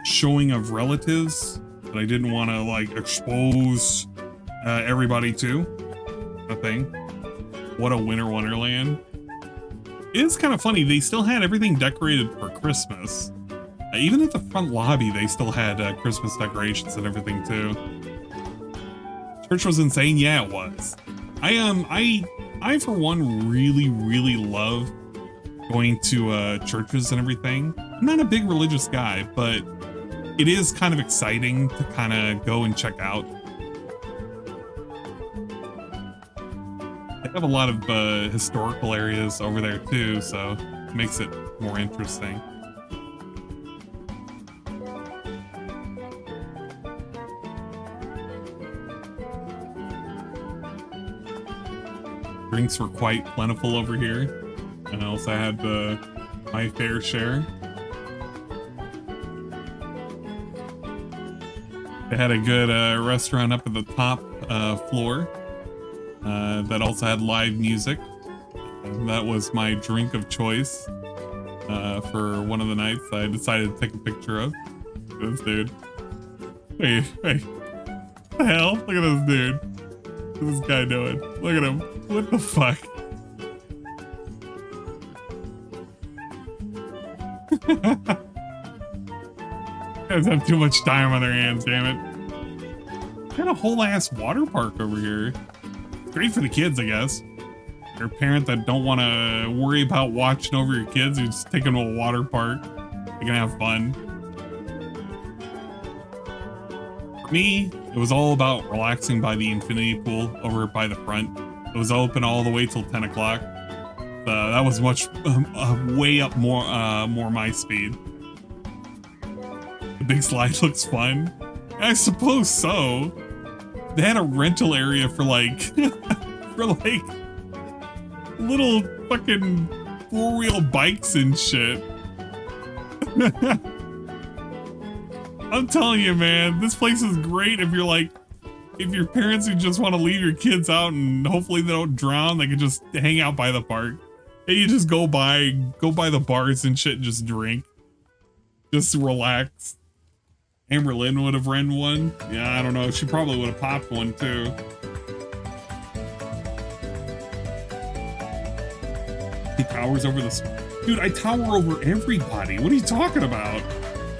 showing of relatives that I didn't want to like expose everybody to. I think. What a winter wonderland. It is kind of funny, they still had everything decorated for Christmas. Even at the front lobby, they still had Christmas decorations and everything too. Church was insane, yeah, it was. I for one really love going to churches and everything. I'm not a big religious guy, but it is kind of exciting to kind of go and check out. They have a lot of historical areas over there too, so it makes it more interesting. Drinks were quite plentiful over here. And I also had my fair share. They had a good restaurant up at the top floor that also had live music. And that was my drink of choice for one of the nights I decided to take a picture of. This dude. Wait. What the hell? Look at this dude. What's this guy doing? Look at him. What the fuck? Guys have too much time on their hands, damn it. Got a whole ass water park over here. Great for the kids, I guess. You're a parent that don't want to worry about watching over your kids. You just take them to a water park. You're gonna have fun. For me, it was all about relaxing by the infinity pool over by the front. It was open all the way till 10 o'clock. That was much, way up more my speed. The big slide looks fun. I suppose so. They had a rental area for like, for like little fucking 4-wheel bikes and shit. I'm telling you, man, this place is great if you're like, if your parents who just want to leave your kids out and hopefully they don't drown, they can just hang out by the park. And you just go by the bars and shit and just drink. Just relax. Amber Lynn would have ran one. Yeah, I don't know. She probably would have popped one too. He towers over the... Dude, I tower over everybody. What are you talking about?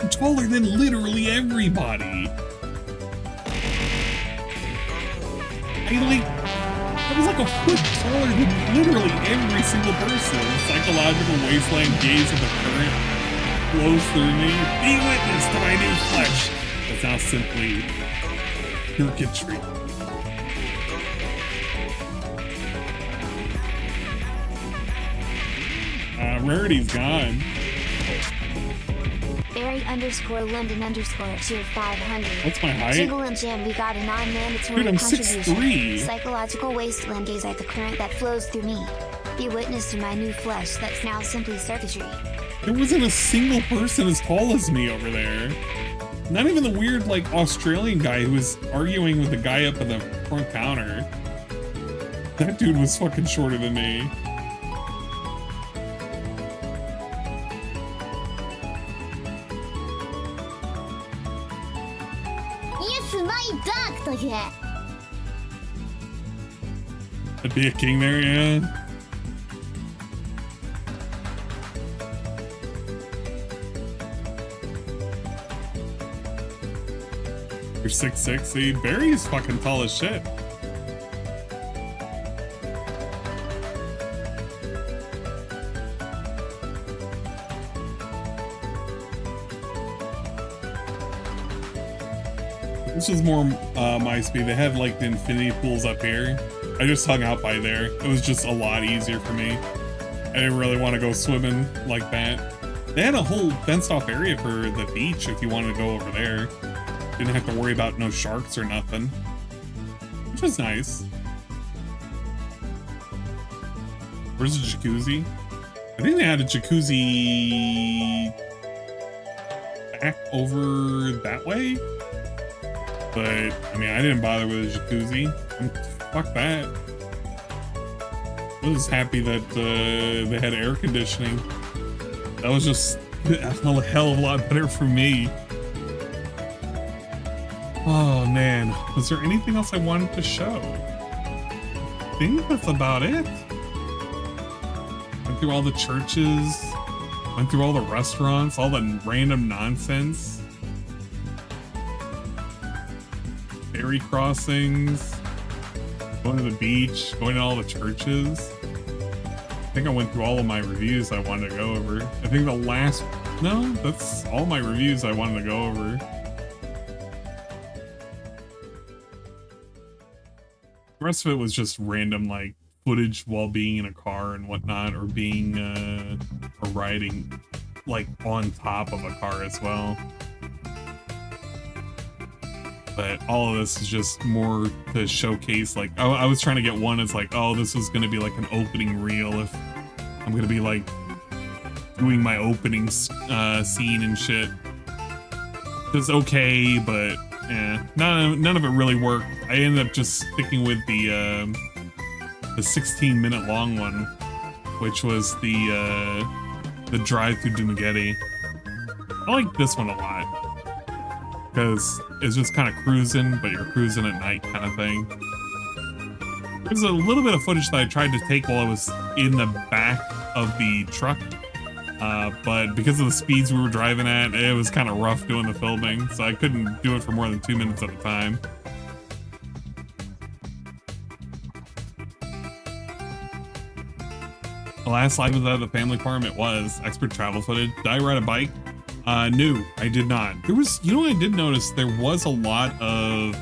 I'm taller than literally everybody. I was like a foot taller than literally every single person. Psychological wasteland gaze of the current flows through me. Be witness to my new flesh. That's now simply circuitry. Rarity's gone. Barry_London_tier 500. What's my height? Jiggle and Jam, we got a non-mandatory Dude, I'm contribution. 6'3". Psychological wasteland gaze at the current that flows through me. Be witness to my new flesh that's now simply circuitry. There wasn't a single person as tall as me over there. Not even the weird, like, Australian guy who was arguing with the guy up at the front counter. That dude was fucking shorter than me. I'd be a king there, yeah. You're 6'6", see? Barry's fucking tall as shit. This was more my speed. They had like the infinity pools up here. I just hung out by there. It was just a lot easier for me. I didn't really want to go swimming like that. They had a whole fenced off area for the beach if you wanted to go over there. Didn't have to worry about no sharks or nothing, which was nice. Where's the jacuzzi? I think they had a jacuzzi back over that way. But, I mean, I didn't bother with a jacuzzi. Fuck that. I was happy that they had air conditioning. That was just a hell of a lot better for me. Oh, man. Was there anything else I wanted to show? I think that's about it. Went through all the churches. Went through all the restaurants. All the random nonsense. Ferry crossings. Going to the beach. Going to all the churches. I think I went through all of my reviews I wanted to go over. I think the last... No, that's all my reviews I wanted to go over. The rest of it was just random, like, footage while being in a car and whatnot, or being, or riding, like, on top of a car as well. But all of this is just more to showcase, like, I was trying to get one as like, oh, this is going to be like an opening reel if I'm going to be like doing my opening scene and shit. It's okay, but yeah, none of it really worked. I ended up just sticking with the 16-minute long one, which was the drive through Dumageddon. I like this one a lot because it's just kind of cruising, but you're cruising at night kind of thing. There's a little bit of footage that I tried to take while I was in the back of the truck, but because of the speeds we were driving at, it was kind of rough doing the filming, so I couldn't do it for more than 2 minutes at a time. The last live was at the family farm. It was expert travel footage. Did I ride a bike? No, I did not. There was, you know what I did notice? There was a lot of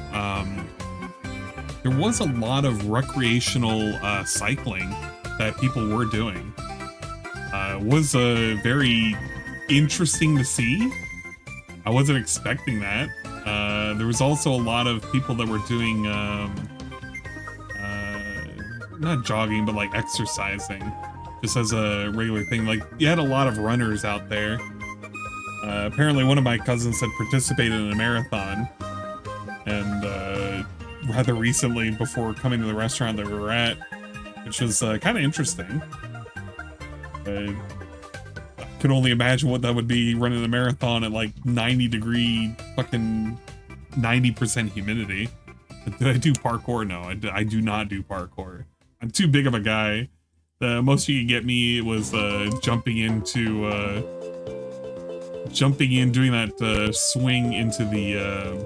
recreational cycling that people were doing. It was very interesting to see. I wasn't expecting that. There was also a lot of people that were doing not jogging, but like exercising, just as a regular thing. Like, you had a lot of runners out there. Apparently one of my cousins had participated in a marathon, and rather recently, before coming to the restaurant that we were at, which was kind of interesting. I could only imagine what that would be, running a marathon at like 90-degree fucking 90% humidity. Did I do parkour? No, I do not do parkour. I'm too big of a guy. The most you could get me was jumping in, doing that swing into the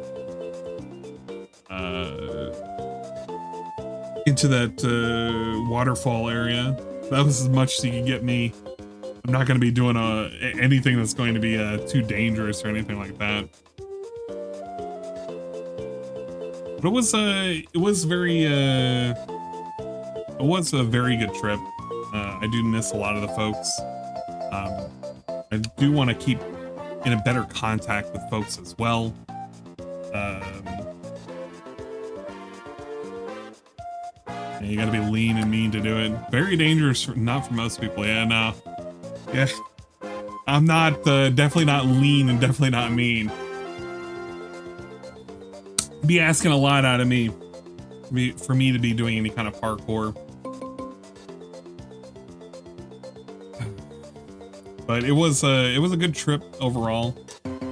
waterfall area. That was as much as you could get me. I'm not going to be doing anything that's going to be too dangerous or anything like that. But it was a very good trip. I do miss a lot of the folks. I do want to keep in a better contact with folks as well. You gotta be lean and mean to do it. Very dangerous, not for most people. Yeah, no. Yeah. I'm not, definitely not lean and definitely not mean. Be asking a lot out of me for me to be doing any kind of parkour. But it was a good trip overall.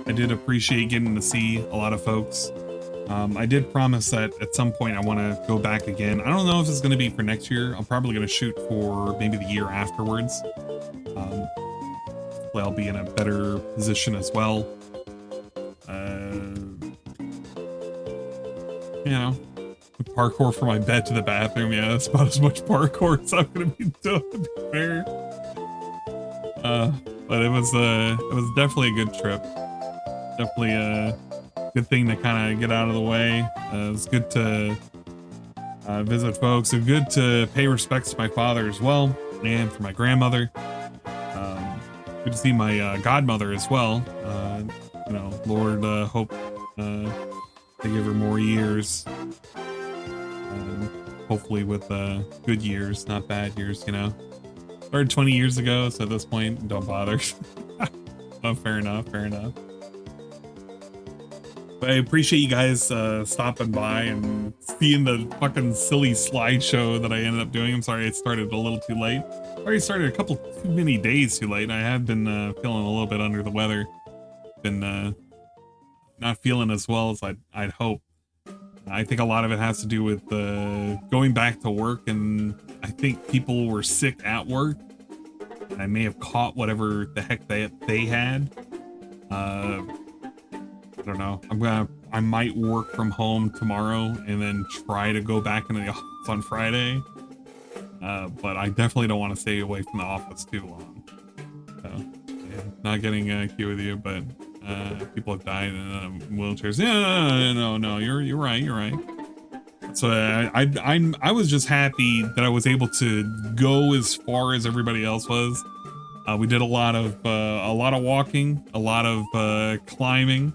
I did appreciate getting to see a lot of folks. I did promise that at some point I want to go back again. I don't know if it's going to be for next year. I'm probably going to shoot for maybe the year afterwards. Hopefully I'll be in a better position as well. You know, parkour from my bed to the bathroom. Yeah, that's about as much parkour as I'm going to be doing, to be fair. But it was definitely a good trip. Definitely a good thing to kind of get out of the way. It was good to visit folks. It was good to pay respects to my father as well, and for my grandmother. Good to see my godmother as well. You know, Lord, hope they give her more years. Hopefully with good years, not bad years, you know. Started 20 years ago, so at this point, don't bother. Oh, fair enough, fair enough. But I appreciate you guys stopping by and seeing the fucking silly slideshow that I ended up doing. I'm sorry I started a little too late. I already started a couple too many days too late. I have been feeling a little bit under the weather. Been not feeling as well as I'd hope. I think a lot of it has to do with going back to work, and I think people were sick at work. And I may have caught whatever the heck they had. I don't know. I might work from home tomorrow and then try to go back into the office on Friday. But I definitely don't want to stay away from the office too long. So, yeah, not getting cute with you, but people have died in wheelchairs. Yeah, no, you're right. So I was just happy that I was able to go as far as everybody else was. We did a lot of walking, a lot of climbing,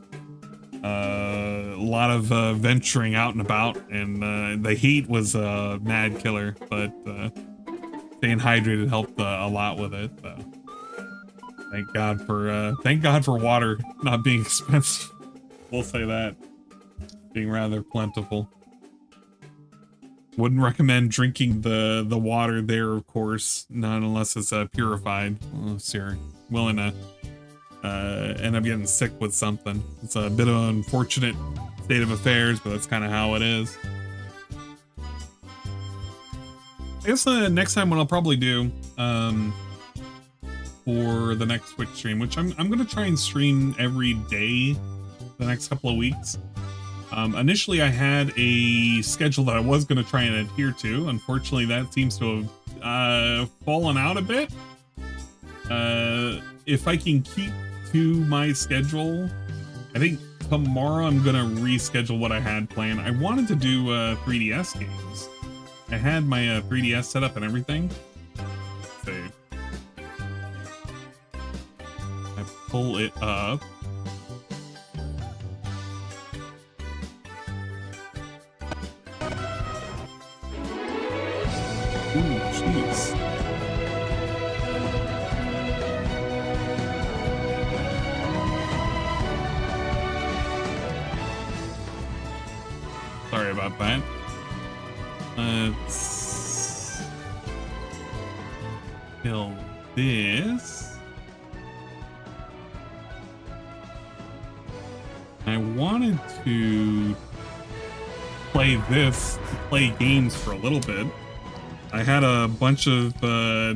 a lot of venturing out and about, and the heat was a mad killer, but staying hydrated helped a lot with it. So thank God for water not being expensive. We'll say that, being rather plentiful. Wouldn't recommend drinking the water there, of course, not unless it's purified. Unless you're willing to end up getting sick with something. It's a bit of an unfortunate state of affairs, but that's kind of how it is. I guess next time what I'll probably do for the next Twitch stream, which I'm gonna try and stream every day the next couple of weeks. Initially I had a schedule that I was going to try and adhere to. Unfortunately, that seems to have fallen out a bit. If I can keep to my schedule, I think tomorrow I'm going to reschedule what I had planned. I wanted to do 3DS games. I had my 3DS set up and everything. Let's see. I pull it up. Ooh, jeez. Sorry about that. Let's kill this. I wanted to play games for a little bit. I had a bunch of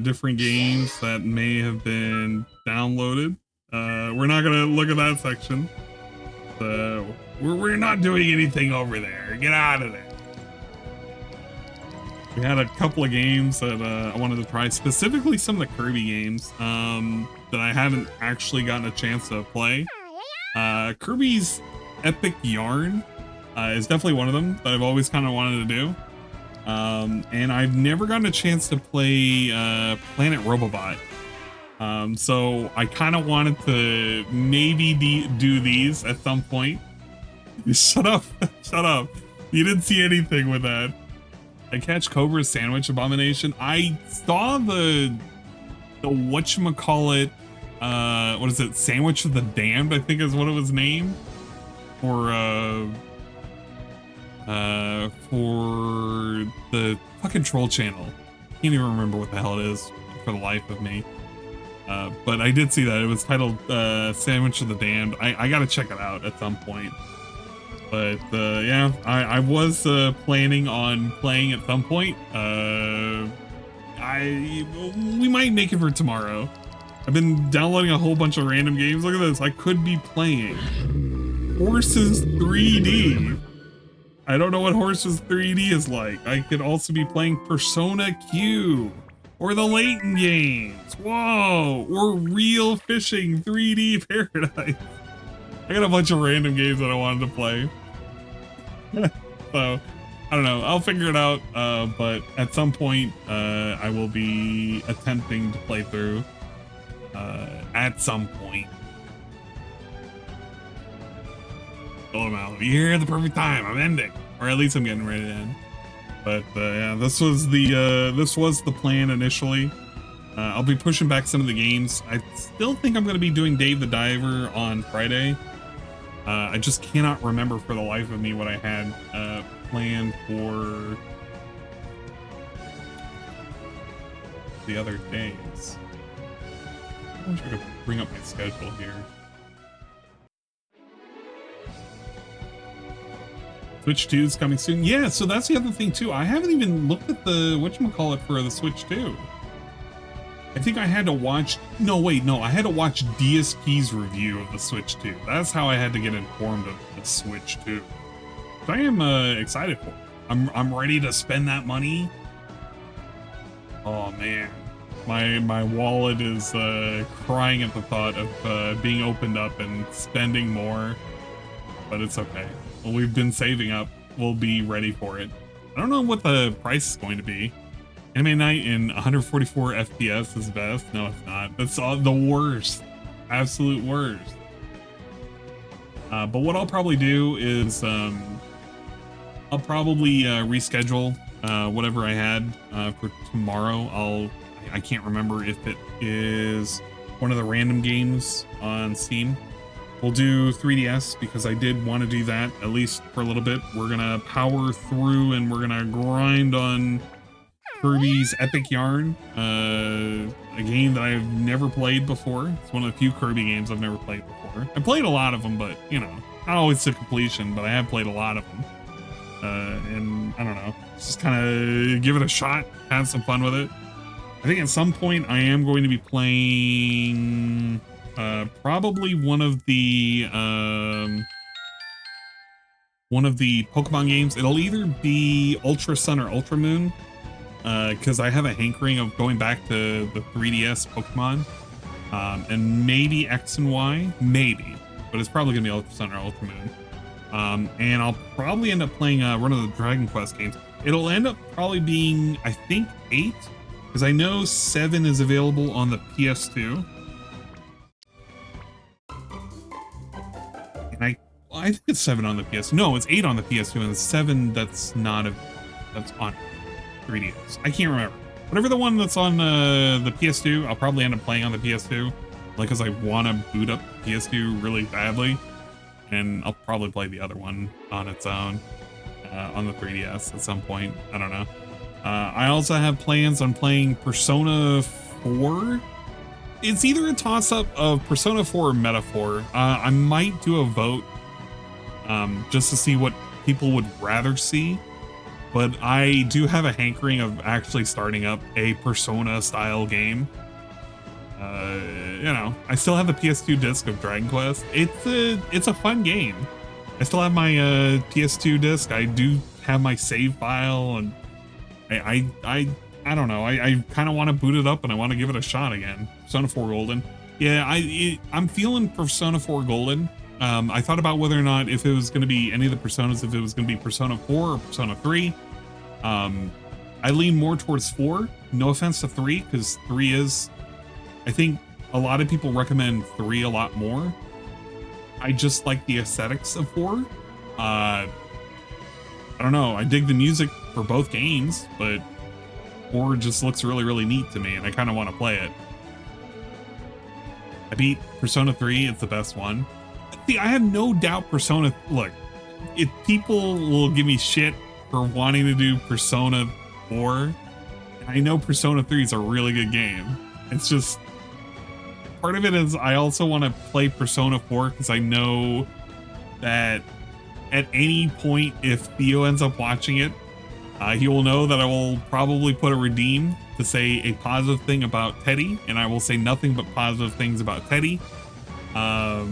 different games that may have been downloaded. We're not gonna look at that section. We're not doing anything over there. Get out of there. We had a couple of games that I wanted to try, specifically some of the Kirby games that I haven't actually gotten a chance to play. Kirby's Epic Yarn is definitely one of them that I've always kind of wanted to do. And I've never gotten a chance to play Planet Robobot. So I kind of wanted to maybe do these at some point. Shut up. Shut up. You didn't see anything with that. I catch Cobra's Sandwich Abomination. I saw the whatchamacallit, what is it? Sandwich of the Damned, I think is what it was named. For the fucking troll channel. Can't even remember what the hell it is for the life of me. But I did see that it was titled Sandwich of the Damned. I gotta check it out at some point. But yeah, I was planning on playing at some point. We might make it for tomorrow. I've been downloading a whole bunch of random games. Look at this. I could be playing Horses 3D. I don't know what Horses 3D is like. I could also be playing Persona Q or the Layton games. Whoa, or Real Fishing 3D Paradise. I got a bunch of random games that I wanted to play. So, I don't know. I'll figure it out. But at some point, I will be attempting to play through. At some point. You're here at the perfect time. I'm ending, or at least I'm getting ready to end. But yeah, this was the plan initially. I'll be pushing back some of the games. I still think I'm going to be doing Dave the Diver on Friday. I just cannot remember for the life of me what I had planned for the other days. I wish I could bring up my schedule here. Switch 2 is coming soon. Yeah, so that's the other thing too. I haven't even looked at the whatchamacallit for the Switch 2. I think I had to watch, no, I had to watch DSP's review of the Switch 2. That's how I had to get informed of the Switch 2. So I am excited for it. I'm ready to spend that money. Oh man, my wallet is crying at the thought of being opened up and spending more, but it's okay. Well, we've been saving up. We'll be ready for it. I don't know what the price is going to be. Anime Night in 144 FPS is best. No, it's not. That's all the worst. Absolute worst. But what I'll probably do is I'll probably reschedule whatever I had for tomorrow. I can't remember if it is one of the random games on Steam. We'll do 3DS because I did want to do that at least for a little bit. We're gonna power through and we're gonna grind on Kirby's Epic Yarn, a game that I've never played before. It's one of the few Kirby games I've never played before. I played a lot of them, but you know, not always to completion, but I have played a lot of them. And I don't know, just kind of give it a shot, have some fun with it. I think at some point I am going to be playing probably one of the Pokemon games. It'll either be Ultra Sun or Ultra Moon, because I have a hankering of going back to the 3DS Pokemon, and maybe X and Y, maybe, but it's probably gonna be Ultra Sun or Ultra Moon. And I'll probably end up playing one of the Dragon Quest games. It'll end up probably being, I think, 8, because I know 7 is available on the PS2. And I think it's 7 on the PS2. No, it's 8 on the PS2, and it's 7 that's on 3DS. I can't remember. Whatever the one that's on the PS2, I'll probably end up playing on the PS2, like, because I want to boot up the PS2 really badly. And I'll probably play the other one on its own on the 3DS at some point. I don't know. I also have plans on playing Persona 4. It's either a toss-up of Persona 4 or Metaphor. I might do a vote just to see what people would rather see. But I do have a hankering of actually starting up a Persona-style game. You know, I still have the PS2 disc of Dragon Quest. It's a fun game. I still have my PS2 disc. I do have my save file, and I don't know. I kind of want to boot it up and I want to give it a shot again. Persona 4 Golden. Yeah, I'm feeling Persona 4 Golden. I thought about whether or not if it was going to be any of the Personas, if it was going to be Persona 4 or Persona 3. I lean more towards 4. No offense to 3, because 3 is, I think a lot of people recommend 3 a lot more. I just like the aesthetics of 4. I don't know. I dig the music for both games, but 4 just looks really, really neat to me, and I kind of want to play it. I beat Persona 3. It's the best one. See, I have no doubt Persona... Look, if people will give me shit for wanting to do Persona 4, and I know Persona 3 is a really good game. It's just... Part of it is I also want to play Persona 4 because I know that at any point, if Theo ends up watching it, he will know that I will probably put a redeem to say a positive thing about Teddy, and I will say nothing but positive things about Teddy. I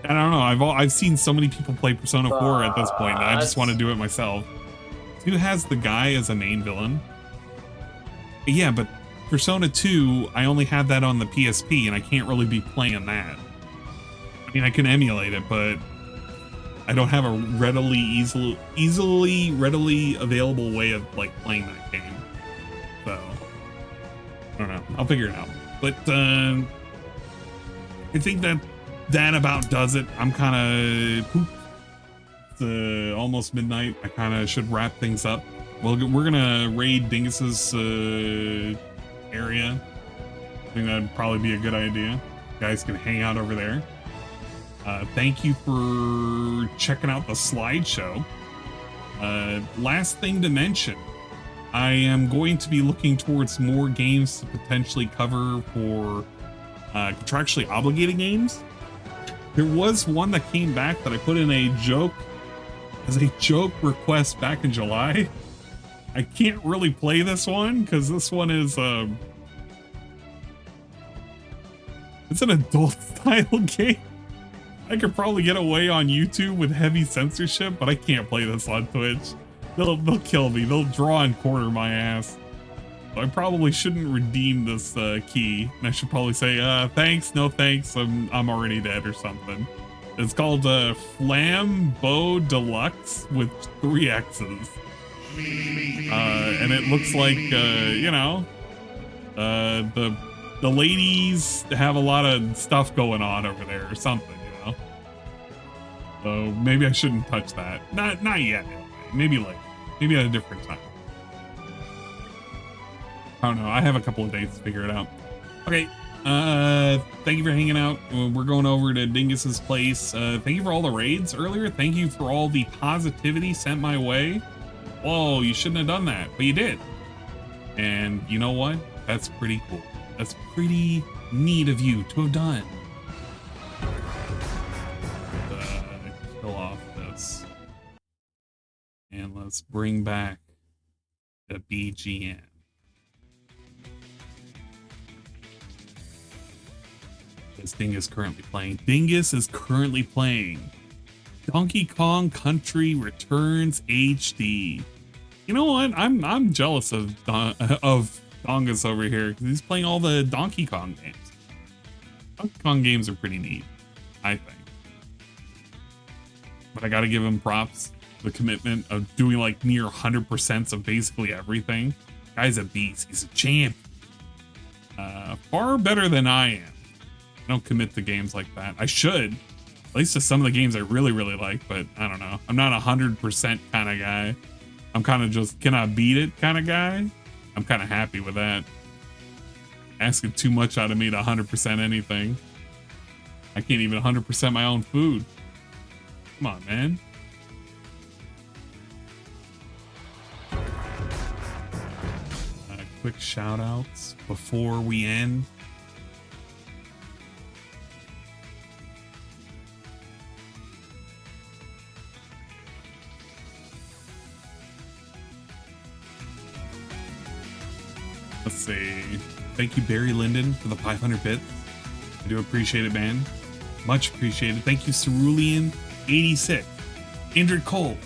don't know. I've seen so many people play Persona 4 at this point, and I just want to do it myself. Who has the guy as a main villain? Yeah, but Persona 2, I only have that on the PSP, and I can't really be playing that. I mean, I can emulate it, but I don't have a readily available way of like playing that game. So I don't know. I'll figure it out. But I think that about does it. I'm kind of pooped. It's almost midnight. I kind of should wrap things up. Well, we're gonna raid Dingus's area. I think that'd probably be a good idea. You guys can hang out over there. Thank you for checking out the slideshow. Last thing to mention, I am going to be looking towards more games to potentially cover for contractually obligated games. There was one that came back that I put in a joke as a joke request back in July. I can't really play this one because this one is it's an adult style game. I could probably get away on YouTube with heavy censorship, but I can't play this on Twitch. They'll kill me. They'll draw and quarter my ass. So I probably shouldn't redeem this key. And I should probably say, thanks, no thanks. I'm already dead or something. It's called Flambeau Deluxe with 3 X's. And it looks like, you know, the ladies have a lot of stuff going on over there or something. So maybe I shouldn't touch that. Not yet. Anyway. Maybe later. Maybe at a different time. I don't know. I have a couple of days to figure it out. Okay. Thank you for hanging out. We're going over to Dingus's place. Thank you for all the raids earlier. Thank you for all the positivity sent my way. Whoa, you shouldn't have done that, but you did. And you know what? That's pretty cool. That's pretty neat of you to have done. Off this and let's bring back the BGM. This Dingus currently playing. Dingus is currently playing Donkey Kong Country Returns HD. You know what? I'm jealous of Dongus over here because he's playing all the Donkey Kong games. Donkey Kong games are pretty neat, I think. But I gotta give him props. The commitment of doing like near 100% of basically everything. Guy's a beast. He's a champ. Far better than I am. I don't commit to games like that. I should. At least to some of the games I really, really like. But I don't know. I'm not 100% kind of guy. I'm kind of just, can I beat it kind of guy? I'm kind of happy with that. Asking too much out of me to 100% anything. I can't even 100% my own food. Come on, man. Quick shout outs before we end. Let's see. Thank you, Barry Linden, for the 500 bits. I do appreciate it, man. Much appreciated. Thank you, Cerulean 86, Indrid Cole,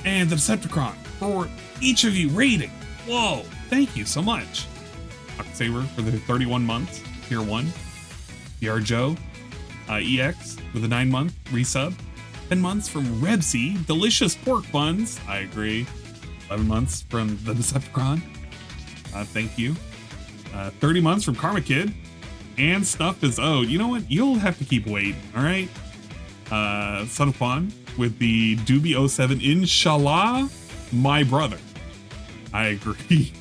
and the Decepticon for each of you rating. Whoa, thank you so much. Saber for the 31 months, tier 1. PR Joe, EX with a 9-month resub. 10 months from Rebsy, delicious pork buns. I agree. 11 months from the Decepticon. Thank you. 30 months from Karma Kid. And stuff is owed. You know what? You'll have to keep waiting, all right? Son of Quan with the Doobie 07. Inshallah, my brother. I agree.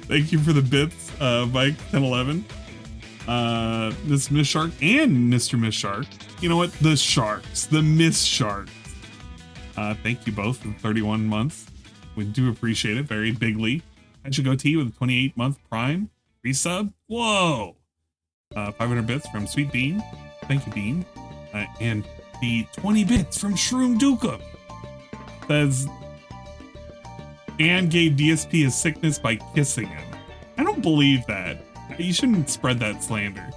Thank you for the bits, Mike 1011. This Miss Shark and Mr. Miss Shark. You know what? The Sharks, the Miss Sharks. Thank you both for the 31 months. We do appreciate it very bigly. I should go T with a 28-month Prime resub. Whoa! 500 bits from Sweet Bean. Thank you, Bean. And the 20 bits from Shroom Duka. Says, Anne gave DSP his sickness by kissing him. I don't believe that. You shouldn't spread that slander.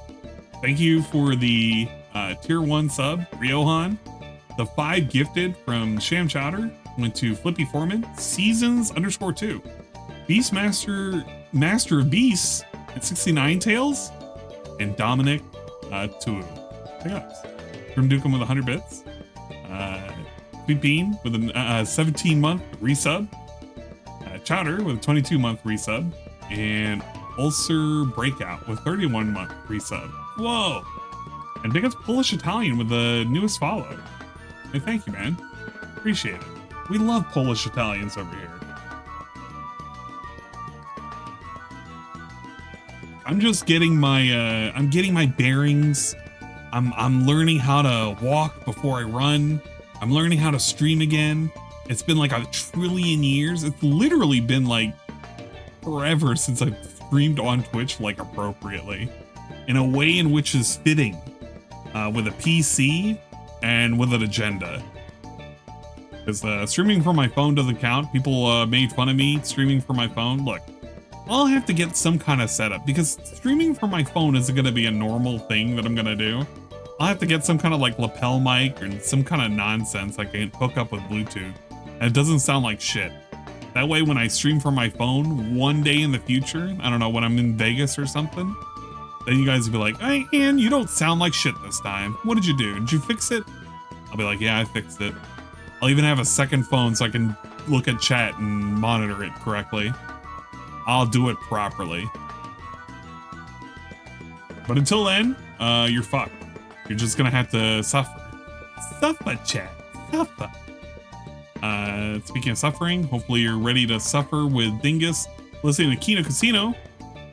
Thank you for the tier 1 sub, Riohan. The 5 gifted from Sham Chowder went to Flippy Foreman, Seasons_2. Master of Beasts at 69 Tails, and Dominic Tulu. Pick ups. From Dukem with 100 bits. Sweet Bean with a 17-month resub. Chowder with a 22-month resub. And Ulcer Breakout with 31-month resub. Whoa! And big ups Polish Italian with the newest follow. And thank you, man. Appreciate it. We love Polish Italians over here. I'm just getting my I'm getting my bearings. I'm learning how to walk before I run. I'm learning how to stream again. It's been like a trillion years. It's literally been like forever since I've streamed on Twitch like appropriately, in a way in which is fitting, with a PC and with an agenda. Because streaming from my phone doesn't count. People made fun of me streaming from my phone. Look, I'll have to get some kind of setup, because streaming from my phone isn't going to be a normal thing that I'm going to do. I'll have to get some kind of like lapel mic or some kind of nonsense I can hook up with Bluetooth. And it doesn't sound like shit. That way when I stream from my phone one day in the future, I don't know, when I'm in Vegas or something, then you guys will be like, hey, Ian, you don't sound like shit this time. What did you do? Did you fix it? I'll be like, yeah, I fixed it. I'll even have a second phone so I can look at chat and monitor it correctly. I'll do it properly. But until then, you're fucked. You're just gonna have to suffer. Suffer, chat. Suffer. Speaking of suffering, hopefully you're ready to suffer with Dingus listening to Kino Casino.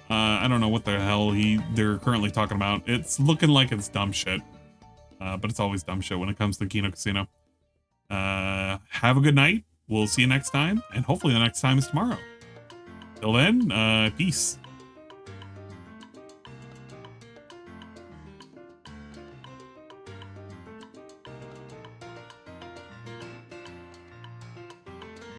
I don't know what the hell they're currently talking about. It's looking like it's dumb shit. But it's always dumb shit when it comes to Kino Casino. Have a good night. We'll see you next time, and hopefully the next time is tomorrow. Till then, peace.